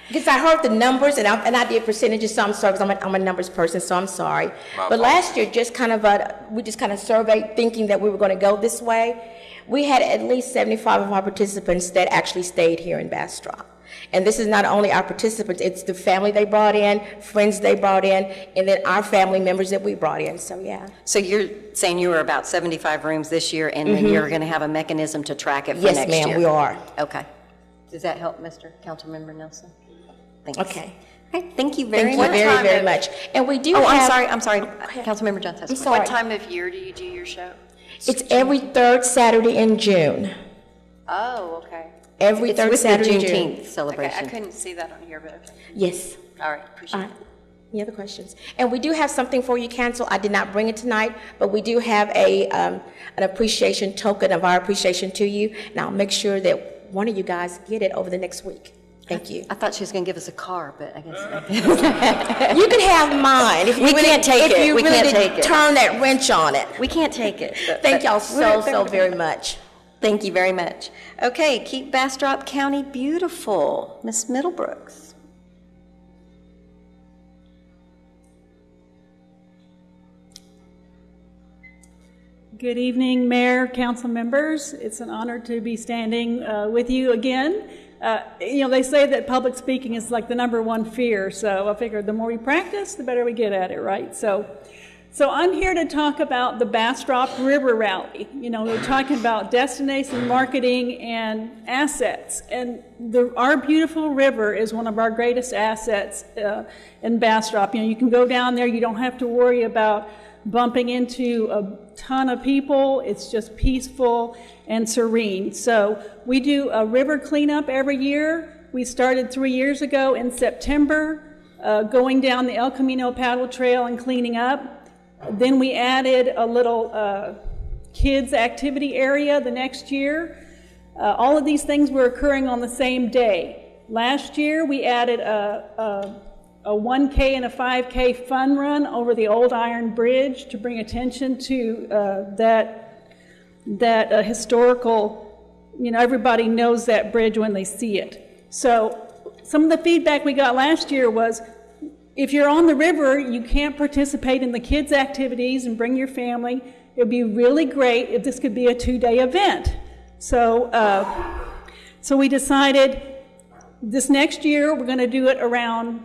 Because I heard the numbers, and I did percentages, so I'm sorry, because I'm a numbers person, so I'm sorry. But last year, just kind of we just kind of surveyed, thinking that we were going to go this way. We had at least 75 of our participants that actually stayed here in Bastrop. And this is not only our participants, it's the family they brought in, friends they brought in, and then our family members that we brought in, so yeah. So you're saying you were about 75 rooms this year, and then you're going to have a mechanism to track it for next year? Yes, ma'am, we are. Okay. Does that help, Mr. Councilmember Nelson? Thanks. Okay. Okay, thank you very much. Thank you very, very much. And we do have... I'm sorry. Councilmember Johnson has a question. What time of year do you do your show? It's every 3rd Saturday in June. Oh, okay. Every It's 3rd with Saturday the in June. Juneteenth celebration. Okay, I couldn't see that on here, but okay. Yes. All right, appreciate it. Any other questions? And we do have something for you, Council. I did not bring it tonight, but we do have an appreciation token of our appreciation to you, and I'll make sure that one of you guys get it over the next week. Thank you. I thought she was going to give us a car, but I guess... You can have mine. If you We really, can't take it. If you We really can't did take it. turn that wrench on it. We can't take it. Thank y'all so very much. Thank you very much. Okay, keep Bastrop County beautiful. Ms. Middlebrooks. Good evening, Mayor, council members. It's an honor to be standing with you again. They say that public speaking is like the #1 fear, so I figured the more we practice, the better we get at it, right? So So I'm here to talk about the Bastrop River Rally. You know, we're talking about destination marketing and assets. And our beautiful river is one of our greatest assets in Bastrop. You know, you can go down there, you don't have to worry about bumping into a ton of people. It's just peaceful and serene. So we do a river cleanup every year. We started 3 years ago in September, going down the El Camino paddle trail and cleaning up. Then we added a little kids activity area the next year. All of these things were occurring on the same day. Last year we added a 1K and a 5K fun run over the old iron bridge to bring attention to that historical, you know, everybody knows that bridge when they see it. So some of the feedback we got last year was, if you're on the river, you can't participate in the kids' activities and bring your family. It would be really great if this could be a 2-day event. So, so we decided this next year we're going to do it around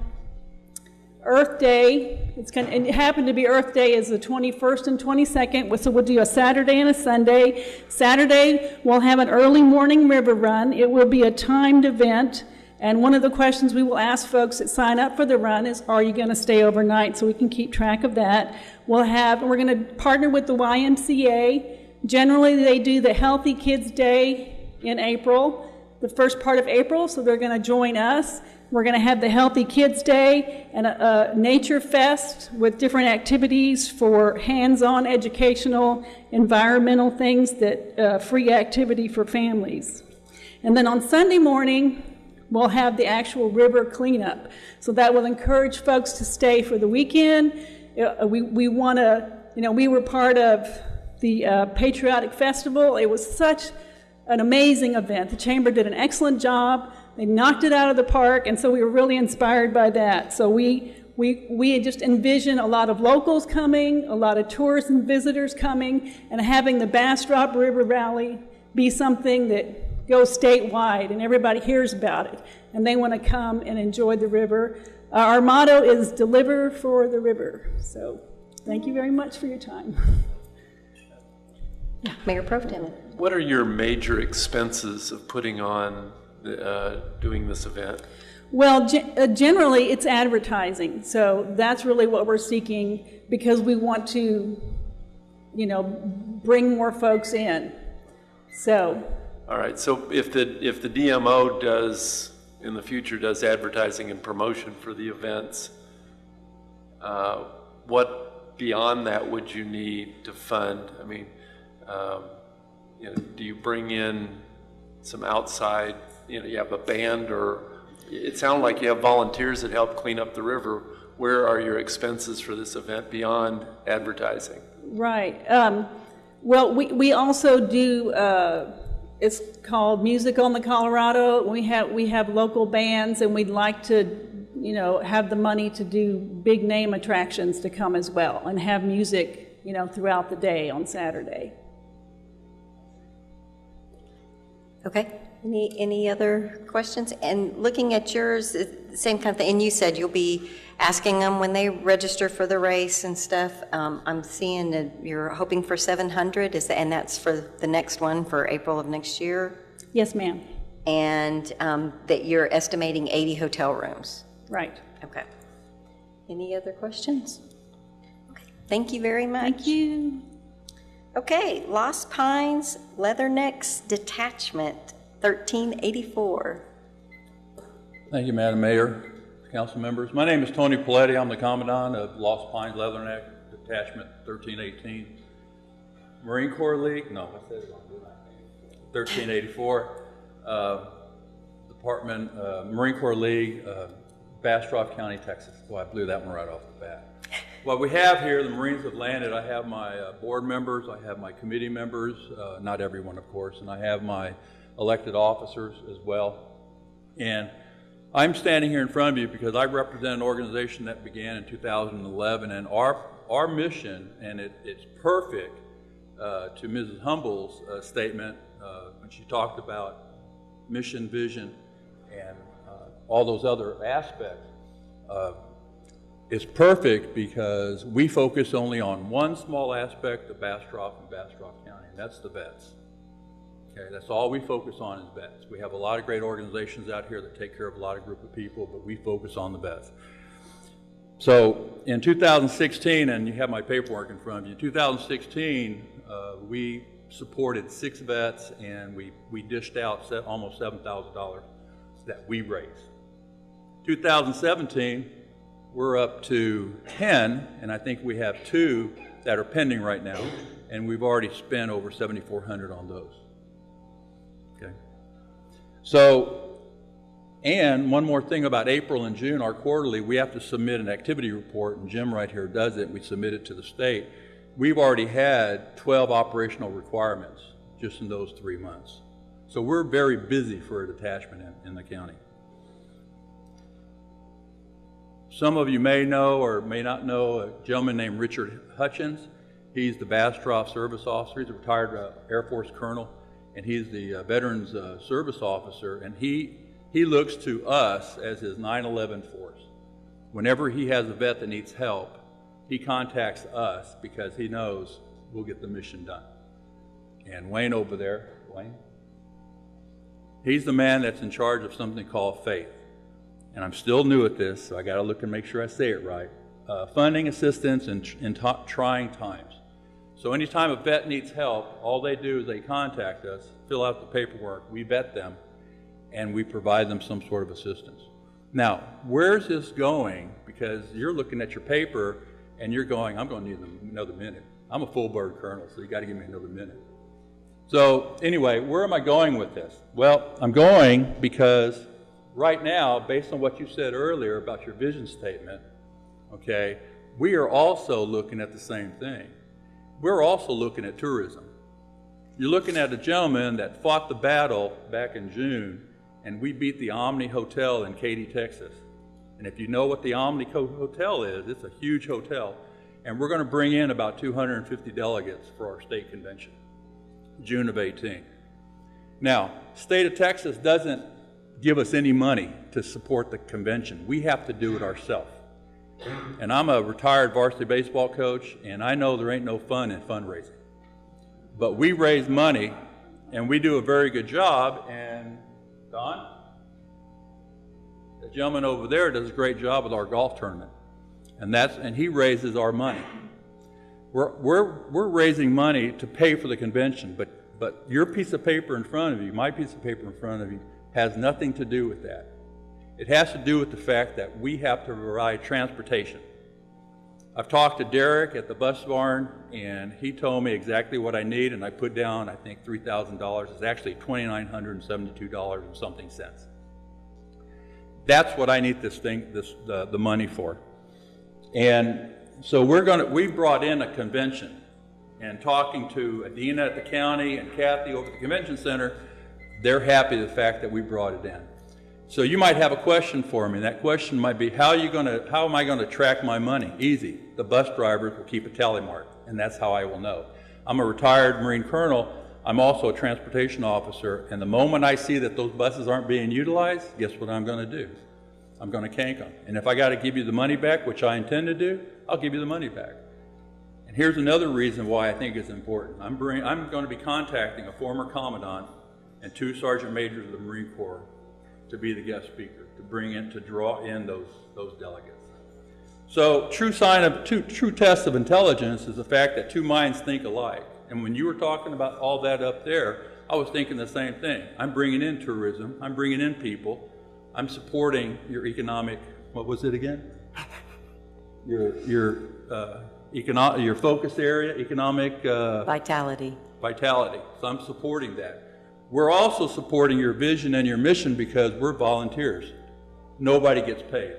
Earth Day. It happened to be Earth Day is the 21st and 22nd, so we'll do a Saturday and a Sunday. Saturday we'll have an early morning river run. It will be a timed event. And one of the questions we will ask folks that sign up for the run is, are you going to stay overnight, so we can keep track of that. We're going to partner with the YMCA. Generally, they do the Healthy Kids Day in April, the first part of April, so they're going to join us. We're going to have the Healthy Kids Day and a Nature Fest with different activities for hands-on educational, environmental things, that free activity for families. And then on Sunday morning, we'll have the actual river cleanup. So that will encourage folks to stay for the weekend. We want to, you know, we were part of the Patriotic Festival. It was such an amazing event. The Chamber did an excellent job. They knocked it out of the park, and so we were really inspired by that. So we just envision a lot of locals coming, a lot of tourists and visitors coming, and having the Bastrop River Rally be something that goes statewide and everybody hears about it and they want to come and enjoy the river. Our motto is deliver for the river. So thank you very much for your time. Yeah, Mayor Pro Tem. What are your major expenses of putting on, doing this event? Well, generally it's advertising. So that's really what we're seeking, because we want to, you know, bring more folks in. So. All right, so if the DMO does, in the future, does advertising and promotion for the events, what beyond that would you need to fund? I mean, you know, do you bring in some outside, you know, you have a band, or it sounds like you have volunteers that help clean up the river. Where are your expenses for this event beyond advertising? Right. Well, we also do, it's called Music on the Colorado. We have local bands, and we'd like to, you know, have the money to do big name attractions to come as well, and have music, you know, throughout the day on Saturday. Okay. Any other questions? And looking at yours, the same kind of thing. And you said you'll be asking them when they register for the race and stuff. I'm seeing that you're hoping for 700. And that's for the next one for April of next year? Yes, ma'am. And that you're estimating 80 hotel rooms? Right. Okay. Any other questions? Okay. Thank you very much. Thank you. Okay. Lost Pines Leathernecks Detachment. 1384. Thank you, Madam Mayor, council members. My name is Tony Paletti. I'm the Commandant of Lost Pines Leatherneck Detachment 1318. Marine Corps League, no, what's that? 1384. Department, Marine Corps League, Bastrop County, Texas. Well, I blew that one right off the bat. What we have here, the Marines have landed. I have my board members, I have my committee members, not everyone, of course, and I have my elected officers as well. And I'm standing here in front of you because I represent an organization that began in 2011, and our mission, and it's perfect to Mrs. Humble's statement when she talked about mission, vision, and all those other aspects. It's perfect because we focus only on one small aspect of Bastrop and Bastrop County, and that's the vets. Okay, that's all we focus on is vets. We have a lot of great organizations out here that take care of a lot of group of people, but we focus on the vets. So in 2016, and you have my paperwork in front of you, 2016, we supported 6 vets, and we dished out almost $7,000 that we raised. 2017, we're up to 10, and I think we have 2 that are pending right now, and we've already spent over $7,400 on those. Okay. So, and one more thing about April and June, our quarterly, we have to submit an activity report, and Jim right here does it. We submit it to the state. We've already had 12 operational requirements just in those 3 months. So we're very busy for a detachment in the county. Some of you may know or may not know a gentleman named Richard Hutchins. He's the Bastrop service officer. He's a retired Air Force colonel, and he's the Veterans Service Officer, and he looks to us as his 9/11 force. Whenever he has a vet that needs help, he contacts us because he knows we'll get the mission done. And Wayne over there, Wayne, he's the man that's in charge of something called FAITH. And I'm still new at this, so I got to look and make sure I say it right. Funding assistance in trying times. So anytime a vet needs help, all they do is they contact us, fill out the paperwork, we vet them, and we provide them some sort of assistance. Now, where's this going? Because you're looking at your paper and you're going, I'm going to need another minute. I'm a full bird colonel, so you got to give me another minute. So anyway, where am I going with this? Well, I'm going because right now, based on what you said earlier about your vision statement, okay, we are also looking at the same thing. We're also looking at tourism. You're looking at a gentleman that fought the battle back in June, and we beat the Omni Hotel in Katy, Texas. And if you know what the Omni Hotel is, it's a huge hotel. And we're going to bring in about 250 delegates for our state convention, June of 18. Now, state of Texas doesn't give us any money to support the convention. We have to do it ourselves. And I'm a retired varsity baseball coach, and I know there ain't no fun in fundraising. But we raise money, and we do a very good job, and Don, the gentleman over there does a great job with our golf tournament, and he raises our money. We're raising money to pay for the convention, but your piece of paper in front of you, my piece of paper in front of you, has nothing to do with that. It has to do with the fact that we have to provide transportation. I've talked to Derek at the bus barn, and he told me exactly what I need, and I put down, I think, $3,000. It's actually $2,972 and something cents. That's what I need the money for. And so we brought in a convention, and talking to Adina at the county and Kathy over at the convention center, they're happy with the fact that we brought it in. So you might have a question for me. That question might be, how am I going to track my money? Easy. The bus drivers will keep a tally mark, and that's how I will know. I'm a retired Marine colonel. I'm also a transportation officer, and the moment I see that those buses aren't being utilized, guess what I'm going to do? I'm going to cank them. And if I got to give you the money back, which I intend to do, I'll give you the money back. And here's another reason why I think it's important. I'm going to be contacting a former commandant and 2 sergeant majors of the Marine Corps to be the guest speaker, to draw in those delegates. So true test of intelligence is the fact that 2 minds think alike. And when you were talking about all that up there, I was thinking the same thing. I'm bringing in tourism, I'm bringing in people, I'm supporting your economic, what was it again? Your focus area, economic vitality. Vitality. So I'm supporting that. We're also supporting your vision and your mission because we're volunteers. Nobody gets paid.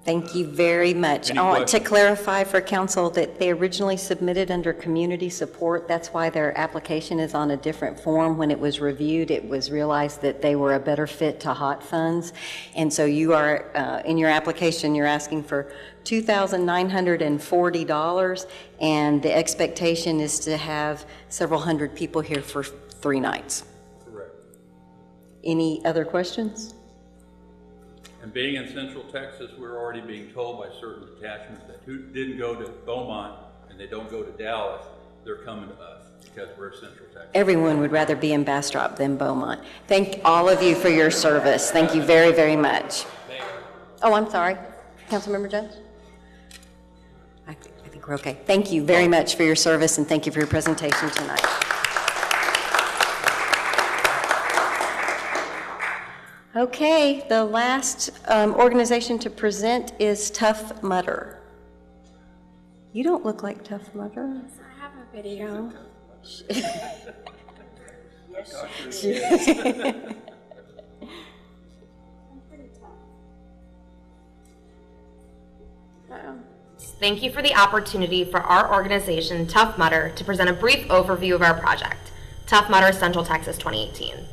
Thank you very much. I want to clarify for council that they originally submitted under community support. That's why their application is on a different form. When it was reviewed, it was realized that they were a better fit to hot funds. And so you are, in your application, you're asking for $2,940, and the expectation is to have several hundred people here for 3 nights. Correct. Any other questions? And being in Central Texas, we're already being told by certain detachments that who didn't go to Beaumont and they don't go to Dallas, they're coming to us because we're Central Texas. Everyone would rather be in Bastrop than Beaumont. Thank all of you for your service. Thank you very, very much. Oh, I'm sorry. Councilmember Jones? I think we're okay. Thank you very much for your service, and thank you for your presentation tonight. Okay, the last organization to present is Tough Mudder. You don't look like Tough Mudder. I have a video. Thank you for the opportunity for our organization, Tough Mudder, to present a brief overview of our project, Tough Mudder Central Texas 2018.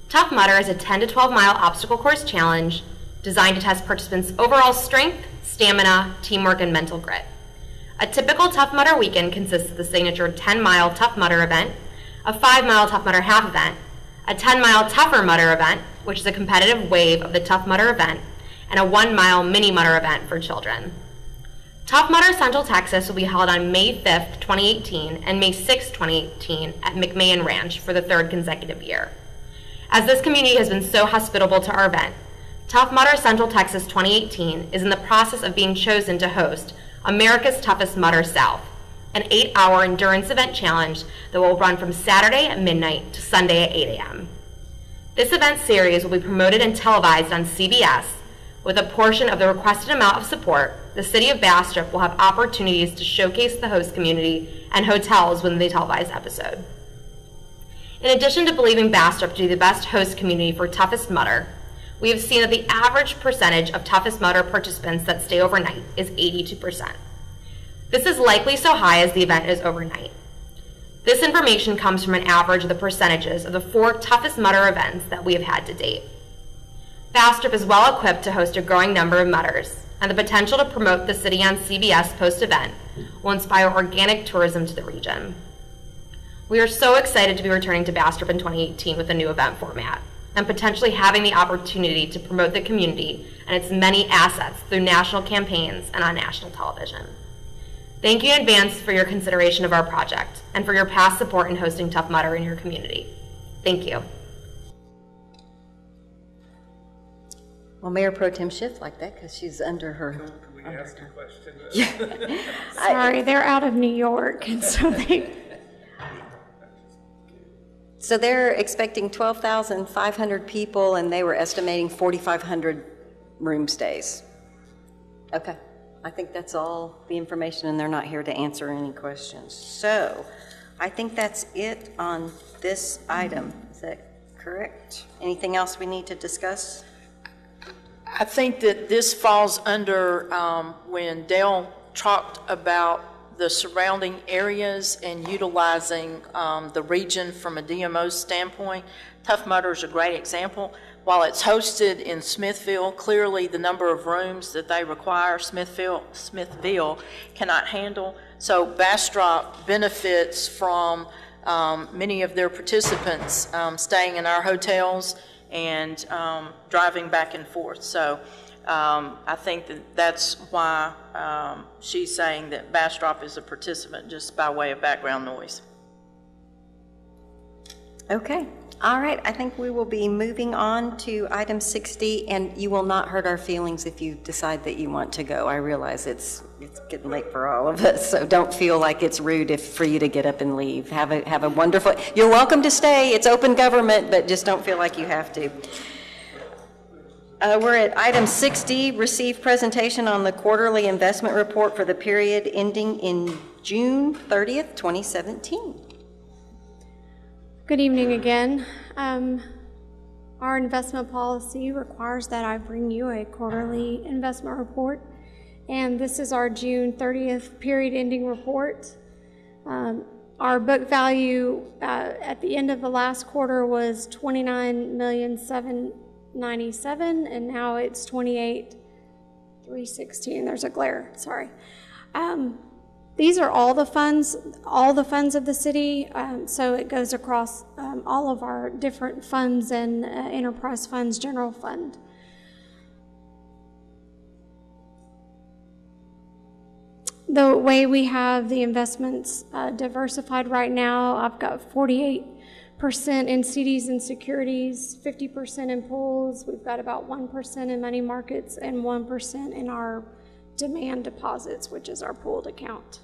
Tough Mudder is a 10 to 12 mile obstacle course challenge designed to test participants' overall strength, stamina, teamwork, and mental grit. A typical Tough Mudder weekend consists of the signature 10-mile Tough Mudder event, a 5-mile Tough Mudder half event, a 10-mile Tougher Mudder event, which is a competitive wave of the Tough Mudder event, and a 1-mile Mini Mudder event for children. Tough Mudder Central Texas will be held on May 5th, 2018 and May 6th, 2018 at McMahon Ranch for the 3rd consecutive year. As this community has been so hospitable to our event, Tough Mudder Central Texas 2018 is in the process of being chosen to host America's Toughest Mudder South, an 8-hour endurance event challenge that will run from Saturday at midnight to Sunday at 8 a.m. This event series will be promoted and televised on CBS. With a portion of the requested amount of support, the City of Bastrop will have opportunities to showcase the host community and hotels within the televised episode. In addition to believing Bastrop to be the best host community for Toughest Mudder, we have seen that the average percentage of Toughest Mudder participants that stay overnight is 82%. This is likely so high as the event is overnight. This information comes from an average of the percentages of the 4 Toughest Mudder events that we have had to date. Bastrop is well equipped to host a growing number of mudders, and the potential to promote the city on CBS post-event will inspire organic tourism to the region. We are so excited to be returning to Bastrop in 2018 with a new event format, and potentially having the opportunity to promote the community and its many assets through national campaigns and on national television. Thank you in advance for your consideration of our project and for your past support in hosting Tough Mudder in your community. Thank you. Well, Mayor Pro Tem Schiff like that because she's under her. Can we ask a question? Yeah. Sorry, they're out of New York, and so they. So they're expecting 12,500 people, and they were estimating 4,500 room stays. Okay, I think that's all the information, and they're not here to answer any questions. So I think that's it on this item. Is that correct? Anything else we need to discuss? I think that this falls under when Dale talked about the surrounding areas and utilizing the region from a DMO standpoint. Tough Mudder is a great example. While it's hosted in Smithville, clearly the number of rooms that they require, Smithville cannot handle. So Bastrop benefits from many of their participants staying in our hotels and driving back and forth. So I think that that's why she's saying that Bastrop is a participant, just by way of background noise. Okay. All right. I think we will be moving on to item 60, and you will not hurt our feelings if you decide that you want to go. I realize it's getting late for all of us, so don't feel like it's rude for you to get up and leave. Have a wonderful. You're welcome to stay. It's open government, but just don't feel like you have to. We're at item 60, receive presentation on the quarterly investment report for the period ending in June 30th, 2017. Good evening again. Our investment policy requires that I bring you a quarterly investment report, and this is our June 30th period ending report. Our book value at the end of the last quarter was $29,797,000, and now it's $28,316. There's a glare, sorry. These are all the funds of the city, so it goes across all of our different funds and enterprise funds, general fund. the way we have the investments diversified right now, I've got 48% in CDs and securities, 50% in pools. We've got about 1% in money markets and 1% in our demand deposits, which is our pooled account.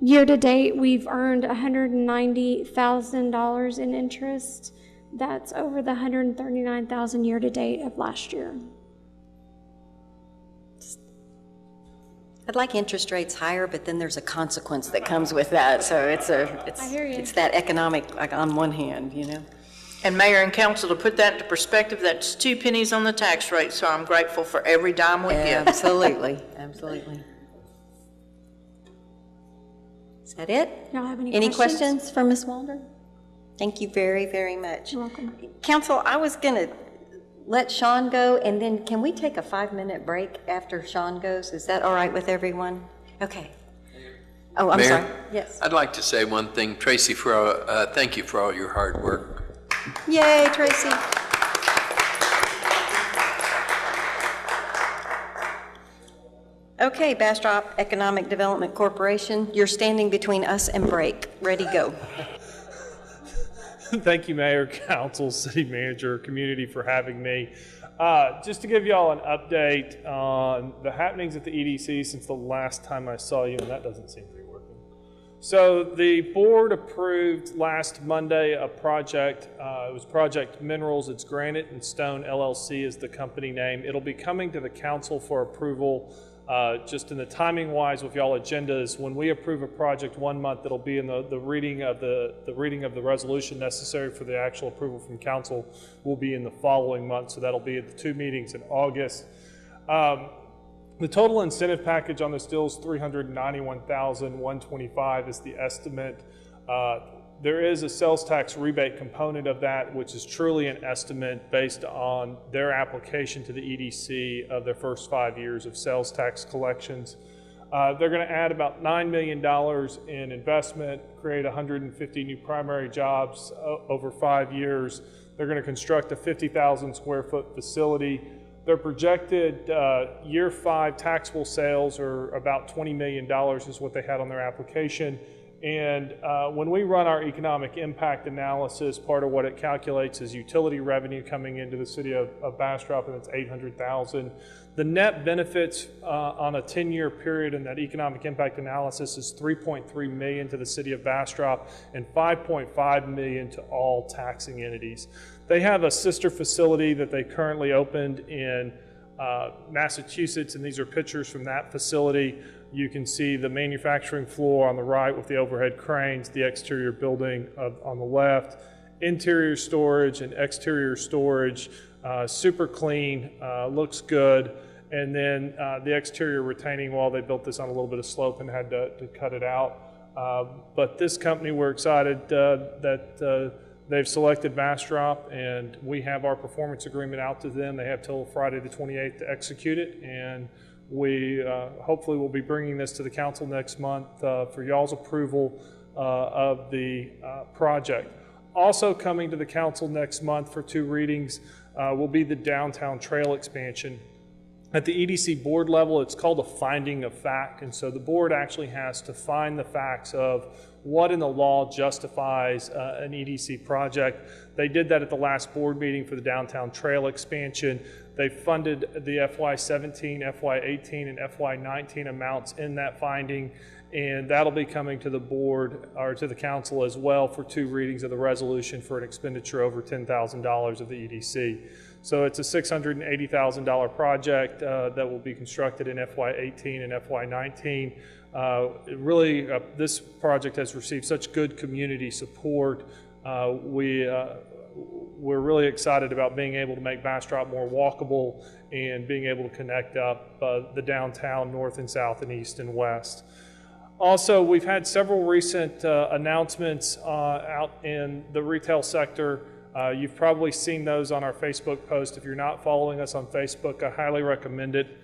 Year to date, we've earned $190,000 in interest. That's over the $139,000 year to date of last year. I'd like interest rates higher, but then there's a consequence that comes with that. So it's that economic, like on one hand, you know. And Mayor and Council, to put that into perspective, that's 2 pennies on the tax rate, so I'm grateful for every dime we get. Absolutely, absolutely. Is that it? Y'all have any questions for Ms. Walder? Thank you very, very much. You're welcome. Council, I was going to let Sean go, and then can we take a 5-minute break after Sean goes? Is that all right with everyone? Okay. Oh, I'm Mayor, sorry. Yes. I'd like to say one thing. Tracy, thank you for all your hard work. Yay, Tracy. Okay, Bastrop Economic Development Corporation, you're standing between us and break. Ready, go. Thank you, Mayor, Council, City Manager, community for having me. Just to give you all an update on the happenings at the EDC since the last time I saw you, and that doesn't seem to be working. So the board approved last Monday a project. It was Project Minerals. It's Granite and Stone LLC is the company name. It'll be coming to the council for approval. Just in the timing wise with y'all agendas, when we approve a project 1 month, it'll be in the reading of the resolution necessary for the actual approval from council will be in the following month. So that'll be at the 2 meetings in August. The total incentive package on this deal is $391,125 is the estimate. There is a sales tax rebate component of that, which is truly an estimate based on their application to the EDC of their first 5 years of sales tax collections. They're going to add about $9 million in investment, create 150 new primary jobs over 5 years. They're going to construct a 50,000 square foot facility. Their projected year 5 taxable sales are about $20 million is what they had on their application. And when we run our economic impact analysis, part of what it calculates is utility revenue coming into the city of Bastrop, and it's $800,000. The net benefits on a 10-year period in that economic impact analysis is $3.3 million to the city of Bastrop and $5.5 million to all taxing entities. They have a sister facility that they currently opened in Massachusetts, and these are pictures from that facility. You can see the manufacturing floor on the right with the overhead cranes, the exterior building on the left, interior storage and exterior storage, super clean, looks good. And then the exterior retaining wall, they built this on a little bit of slope and had to cut it out. But this company, we're excited that they've selected Bastrop, and we have our performance agreement out to them. They have till Friday the 28th to execute it, and we hopefully will be bringing this to the council next month for y'all's approval of the project. Also coming to the council next month for 2 readings will be the downtown trail expansion. At the EDC board level, it's called a finding of fact, and so the board actually has to find the facts of what in the law justifies an EDC project. They did that at the last board meeting for the downtown trail expansion. They funded the FY17, FY18, and FY19 amounts in that finding, and that'll be coming to the board or to the council as well for 2 readings of the resolution for an expenditure over $10,000 of the EDC. So it's a $680,000 project that will be constructed in FY18 and FY19. This project has received such good community support. We're really excited about being able to make Bastrop more walkable and being able to connect up the downtown north and south and east and west. Also, we've had several recent announcements out in the retail sector. You've probably seen those on our Facebook post. If you're not following us on Facebook, I highly recommend it.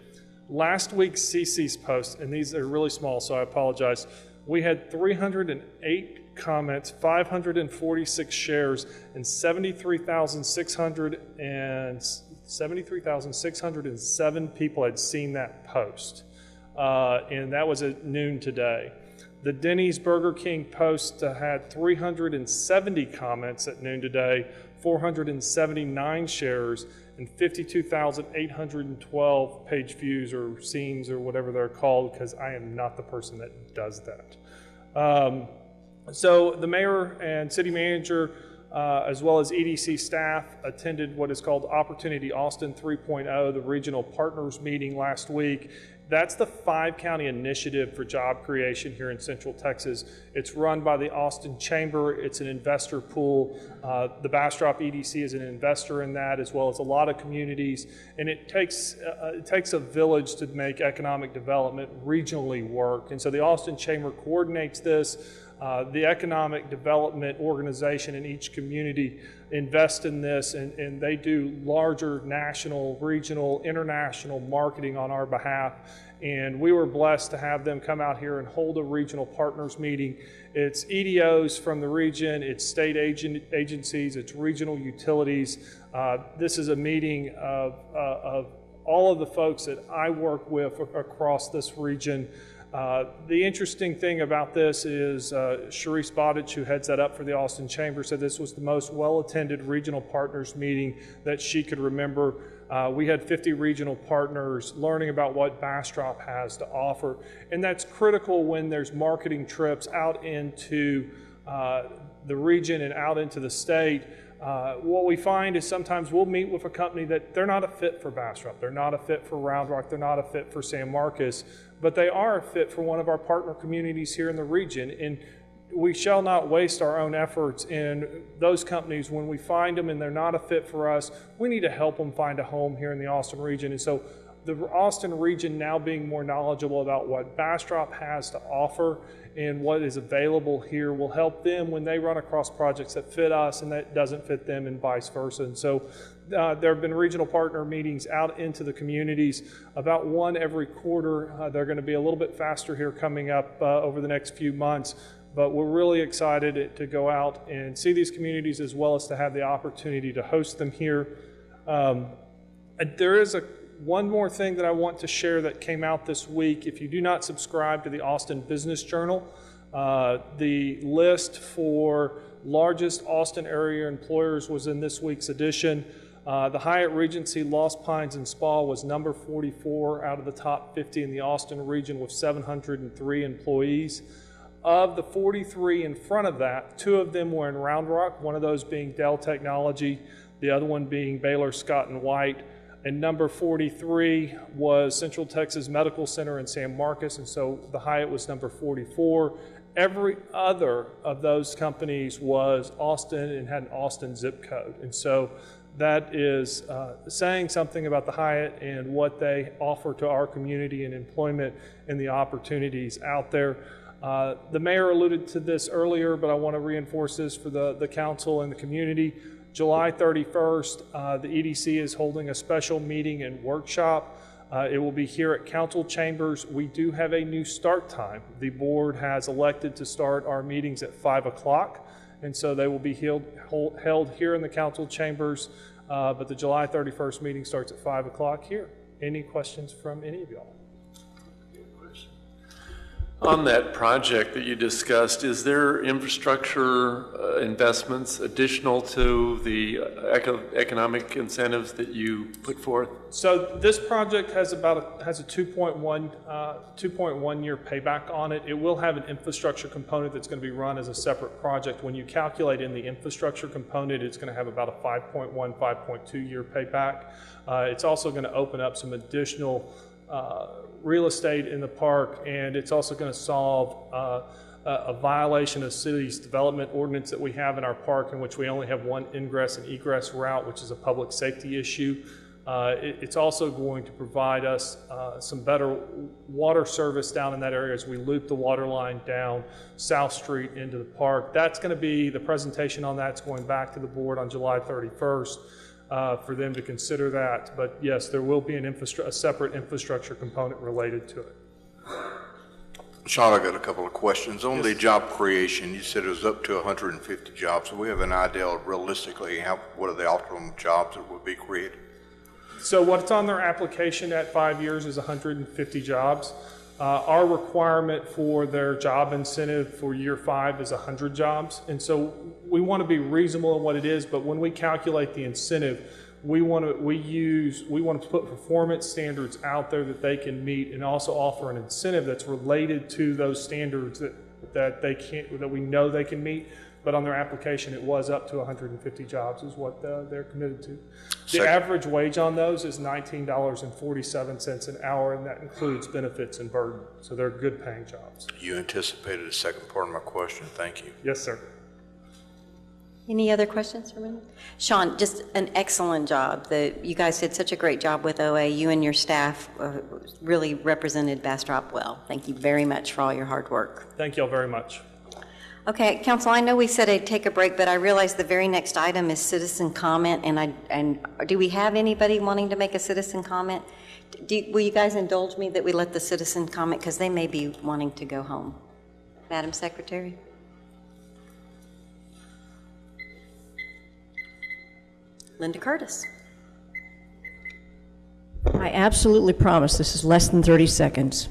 Last week's CC's post, and these are really small, so I apologize. We had 308 comments, 546 shares, and 73,600 73,607 people had seen that post, and that was at noon today. The Denny's Burger King post had 370 comments at noon today, 479 shares, and 52,812 page views or scenes or whatever they're called, because I am not the person that does that. So the mayor and city manager, as well as EDC staff, attended what is called Opportunity Austin 3.0, the regional partners meeting last week. That's the 5-county initiative for job creation here in Central Texas. It's run by the Austin Chamber. It's an investor pool. The Bastrop EDC is an investor in that, as well as a lot of communities. And it takes a village to make economic development regionally work. And so the Austin Chamber coordinates this. The economic development organization in each community invest in this, and they do larger national, regional, international marketing on our behalf. And we were blessed to have them come out here and hold a regional partners meeting. It's EDOs from the region, it's state agencies, it's regional utilities. This is a meeting of all of the folks that I work with across this region. The interesting thing about this is Sharice Bodic, who heads that up for the Austin Chamber, said this was the most well-attended regional partners meeting that she could remember. We had 50 regional partners learning about what Bastrop has to offer, and that's critical when there's marketing trips out into the region and out into the state. What we find is sometimes we'll meet with a company that they're not a fit for Bastrop, they're not a fit for Round Rock, they're not a fit for San Marcos, but they are a fit for one of our partner communities here in the region. And we shall not waste our own efforts in those companies. When we find them and they're not a fit for us, we need to help them find a home here in the Austin region. And so the Austin region now being more knowledgeable about what Bastrop has to offer and what is available here will help them when they run across projects that fit us and that doesn't fit them, and vice versa. And so there have been regional partner meetings out into the communities, about one every quarter. They're going to be a little bit faster here coming up over the next few months. But we're really excited to go out and see these communities, as well as to have the opportunity to host them here. There is one more thing that I want to share that came out this week. If you do not subscribe to the Austin Business Journal, the list for largest Austin area employers was in this week's edition. The Hyatt Regency Lost Pines and Spa was number 44 out of the top 50 in the Austin region with 703 employees. Of the 43 in front of that, 2 of them were in Round Rock, one of those being Dell Technology, the other one being Baylor Scott & White. And number 43 was Central Texas Medical Center in San Marcos, and so the Hyatt was number 44. Every other of those companies was Austin and had an Austin zip code. And so that is saying something about the Hyatt and what they offer to our community and employment and the opportunities out there. The mayor alluded to this earlier, but I want to reinforce this for the council and the community. July 31st, the EDC is holding a special meeting and workshop. It will be here at council chambers. We do have a new start time. The board has elected to start our meetings at 5 o'clock, and so they will be held here in the council chambers, but the July 31st meeting starts at 5 o'clock here. Any questions from any of y'all? On that project that you discussed, is there infrastructure investments additional to the economic incentives that you put forth? So this project has a 2.1 year payback on it. It will have an infrastructure component that's going to be run as a separate project. When you calculate in the infrastructure component, it's going to have about a 5.1, 5.2 year payback. It's also going to open up some additional real estate in the park, and it's also going to solve a violation of city's development ordinance that we have in our park, in which we only have one ingress and egress route, which is a public safety issue. It's also going to provide us some better water service down in that area as we loop the water line down South Street into the park. That's going to be, the presentation on that's going back to the board on July 31st. For them to consider that. But yes, there will be a separate infrastructure component related to it. Sean, I got a couple of questions. On the job creation, you said it was up to 150 jobs. So we have an idea of realistically what are the optimum jobs that will be created? So what's on their application at 5 years is 150 jobs. Our requirement for their job incentive for year 5 is 100 jobs. And so we want to be reasonable in what it is, but when we calculate the incentive, we want to put performance standards out there that they can meet, and also offer an incentive that's related to those standards that we know they can meet. But on their application, it was up to 150 jobs is what they're committed to. The average wage on those is $19.47 an hour, and that includes benefits and burden. So they're good paying jobs. You anticipated a second part of my question. Thank you. Yes, sir. Any other questions for me? Sean, just an excellent job. You guys did such a great job with OA. You and your staff really represented Bastrop well. Thank you very much for all your hard work. Thank you all very much. Okay, Council, I know we said I'd take a break, but I realize the very next item is citizen comment, and do we have anybody wanting to make a citizen comment? Will you guys indulge me that we let the citizen comment, because they may be wanting to go home? Madam Secretary? Linda Curtis. I absolutely promise this is less than 30 seconds.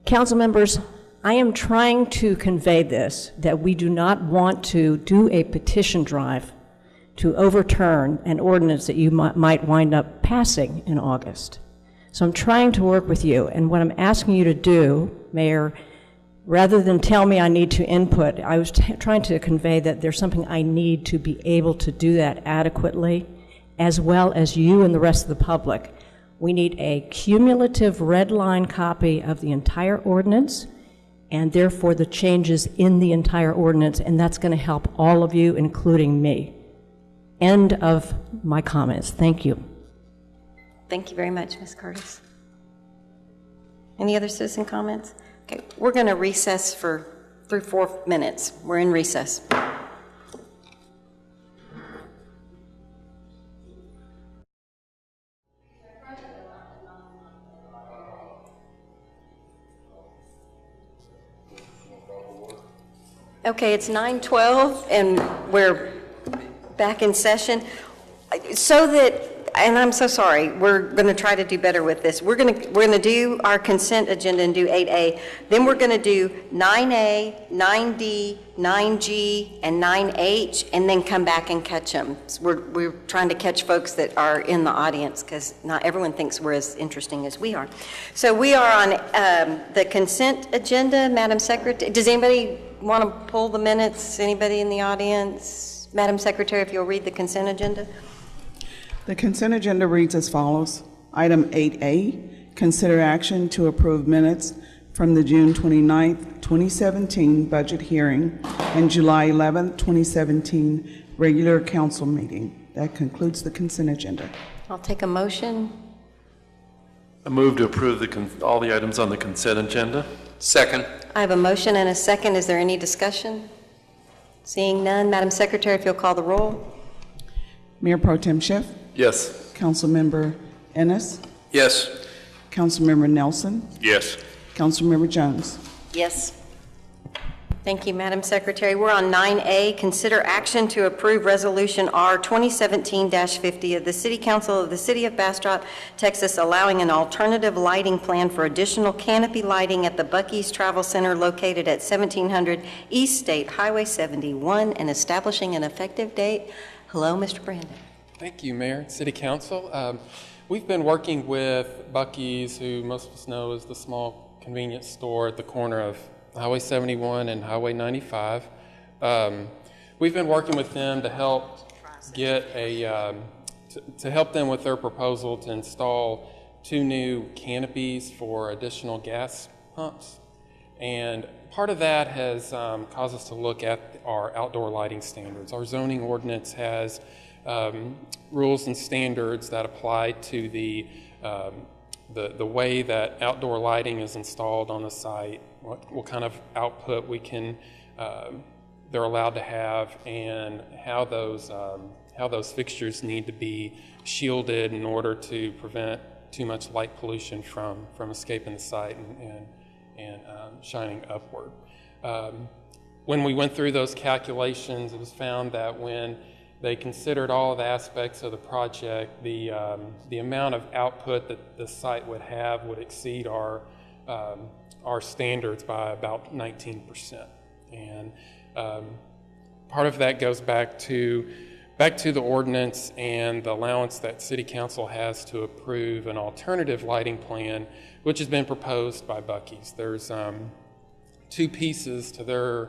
Council members, I am trying to convey this, that we do not want to do a petition drive to overturn an ordinance that you might wind up passing in August. So I'm trying to work with you, and what I'm asking you to do, Mayor, rather than tell me I need to input, I was trying to convey that there's something I need to be able to do that adequately, as well as you and the rest of the public. We need a cumulative red line copy of the entire ordinance, and therefore the changes in the entire ordinance, and that's going to help all of you, including me. End of my comments. Thank you. Thank you very much, Ms. Curtis. Any other citizen comments? Okay, we're going to recess for 3-4 minutes. We're in recess. Okay, it's 9:12 and we're back in session. So that, and I'm so sorry, we're going to try to do better with this. We're going to do our consent agenda and do 8A. Then we're going to do 9A, 9D, 9G, and 9H, and then come back and catch them. So we're trying to catch folks that are in the audience, because not everyone thinks we're as interesting as we are. So we are on the consent agenda, Madam Secretary. Does anybody want to pull the minutes? Anybody in the audience? Madam Secretary, if you'll read the consent agenda. The consent agenda reads as follows. Item 8A, consider action to approve minutes from the June 29th, 2017 budget hearing and July 11th, 2017 regular council meeting. That concludes the consent agenda. I'll take a motion. I move to approve all the items on the consent agenda. Second. I have a motion and a second. Is there any discussion? Seeing none, Madam Secretary, if you'll call the roll. Mayor Pro Tem Schiff? Yes. Councilmember Ennis? Yes. Councilmember Nelson? Yes. Councilmember Jones? Yes. Thank you, Madam Secretary. We're on 9A, consider action to approve Resolution R 2017-50 of the City Council of the City of Bastrop, Texas, allowing an alternative lighting plan for additional canopy lighting at the Buc-ee's Travel Center located at 1700 East State Highway 71 and establishing an effective date. Hello, Mr. Brandon. Thank you, Mayor, City Council. We've been working with Buc-ee's, who most of us know is the small convenience store at the corner of Highway 71 and Highway 95. We've been working with them to help get to help them with their proposal to install 2 new canopies for additional gas pumps. And part of that has caused us to look at our outdoor lighting standards. Our zoning ordinance has rules and standards that apply to the way that outdoor lighting is installed on the site, what kind of output we can they're allowed to have, and how those fixtures need to be shielded in order to prevent too much light pollution from escaping the site and shining upward. When we went through those calculations, it was found that when they considered all of the aspects of the project. The amount of output that the site would have would exceed our standards by about 19%. And part of that goes back to the ordinance and the allowance that City Council has to approve an alternative lighting plan, which has been proposed by Buc-ee's. There's two pieces to their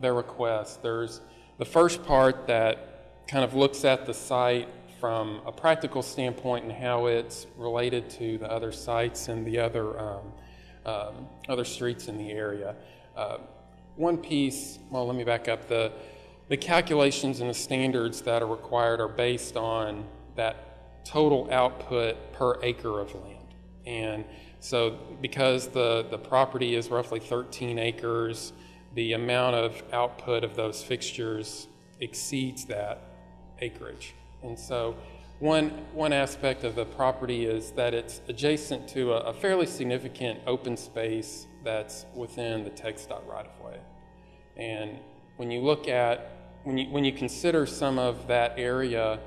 request. There's the first part that kind of looks at the site from a practical standpoint and how it's related to the other sites and the other streets in the area. One piece, well, let me back up. The calculations and the standards that are required are based on that total output per acre of land. And so because the property is roughly 13 acres, the amount of output of those fixtures exceeds that acreage. And so one aspect of the property is that it's adjacent to a fairly significant open space that's within the TxDOT right-of-way. And when you look at, when you consider some of that area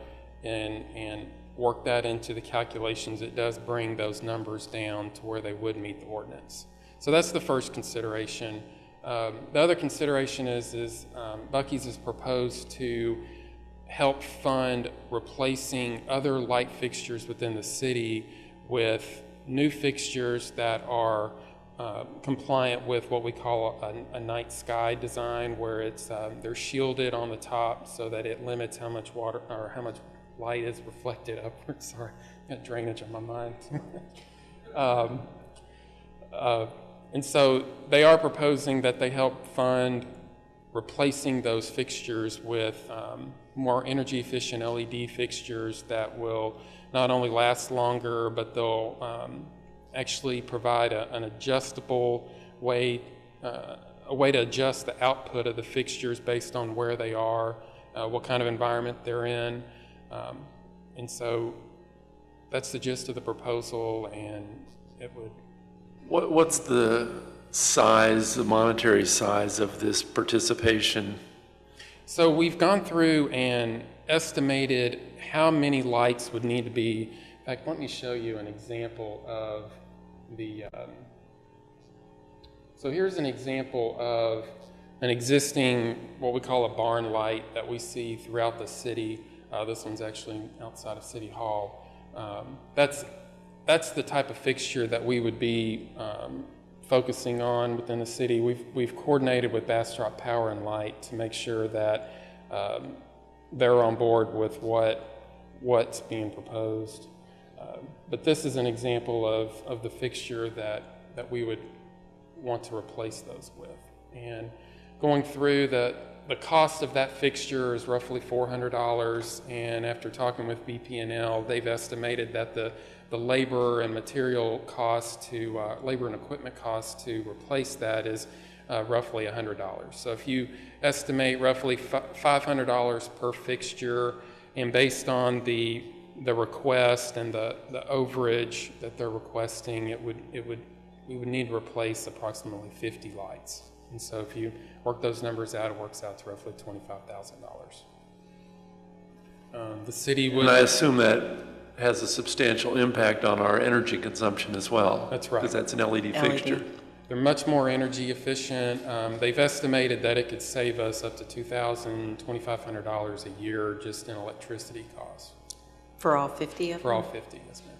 and work that into the calculations, it does bring those numbers down to where they would meet the ordinance. So that's the first consideration. The other consideration is Buc-ee's has proposed to help fund replacing other light fixtures within the city with new fixtures that are compliant with what we call a night sky design, where it's they're shielded on the top so that it limits how much water or how much light is reflected upward. Sorry, got drainage on my mind. And so they are proposing that they help fund replacing those fixtures with more energy efficient LED fixtures that will not only last longer, but they'll actually provide an adjustable way, a way to adjust the output of the fixtures based on where they are, what kind of environment they're in. And so that's the gist of the proposal, and it would... What's the size, the monetary size of this participation? So we've gone through and estimated how many lights would need to be. In fact, let me show you an example of the... So here's an example of an existing, what we call a barn light that we see throughout the city. This one's actually outside of City Hall. That's the type of fixture that we would be focusing on within the city. We've coordinated with Bastrop Power and Light to make sure that they're on board with what's being proposed. But this is an example of the fixture that we would want to replace those with. And going through the cost of that fixture is roughly $400, and after talking with BP&L, they've estimated that the labor and material cost to, labor and equipment cost to replace that is roughly $100. So if you estimate roughly $500 per fixture, and based on the request and the overage that they're requesting, we would need to replace approximately 50 lights. And so if you work those numbers out, it works out to roughly $25,000. The city would... And I assume that has a substantial impact on our energy consumption as well. That's right. Because that's an LED fixture. They're much more energy efficient. They've estimated that it could save us up to $2,000, $2,500 a year just in electricity costs. For all 50 of them? For all 50, yes, ma'am.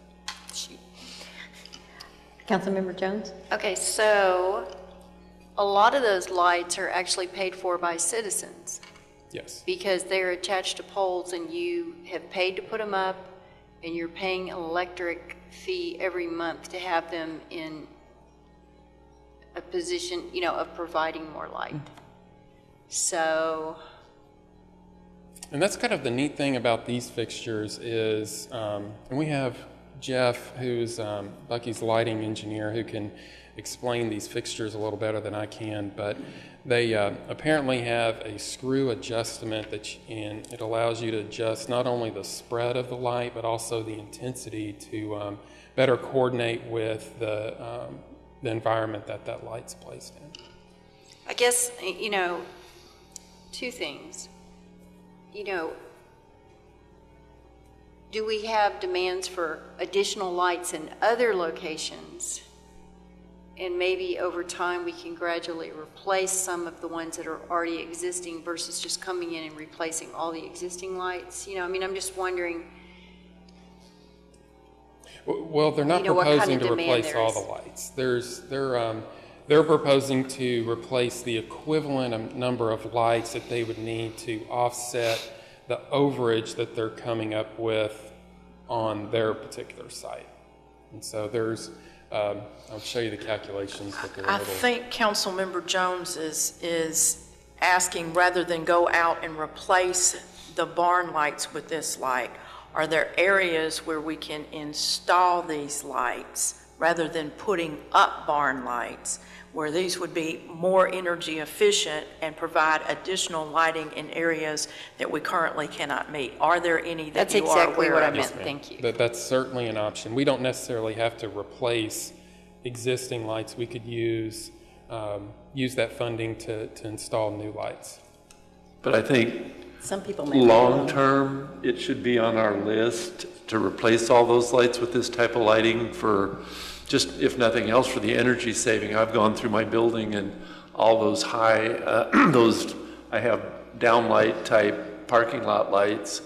Shoot. Councilmember Jones? Okay, so a lot of those lights are actually paid for by citizens. Yes. Because they're attached to poles and you have paid to put them up and you're paying an electric fee every month to have them in a position, you know, of providing more light. So... And that's kind of the neat thing about these fixtures is, and we have Jeff, who's Buc-ee's lighting engineer, who can explain these fixtures a little better than I can, but they apparently have a screw adjustment and it allows you to adjust not only the spread of the light, but also the intensity to better coordinate with the environment that light's placed in. I guess, you know, two things. you know, do we have demands for additional lights in other locations? And maybe over time we can gradually replace some of the ones that are already existing versus just coming in and replacing all the existing lights. You know, I mean, I'm just wondering. Well, they're not proposing to replace all the lights. They're proposing to replace the equivalent number of lights that they would need to offset the overage that they're coming up with on their particular site. And so there's, I'll show you the calculations. But they're I think Councilmember Jones is asking, rather than go out and replace the barn lights with this light, are there areas where we can install these lights rather than putting up barn lights, where these would be more energy efficient and provide additional lighting in areas that we currently cannot meet? Are there any that you are aware of? That's exactly what I meant. Thank you. That's certainly an option. We don't necessarily have to replace existing lights. We could use that funding to install new lights. But I think some people may long-term, it should be on our list to replace all those lights with this type of lighting for just, if nothing else, for the energy saving. I've gone through my building and all those high, I have downlight type parking lot lights.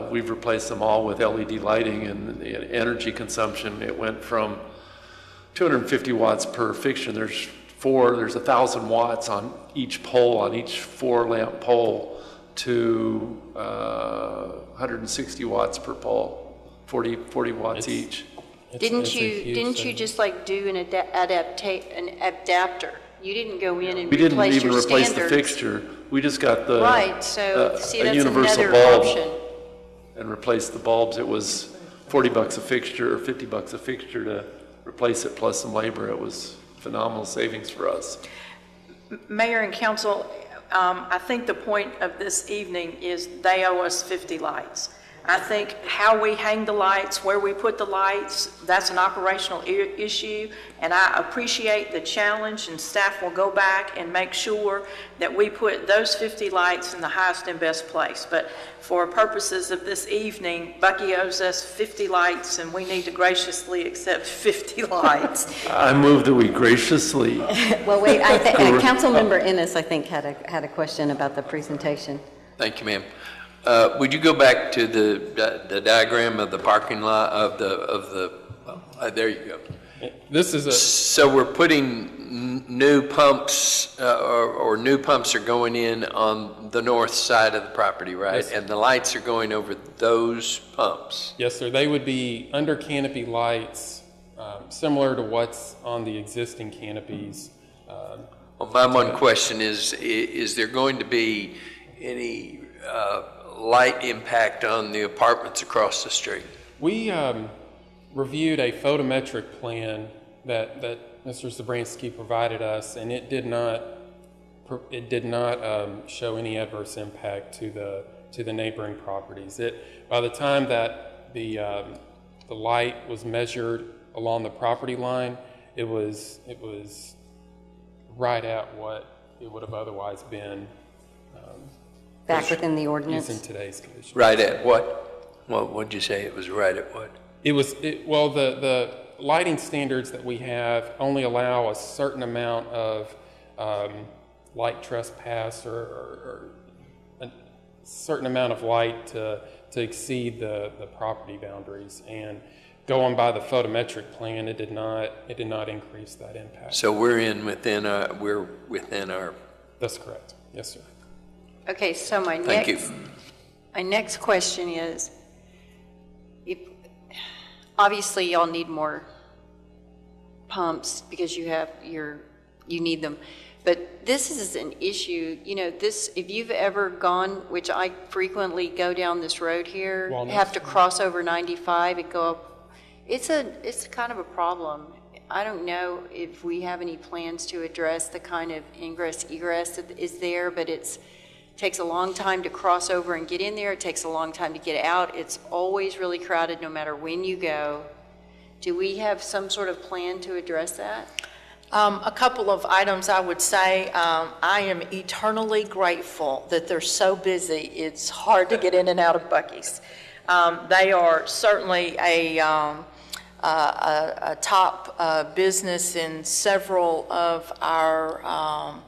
We've replaced them all with LED lighting, and the energy consumption, it went from 250 watts per fixture. There's 1,000 watts on each pole, on each 4-lamp pole, to 160 watts per pole, 40 watts each. Didn't you just like do an adapter? You didn't go in and we didn't replace even your replace standards. the fixture. We just got the right. So see, a that's universal another bulb option. and replaced the bulbs. It was $40 a fixture or $50 a fixture to replace it, plus some labor. It was phenomenal savings for us. Mayor and Council, I think the point of this evening is they owe us 50 lights. I think how we hang the lights, where we put the lights, that's an operational issue, and I appreciate the challenge, and staff will go back and make sure that we put those 50 lights in the highest and best place. But for purposes of this evening, Bucky owes us 50 lights, and we need to graciously accept 50 lights. I move that we graciously. Well, wait, Councilmember Ennis, I think, had a question about the presentation. Thank you, ma'am. Would you go back to the diagram of the parking lot there you go. This is so we're putting new pumps or new pumps are going in on the north side of the property, right? Yes, and the lights are going over those pumps. Yes, sir. They would be under canopy lights, similar to what's on the existing canopies. Well, my one question is there going to be any light impact on the apartments across the street? We reviewed a photometric plan that Mr. Zabransky provided us, and it did not show any adverse impact to the neighboring properties. By the time that the light was measured along the property line, it was right at what it would have otherwise been. Back within the ordinance? Using today's conditions. Right at what? Well, what did you say? It was right at what? Well, the lighting standards that we have only allow a certain amount of light trespass or a certain amount of light to exceed the property boundaries. And going by the photometric plan, it did not increase that impact. So we're within our. That's correct. Yes, sir. Okay, so my next question is, obviously y'all need more pumps because you need them, but this is an issue, if you've ever gone, which I frequently go down this road here, have to cross over 95 and go up, it's kind of a problem. I don't know if we have any plans to address the kind of ingress egress that is there, but it takes a long time to cross over and get in there. It takes a long time to get out. It's always really crowded no matter when you go. Do we have some sort of plan to address that? A couple of items I would say. I am eternally grateful that they're so busy. It's hard to get in and out of Buc-ee's. They are certainly a top business in several of our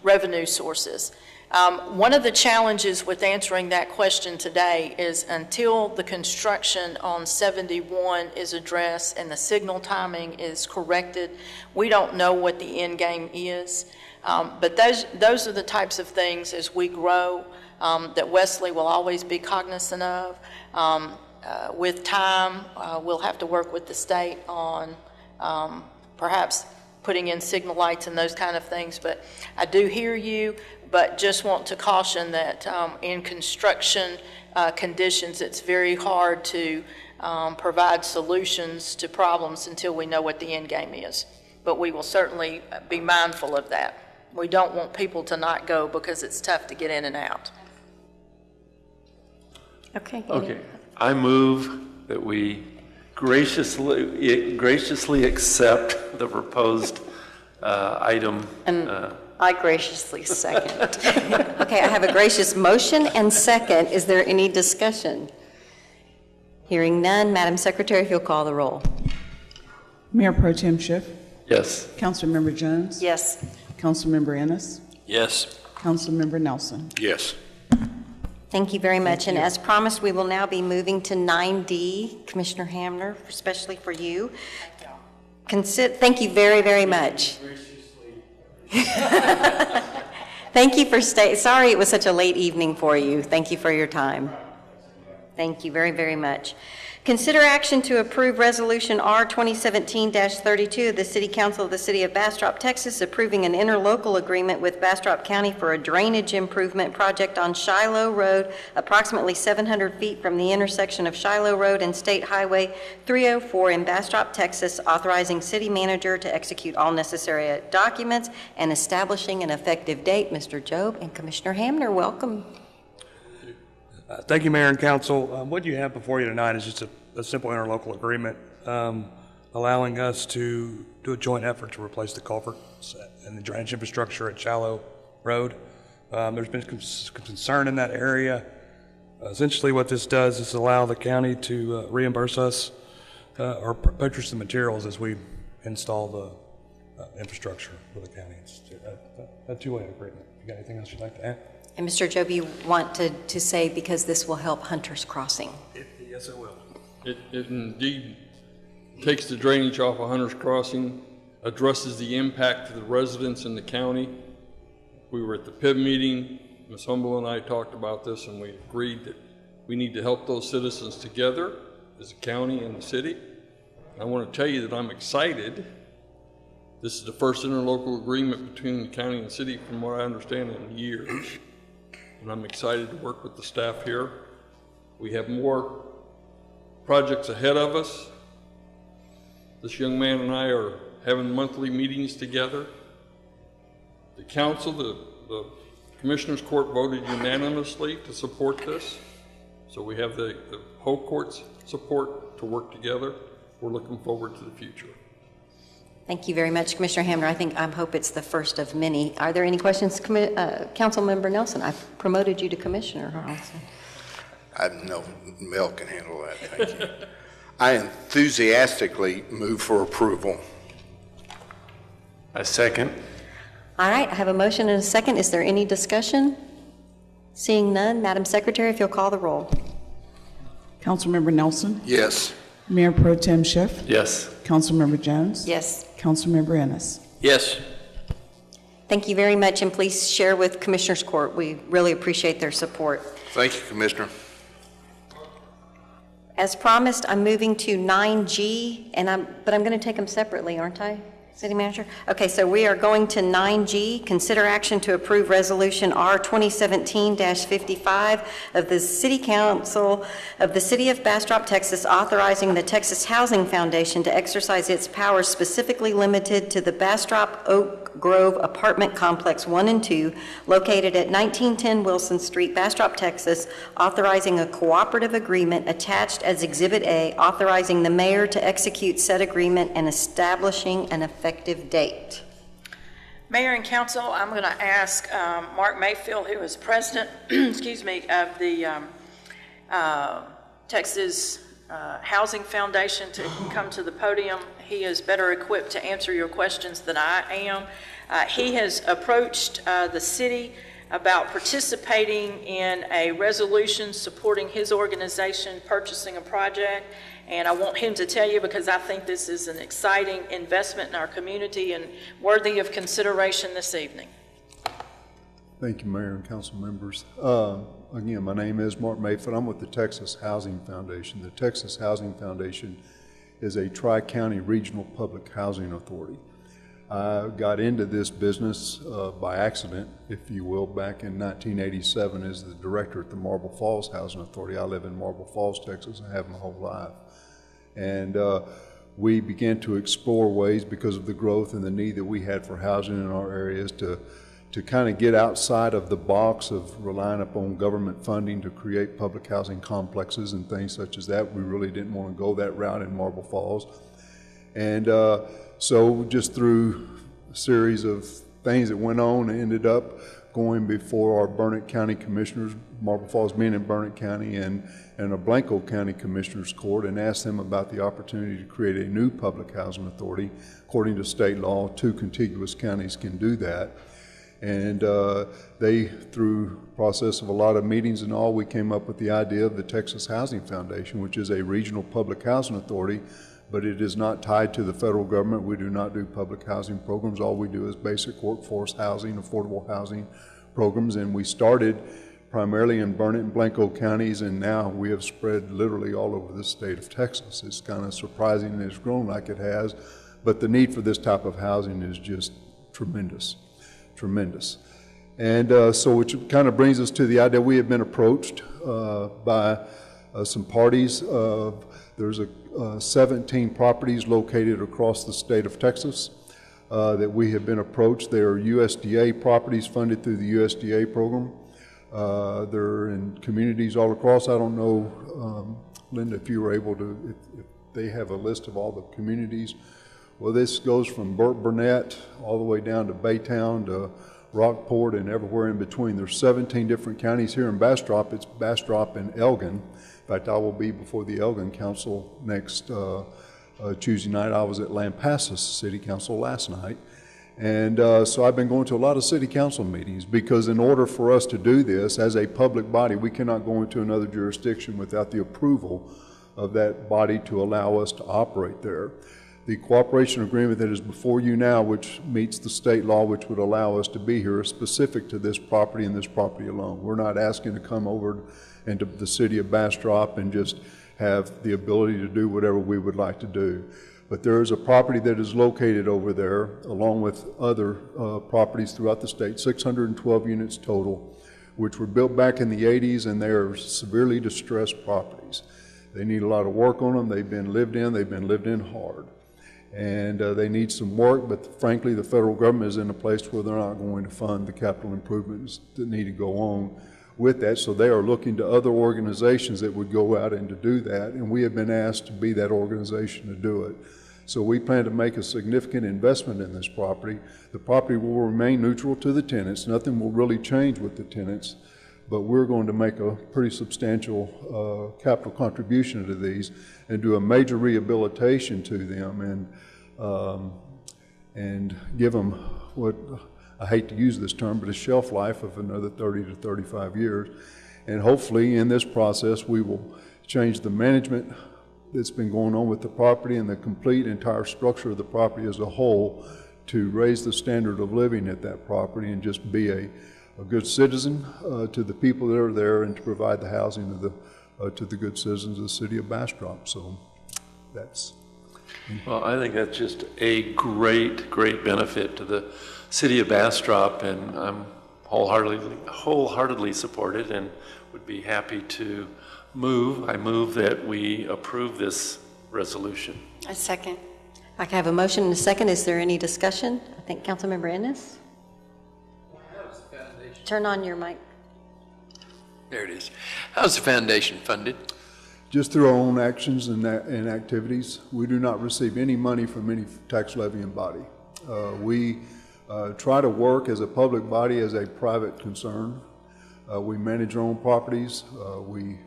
revenue sources. One of the challenges with answering that question today is until the construction on 71 is addressed and the signal timing is corrected, we don't know what the end game is. But those are the types of things as we grow that Wesley will always be cognizant of. With time, we'll have to work with the state on perhaps putting in signal lights and those kind of things. But I do hear you, but just want to caution that in construction conditions, it's very hard to provide solutions to problems until we know what the end game is. But we will certainly be mindful of that. We don't want people to not go because it's tough to get in and out. Okay. Okay. I move that we graciously accept the proposed item. And I graciously second. Okay, I have a gracious motion and second. Is there any discussion? Hearing none, Madam Secretary, if you'll call the roll. Mayor Pro Tem Schiff. Yes. Councilmember Jones. Yes. Councilmember Ennis. Yes. Councilmember Nelson. Yes. Thank you very much. And as promised, we will now be moving to 9D. Commissioner Hamner, especially for you. Thank you very, very much. Thank you for staying. Sorry it was such a late evening for you. Thank you for your time. Thank you very, very much. Consider action to approve Resolution R 2017-32 of the City Council of the City of Bastrop, Texas, approving an interlocal agreement with Bastrop County for a drainage improvement project on Shiloh Road, approximately 700 feet from the intersection of Shiloh Road and State Highway 304 in Bastrop, Texas, authorizing city manager to execute all necessary documents and establishing an effective date. Mr. Job and Commissioner Hamner, welcome. Thank you, Mayor and Council. What you have before you tonight is just a simple interlocal agreement allowing us to do a joint effort to replace the culverts and the drainage infrastructure at Shiloh Road. There's been concern in that area. Essentially what this does is allow the county to reimburse us or purchase the materials as we install the infrastructure for the county. It's a two-way agreement. You got anything else you'd like to add? And Mr. Job, you want to say because this will help Hunter's Crossing? Yes, it will. It indeed takes the drainage off of Hunter's Crossing, addresses the impact to the residents in the county. We were at the PIB meeting. Ms. Humble and I talked about this, and we agreed that we need to help those citizens together as a county and the city. I want to tell you that I'm excited. This is the first interlocal agreement between the county and the city, from what I understand, in years. And I'm excited to work with the staff here. We have more projects ahead of us. This young man and I are having monthly meetings together. The council, the Commissioners Court voted unanimously to support this. So we have the whole court's support to work together. We're looking forward to the future. Thank you very much, Commissioner Hamner. I hope it's the first of many. Are there any questions, Councilmember Nelson? I've promoted you to Commissioner. No, Mel can handle that. Thank you. I enthusiastically move for approval. I second. All right, I have a motion and a second. Is there any discussion? Seeing none, Madam Secretary, if you'll call the roll. Councilmember Nelson. Yes. Mayor Pro Tem Schiff. Yes. Councilmember Jones. Yes. Councilmember Ennis. Yes. Thank you very much, and please share with Commissioners Court. We really appreciate their support. Thank you, Commissioner. As promised, I'm moving to 9G, but I'm going to take them separately, aren't I, City Manager? Okay, so we are going to 9G, consider action to approve Resolution R 2017-55 of the City Council of the City of Bastrop, Texas, authorizing the Texas Housing Foundation to exercise its powers specifically limited to the Bastrop Oak Grove Apartment Complex 1 and 2, located at 1910 Wilson Street, Bastrop, Texas, authorizing a cooperative agreement attached as Exhibit A, authorizing the mayor to execute said agreement and establishing an effective effective date. Mayor and council, I'm going to ask Mark Mayfield, who is president, excuse me, of the Texas Housing Foundation, to come to the podium. He is better equipped to answer your questions than I am. He has approached the city about participating in a resolution supporting his organization purchasing a project. And I want him to tell you, because I think this is an exciting investment in our community and worthy of consideration this evening. Thank you, Mayor and council members. Again, my name is Mark Mayfield. I'm with the Texas Housing Foundation. The Texas Housing Foundation is a tri-county regional public housing authority. I got into this business by accident, if you will, back in 1987 as the director at the Marble Falls Housing Authority. I live in Marble Falls, Texas. I have my whole life. And we began to explore ways, because of the growth and the need that we had for housing in our areas, to kind of get outside of the box of relying upon government funding to create public housing complexes and things such as that. We really didn't want to go that route in Marble Falls. And so just through a series of things that went on, I ended up going before our Burnett County Commissioners, Marble Falls being in Burnett County, and a Blanco County Commissioners Court, and asked them about the opportunity to create a new public housing authority. According to state law, 2 contiguous counties can do that. And they, through a process of a lot of meetings and all, we came up with the idea of the Texas Housing Foundation, which is a regional public housing authority, but it is not tied to the federal government. We do not do public housing programs. All we do is basic workforce housing, affordable housing programs, and we started primarily in Burnett and Blanco counties, and now we have spread literally all over the state of Texas. It's kind of surprising that it's grown like it has, but the need for this type of housing is just tremendous, tremendous. And so which kind of brings us to the idea we have been approached by some parties. There's 17 properties located across the state of Texas that we have been approached. They are USDA properties funded through the USDA program. They're in communities all across. I don't know, Linda, if you were able to, if they have a list of all the communities. Well, this goes from Burnett all the way down to Baytown to Rockport and everywhere in between. There's 17 different counties here in Bastrop. It's Bastrop and Elgin. In fact, I will be before the Elgin Council next Tuesday night. I was at Lampasas City Council last night. And so I've been going to a lot of city council meetings, because in order for us to do this as a public body, we cannot go into another jurisdiction without the approval of that body to allow us to operate there. The cooperation agreement that is before you now, which meets the state law, which would allow us to be here, is specific to this property and this property alone. We're not asking to come over into the city of Bastrop and just have the ability to do whatever we would like to do. But there is a property that is located over there, along with other properties throughout the state, 612 units total, which were built back in the 80s, and they are severely distressed properties. They need a lot of work on them. They've been lived in hard. And they need some work, but frankly, the federal government is in a place where they're not going to fund the capital improvements that need to go on with that. So they are looking to other organizations that would go out and to do that, and we have been asked to be that organization to do it. So we plan to make a significant investment in this property. The property will remain neutral to the tenants. Nothing will really change with the tenants, but we're going to make a pretty substantial capital contribution to these and do a major rehabilitation to them and give them what, I hate to use this term, but a shelf life of another 30 to 35 years. And hopefully in this process we will change the management that's been going on with the property and the complete entire structure of the property as a whole to raise the standard of living at that property and just be a good citizen to the people that are there, and to provide the housing to the good citizens of the city of Bastrop. So that's... Well, I think that's just a great benefit to the city of Bastrop, and I'm wholeheartedly support it and would be happy to I move that we approve this resolution. A second. I have a motion and a second. Is there any discussion? I think Councilmember Ennis. Turn on your mic. There it is. How's the foundation funded? Just through our own actions and activities. We do not receive any money from any tax levying body. We try to work as a public body as a private concern. We manage our own properties. We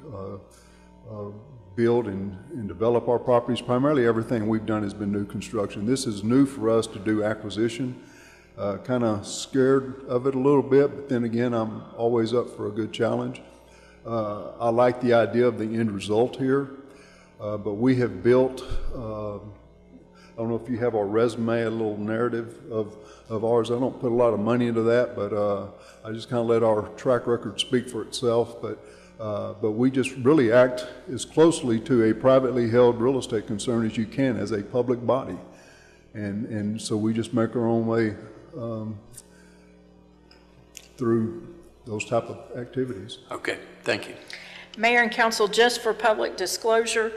build and develop our properties. Primarily everything we've done has been new construction. This is new for us to do acquisition. Kind of scared of it a little bit, but then again, I'm always up for a good challenge. I like the idea of the end result here, but we have built, I don't know if you have our resume, a little narrative of ours. I don't put a lot of money into that, but I just kind of let our track record speak for itself. But we just really act as closely to a privately held real estate concern as you can as a public body. And so we just make our own way through those type of activities. Okay, thank you. Mayor and council, just for public disclosure,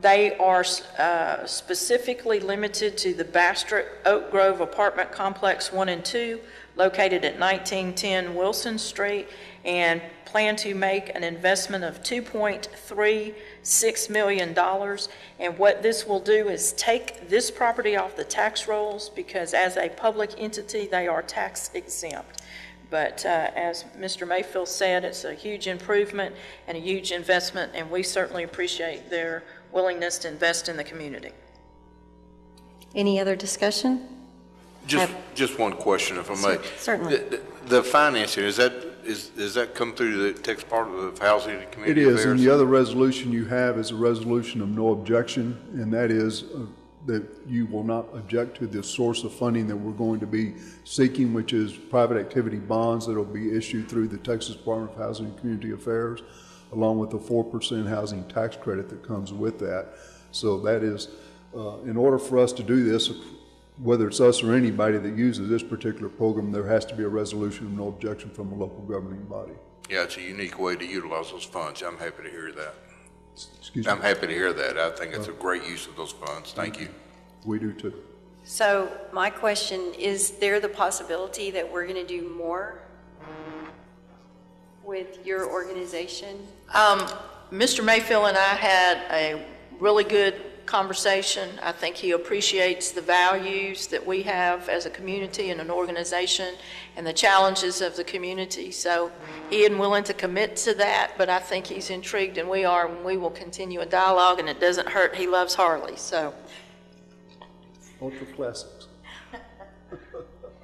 they are specifically limited to the Bastrop Oak Grove Apartment Complex 1 and 2, located at 1910 Wilson Street, and plan to make an investment of $2.36 million. And what this will do is take this property off the tax rolls, because as a public entity, they are tax exempt. But as Mr. Mayfield said, it's a huge improvement and a huge investment, and we certainly appreciate their willingness to invest in the community. Any other discussion? Just one question, if I may. Certainly. The financing, does that come through the text part of the Housing and Community Affairs? It is, and the other resolution you have is a resolution of no objection, and that is that you will not object to the source of funding that we're going to be seeking, which is private activity bonds that will be issued through the Texas Department of Housing and Community Affairs, along with the 4% housing tax credit that comes with that. So that is, in order for us to do this, whether it's us or anybody that uses this particular program, there has to be a resolution of no objection from a local governing body. Yeah, it's a unique way to utilize those funds. I'm happy to hear that. Excuse me? I'm happy to hear that. I think it's a great use of those funds. Thank you. We do too. So my question, is there the possibility that we're going to do more with your organization? Mr. Mayfield and I had a really good conversation. I think he appreciates the values that we have as a community and an organization and the challenges of the community. So he isn't willing to commit to that, but I think he's intrigued, and we are, and we will continue a dialogue, and it doesn't hurt. He loves Harley, so. Ultra classics.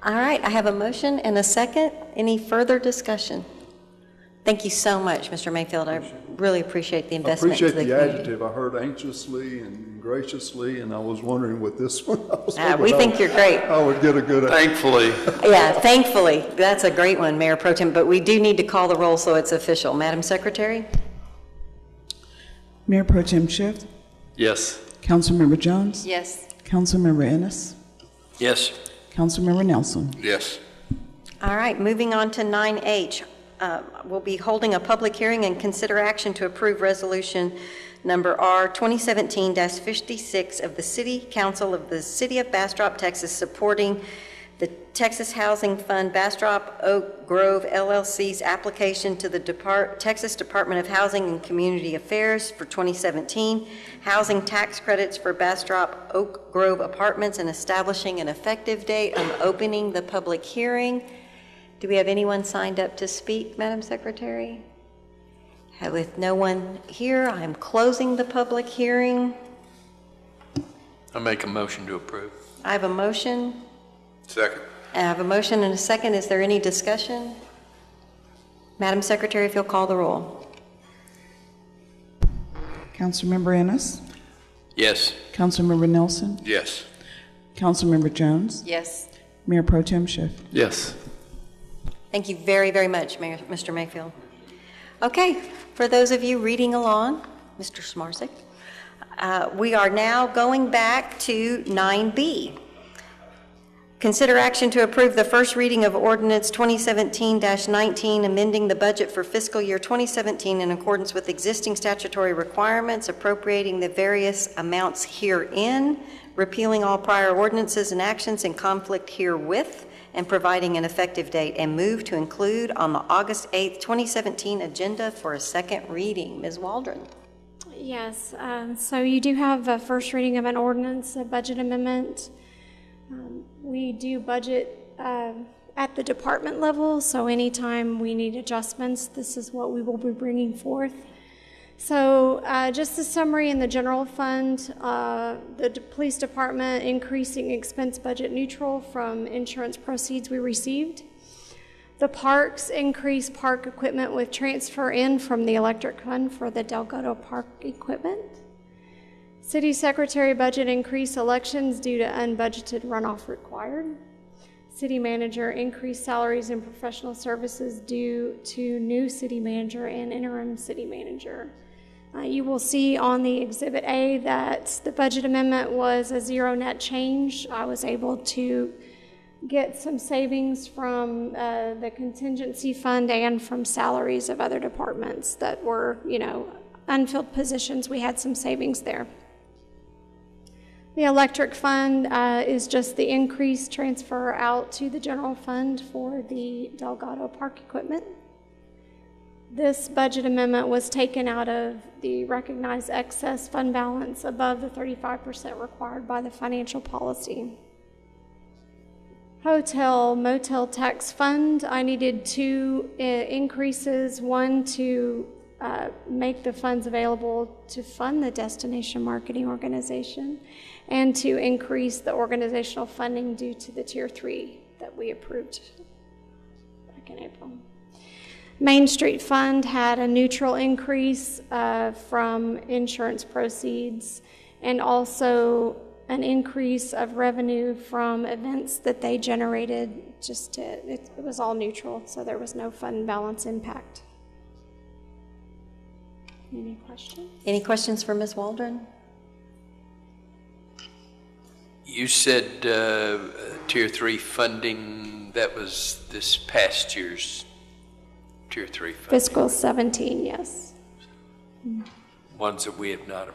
All right, I have a motion and a second. Any further discussion? Thank you so much, Mr. Mayfield. I really appreciate the investment into the community. I appreciate the adjective. I heard anxiously and graciously, and I was wondering what this one was. We think you're great. I would get a good. Thankfully. Yeah, thankfully. That's a great one, Mayor Pro Tem, but we do need to call the roll so it's official. Madam Secretary? Mayor Pro Tem Schiff, Yes. Councilmember Jones, Yes. Councilmember Ennis, Yes. Councilmember Nelson. Yes. All right, moving on to 9H. We'll be holding a public hearing and consider action to approve resolution number R 2017-56 of the City Council of the City of Bastrop, Texas, supporting the Texas Housing Fund Bastrop Oak Grove LLC's application to the Texas Department of Housing and Community Affairs for 2017 housing tax credits for Bastrop Oak Grove apartments, and establishing an effective date of opening the public hearing. Do we have anyone signed up to speak, Madam Secretary? With no one here, I'm closing the public hearing. I make a motion to approve. I have a motion. Second. I have a motion and a second. Is there any discussion? Madam Secretary, if you'll call the roll. Councilmember Ennis, Yes. Councilmember Nelson, Yes. Councilmember Jones, Yes. Mayor Pro Tem Schiff. Yes. Thank you very, very much, Mr. Mayfield. Okay, for those of you reading along, Mr. Smarsik, we are now going back to 9B. Consider action to approve the first reading of ordinance 2017-19, amending the budget for fiscal year 2017 in accordance with existing statutory requirements, appropriating the various amounts herein, repealing all prior ordinances and actions in conflict herewith, and providing an effective date, and move to include on the August 8th, 2017 agenda for a second reading. Ms. Waldron. Yes, so you do have a first reading of an ordinance, a budget amendment, We do budget at the department level, so anytime we need adjustments, this is what we will be bringing forth. So just a summary in the general fund, the police department increasing expense budget neutral from insurance proceeds we received. The parks increase park equipment with transfer in from the electric fund for the Delgado Park equipment. City secretary budget increase elections due to unbudgeted runoff required. City manager increased salaries and professional services due to new city manager and interim city manager. You will see on the Exhibit A that the budget amendment was a zero net change. I was able to get some savings from the contingency fund and from salaries of other departments that were, unfilled positions. We had some savings there. The electric fund is just the increased transfer out to the general fund for the Delgado Park equipment. This budget amendment was taken out of the recognized excess fund balance above the 35% required by the financial policy. Hotel motel tax fund, I needed two increases, one to make the funds available to fund the destination marketing organization and to increase the organizational funding due to the Tier 3 that we approved back in April. Main Street Fund had a neutral increase from insurance proceeds and also an increase of revenue from events that they generated. It was all neutral, so there was no fund balance impact. Any questions? Any questions for Ms. Waldron? You said Tier 3 funding, that was this past year's Tier 3 funding? Fiscal 17, yes. Ones that we have not.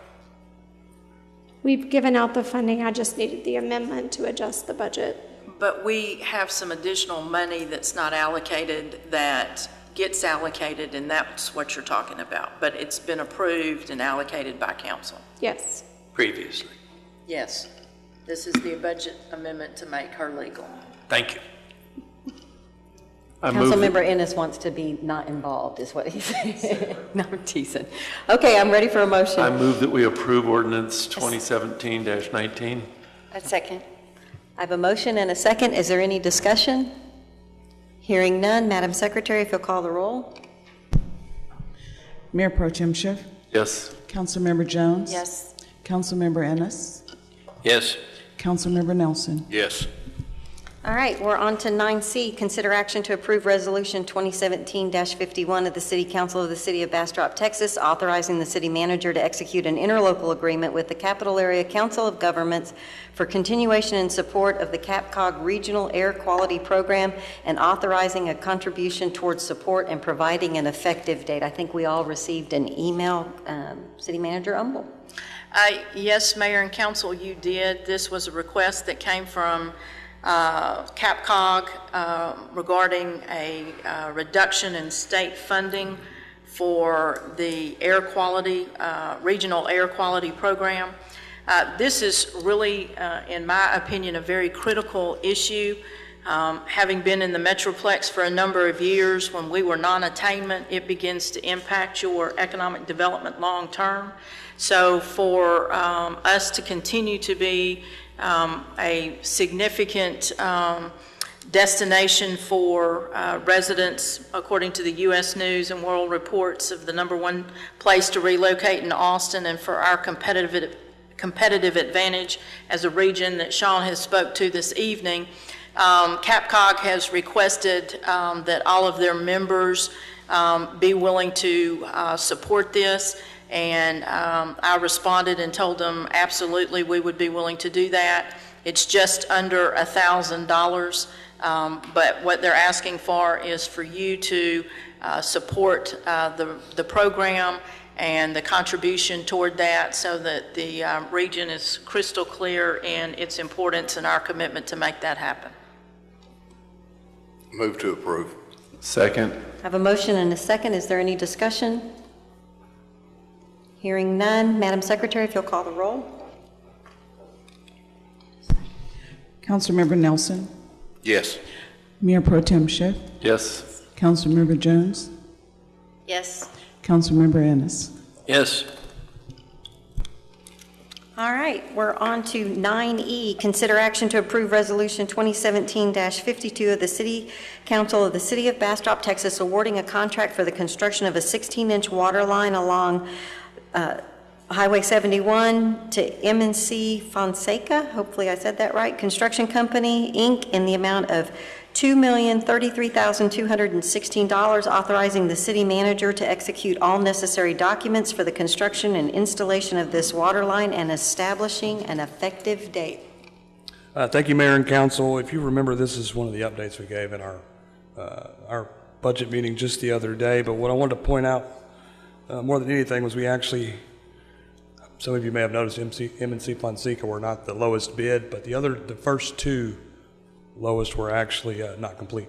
We've given out the funding, I just needed the amendment to adjust the budget. But we have some additional money that's not allocated that gets allocated, and that's what you're talking about. But it's been approved and allocated by council. Yes. Previously. Yes. This is the budget amendment to make her legal. Thank you. Councilmember Ennis wants to be not involved, is what he said. No, I'm teasing. Okay, I'm ready for a motion. I move that we approve ordinance 2017-19. A second. I have a motion and a second. Is there any discussion? Hearing none, Madam Secretary, if you'll call the roll. Mayor Pro Tem Schiff, Yes. Councilmember Jones. Yes. Councilmember Ennis, Yes. Councilmember Nelson. Yes. All right, we're on to 9C, consider action to approve Resolution 2017-51 of the City Council of the City of Bastrop, Texas, authorizing the city manager to execute an interlocal agreement with the Capital Area Council of Governments for continuation and support of the CapCog Regional Air Quality Program and authorizing a contribution towards support and providing an effective date. I think we all received an email, City Manager Umble. Yes, Mayor and Council, you did. This was a request that came from CapCog regarding a reduction in state funding for the air quality, regional air quality program. This is really, in my opinion, a very critical issue. Having been in the Metroplex for a number of years, when we were non-attainment, it begins to impact your economic development long term. So for us to continue to be a significant destination for residents, according to the U.S. News and World Reports, of the #1 place to relocate in Austin, and for our competitive advantage as a region that Sean has spoke to this evening, CapCog has requested that all of their members be willing to support this. And I responded and told them absolutely we would be willing to do that. It's just under $1,000, but what they're asking for is for you to support the program and the contribution toward that, so that the region is crystal clear in its importance and our commitment to make that happen. Move to approve. Second. I have a motion and a second. Is there any discussion? Hearing none, Madam Secretary, if you'll call the roll. Councilmember Nelson, Yes. Mayor Pro Tem Schiff, Yes. Councilmember Jones, Yes. Councilmember Ennis. Yes. All right, we're on to 9E, consider action to approve Resolution 2017-52 of the City Council of the City of Bastrop, Texas, awarding a contract for the construction of a 16-inch water line along Highway 71 to M&C Fonseca, hopefully I said that right, Construction Company, Inc., in the amount of $2,033,216, authorizing the city manager to execute all necessary documents for the construction and installation of this water line and establishing an effective date. Thank you, Mayor and Council. If you remember, this is one of the updates we gave in our budget meeting just the other day. But what I wanted to point out more than anything was we actually, some of you may have noticed, M&C Fonseca were not the lowest bid, but the first two lowest were actually not complete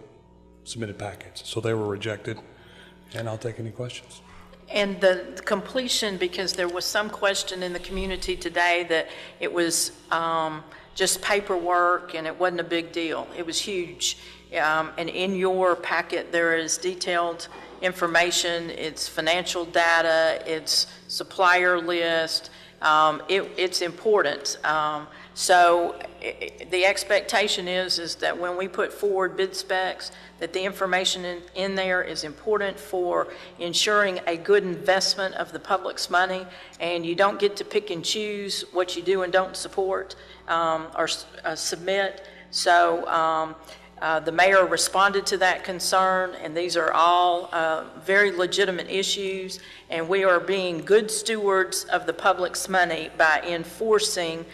submitted packets, so they were rejected. And I'll take any questions. And the completion, because there was some question in the community today that it was just paperwork and it wasn't a big deal. It was huge. And in your packet, there is detailed information, it's financial data, it's supplier list. It's important. So the expectation is that when we put forward bid specs, that the information in there is important for ensuring a good investment of the public's money, and you don't get to pick and choose what you do and don't support or submit. So the mayor responded to that concern, and these are all very legitimate issues, and we are being good stewards of the public's money by enforcing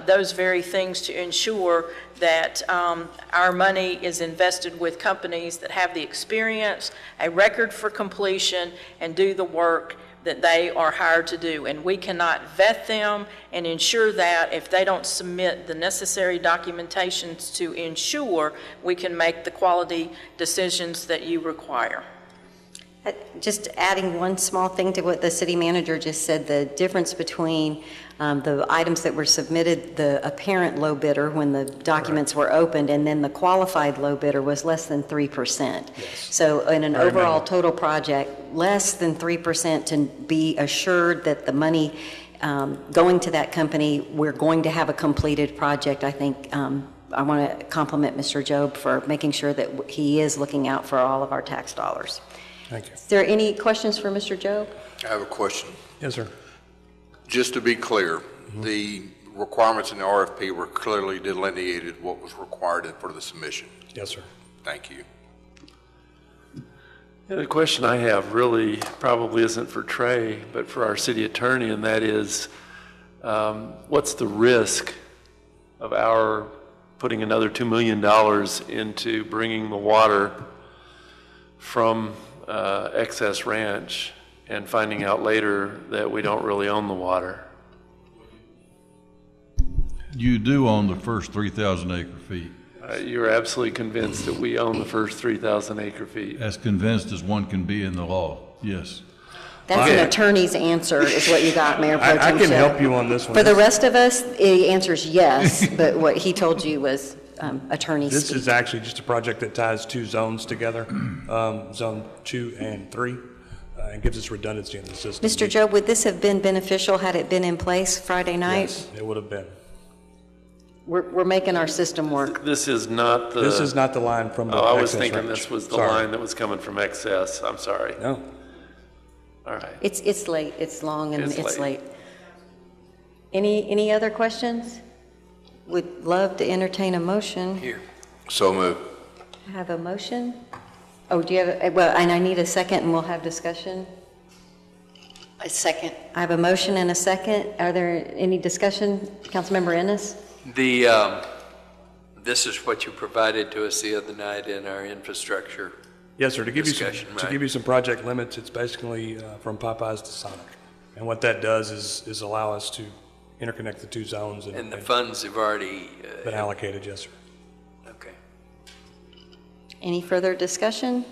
those very things to ensure that our money is invested with companies that have the experience, a record for completion, and do the work that they are hired to do. And we cannot vet them and ensure that if they don't submit the necessary documentations to ensure we can make the quality decisions that you require. Just adding one small thing to what the city manager just said, the difference between the items that were submitted, the apparent low bidder when the documents were opened, and then the qualified low bidder was less than 3%. Yes. So in an overall total project, less than 3% to be assured that the money going to that company, we're going to have a completed project. I think I want to compliment Mr. Job for making sure that he is looking out for all of our tax dollars. Thank you. Is there any questions for Mr. Job? I have a question. Yes, sir. Just to be clear, the requirements in the RFP were clearly delineated what was required for the submission. Yes, sir. Thank you. Yeah, the question I have really probably isn't for Trey, but for our city attorney, and that is, what's the risk of our putting another $2 million into bringing the water from Excess Ranch and finding out later that we don't really own the water? You do own the first 3,000 acre feet. You're absolutely convinced that we own the first 3,000 acre feet? As convinced as one can be in the law, yes. That's an attorney's answer is what you got, Mayor Pro Tem I can Schiff. help you on this one. For the rest of us, the answer is yes, but what he told you was attorney This speak. is actually just a project that ties two zones together, Zone 2 and 3, and gives us redundancy in the system. Mr. Job, would this have been beneficial had it been in place Friday night? Yes, it would have been. We're making our system work. This is not the... This is not the line from the I was Excess thinking Ranch. this was the Sorry. line that was coming from Excess. I'm sorry. No. All right. It's late, it's long, and It's it's late. late. Any other questions? Would love to entertain a motion. Here. So moved. I have a motion. Oh, do you have, well, and I need a second and we'll have discussion. A second. I have a motion and a second. Are there any discussion? Councilmember Ennis? This is what you provided to us the other night in our infrastructure Yes, sir. To give discussion, you give you some project limits, it's basically from Popeyes to Sonic, and what that does is allow us to interconnect the two zones. And the funds have already been allocated. Yes, sir. Okay. Any further discussion?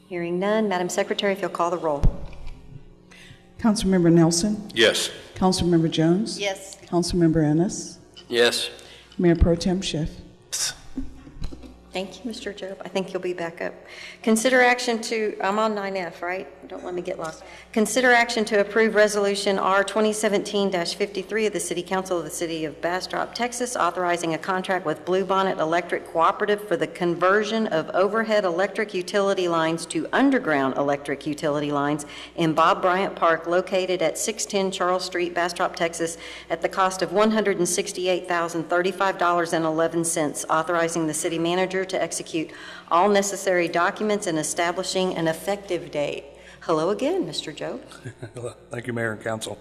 Hearing none. Madam Secretary, if you'll call the roll. Councilmember Nelson, Yes. Councilmember Jones, Yes. Councilmember Ennis, Yes. Mayor Pro Tem Schiff. Thank you, Mr. Job. I think you'll be back up. Consider action to, I'm on 9F, right? Don't let me get lost. Consider action to approve Resolution R 2017-53 of the City Council of the City of Bastrop, Texas, authorizing a contract with Bluebonnet Electric Cooperative for the conversion of overhead electric utility lines to underground electric utility lines in Bob Bryant Park, located at 610 Charles Street, Bastrop, Texas, at the cost of $168,035.11, authorizing the city manager to execute all necessary documents and establishing an effective date. Hello again, Mr. Joe. Thank you, Mayor and Council.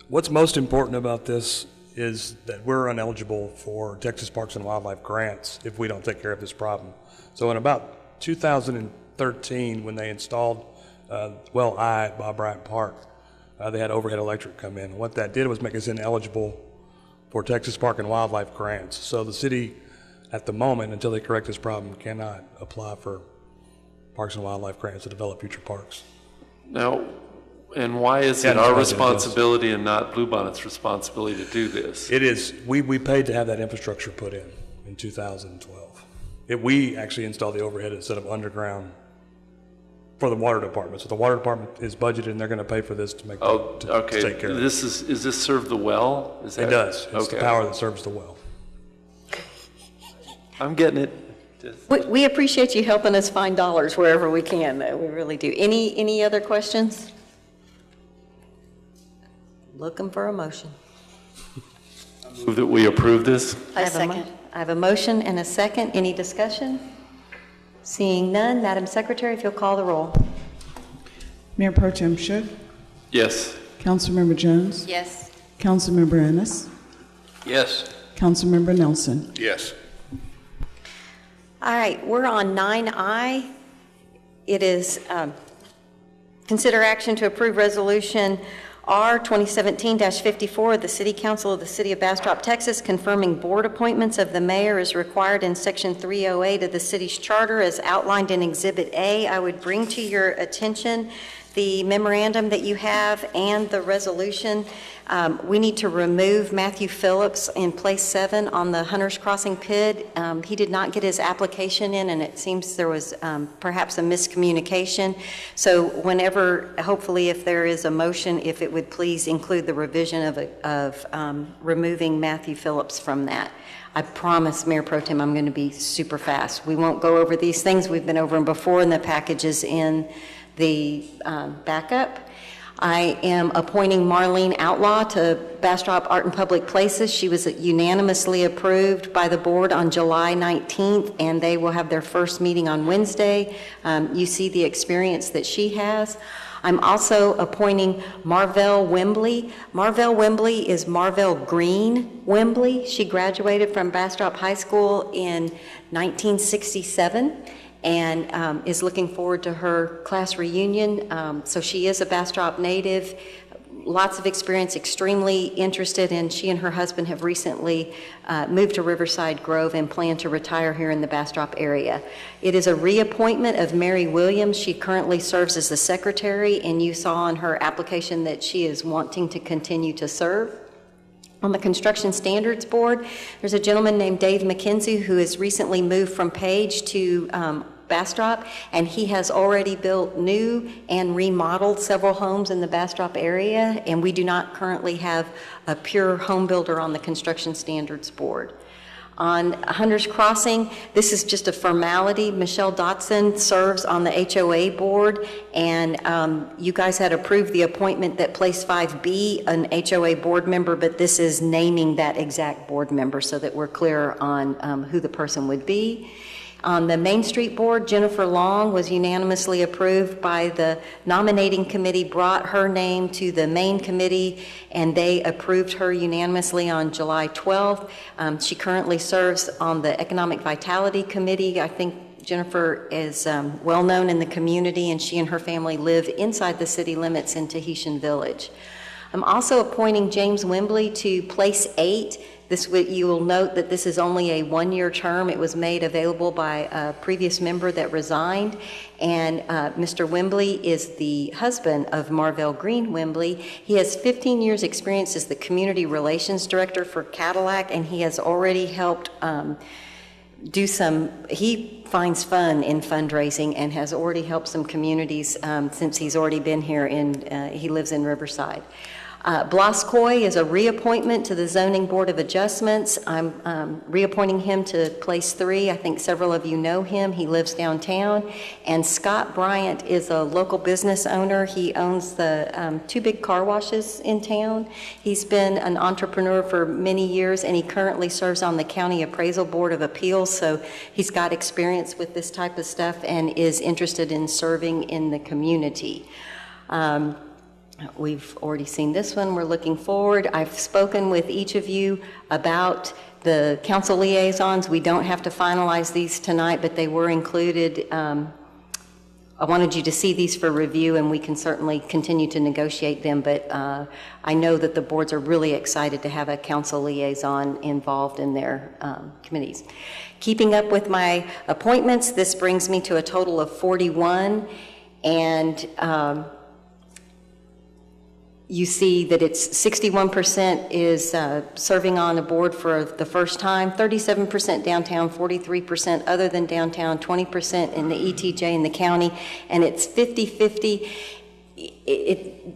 What's most important about this is that we're ineligible for Texas Parks and Wildlife grants if we don't take care of this problem. So in about 2013, when they installed Well I at Bob Bryant Park, they had overhead electric come in. What that did was make us ineligible for Texas Park and Wildlife grants. So the city, at the moment, until they correct this problem, cannot apply for Parks and Wildlife grants to develop future parks. Now, and why is it our responsibility and not Bluebonnet's responsibility to do this? It is. We paid to have that infrastructure put in 2012. We actually installed the overhead instead of underground for the water department. So the water department is budgeted, and they're going to pay for this to make to take care of it. Is this serve the well? It does. It's the power that serves the well. I'm getting it. We appreciate you helping us find dollars wherever we can, though. We really do. Any other questions? Looking for a motion. Move that we approve this. I second. I have a motion and a second. Any discussion? Seeing none, Madam Secretary, if you'll call the roll. Mayor Pro Tem Schiff. Yes. Councilmember Jones. Yes. Councilmember Ennis. Yes. Councilmember Nelson. Yes. All right, we're on 9I. It is consider action to approve Resolution R 2017-54 of the City Council of the City of Bastrop, Texas, confirming board appointments of the mayor as required in Section 308 of the city's charter as outlined in Exhibit A. I would bring to your attention the memorandum that you have and the resolution. We need to remove Matthew Phillips in place 7 on the Hunters Crossing PID. He did not get his application in, and it seems there was perhaps a miscommunication. So whenever, hopefully if there is a motion, if it would please include the revision of removing Matthew Phillips from that. I promise, Mayor Pro Tem, I'm going to be super fast. We won't go over these things. We've been over them before, and the package is in the backup. I am appointing Marlene Outlaw to Bastrop Art and Public Places. She was unanimously approved by the board on July 19th, and they will have their first meeting on Wednesday. You see the experience that she has. I'm also appointing Marvell Wembley. Marvell Wembley is Marvell Green Wembley. She graduated from Bastrop High School in 1967. And is looking forward to her class reunion. So she is a Bastrop native, lots of experience, extremely interested, and she and her husband have recently moved to Riverside Grove and plan to retire here in the Bastrop area. It is a reappointment of Mary Williams. She currently serves as the secretary, and you saw on her application that she is wanting to continue to serve. On the Construction Standards Board, there's a gentleman named Dave McKenzie who has recently moved from Page to Bastrop, and he has already built new and remodeled several homes in the Bastrop area, and we do not currently have a pure home builder on the Construction Standards Board. On Hunters Crossing, this is just a formality. Michelle Dotson serves on the HOA board, and you guys had approved the appointment that place 5B, an HOA board member, but this is naming that exact board member so that we're clear on who the person would be. On the Main Street Board, Jennifer Long was unanimously approved by the nominating committee, brought her name to the main committee, and they approved her unanimously on July 12th. She currently serves on the Economic Vitality Committee. I think Jennifer is well known in the community, and she and her family live inside the city limits in Tahitian Village. I'm also appointing James Wembley to place 8. You will note that this is only a one-year term. It was made available by a previous member that resigned, and Mr. Wembley is the husband of Marvell Green Wembley. He has 15 years' experience as the Community Relations Director for Cadillac, and he has already helped he finds fun in fundraising and has already helped some communities since he's already been here he lives in Riverside. Blaskoy is a reappointment to the Zoning Board of Adjustments. I'm reappointing him to place 3. I think several of you know him. He lives downtown. And Scott Bryant is a local business owner. He owns the 2 big car washes in town. He's been an entrepreneur for many years, and he currently serves on the County Appraisal Board of Appeals, so he's got experience with this type of stuff and is interested in serving in the community. We've already seen this one. We're looking forward. I've spoken with each of you about the council liaisons. We don't have to finalize these tonight, but they were included. I wanted you to see these for review, and we can certainly continue to negotiate them, but I know that the boards are really excited to have a council liaison involved in their committees. Keeping up with my appointments, this brings me to a total of 41, and you see that it's 61% is serving on a board for the first time, 37% downtown, 43% other than downtown, 20% in the ETJ in the county, and it's 50-50.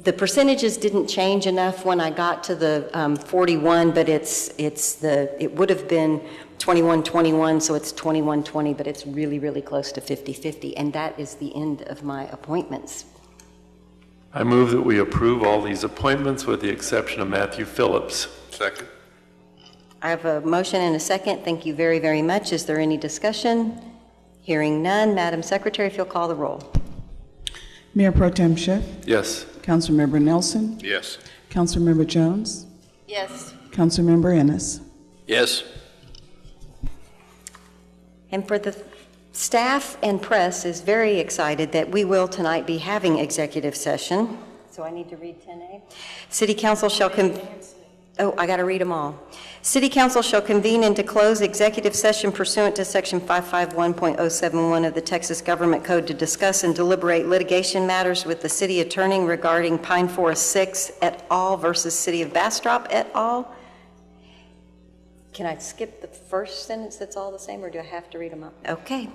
The percentages didn't change enough when I got to the 41, but it would have been 21-21, so it's 21-20, but it's really, really close to 50-50, and that is the end of my appointments. I move that we approve all these appointments with the exception of Matthew Phillips. Second. I have a motion and a second. Thank you very, very much. Is there any discussion? Hearing none, Madam Secretary, if you'll call the roll. Mayor Pro Tem Schiff, Yes. Councilmember Nelson, Yes. Councilmember Jones, Yes. Councilmember Ennis. Yes. And for the staff and press is very excited that we will tonight be having executive session. So I need to read 10A. City Council shall I got to read them all. City Council shall convene into closed executive session pursuant to Section 551.071 of the Texas Government Code to discuss and deliberate litigation matters with the city attorney regarding Pine Forest 6 et al. Versus City of Bastrop et al. Can I skip the first sentence that's all the same, or do I have to read them up? Okay.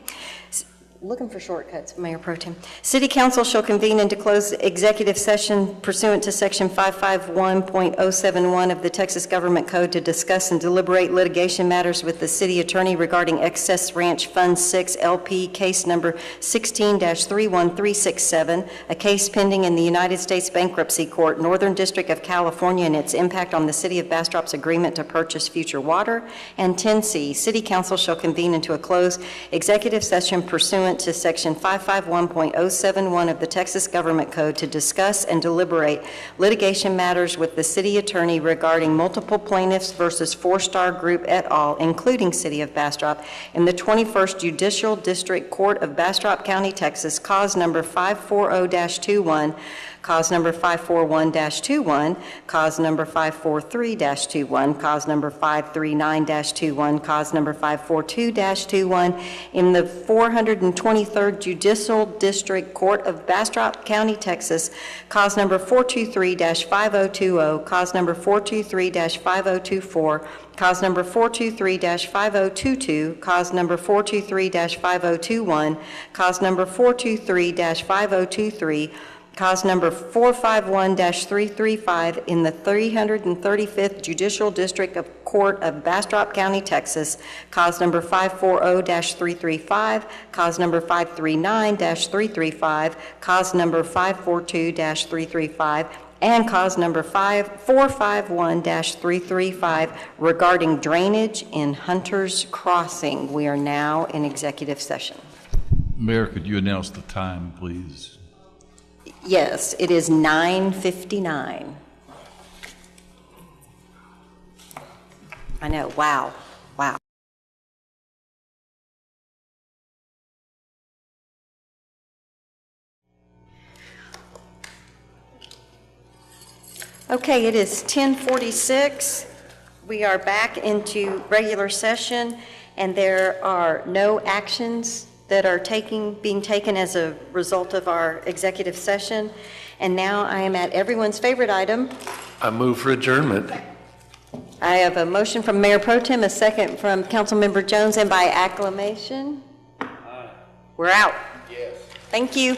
Looking for shortcuts, Mayor Pro Tem. City Council shall convene into closed executive session pursuant to Section 551.071 of the Texas Government Code to discuss and deliberate litigation matters with the city attorney regarding Excess Ranch Fund 6 LP case number 16-31367, a case pending in the United States Bankruptcy Court, Northern District of California, and its impact on the City of Bastrop's agreement to purchase future water. And 10C, City Council shall convene into a closed executive session pursuant to Section 551.071 of the Texas Government Code to discuss and deliberate litigation matters with the city attorney regarding multiple plaintiffs versus 4-Star Group et al., including City of Bastrop, in the 21st Judicial District Court of Bastrop County, Texas, cause number 540-21, cause number 541-21, cause number 543-21, cause number 539-21, cause number 542-21 in the 423rd Judicial District Court of Bastrop County, Texas, cause number 423-5020, cause number 423-5024, cause number 423-5022, cause number 423-5021, cause number 423-5023, cause number 451-335 in the 335th Judicial District of Court of Bastrop County, Texas, cause number 540-335, cause number 539-335, cause number 542-335, and cause number 451-335 regarding drainage in Hunter's Crossing. We are now in executive session. Mayor, could you announce the time, please? Yes, it is 9:59. I know, wow, wow. Okay, it is 10:46. We are back into regular session, and there are no actions that are being taken as a result of our executive session. And now I am at everyone's favorite item. I move for adjournment. I have a motion from Mayor Pro Tem, a second from Councilmember Jones, and by acclamation, we're out. Yes. Thank you.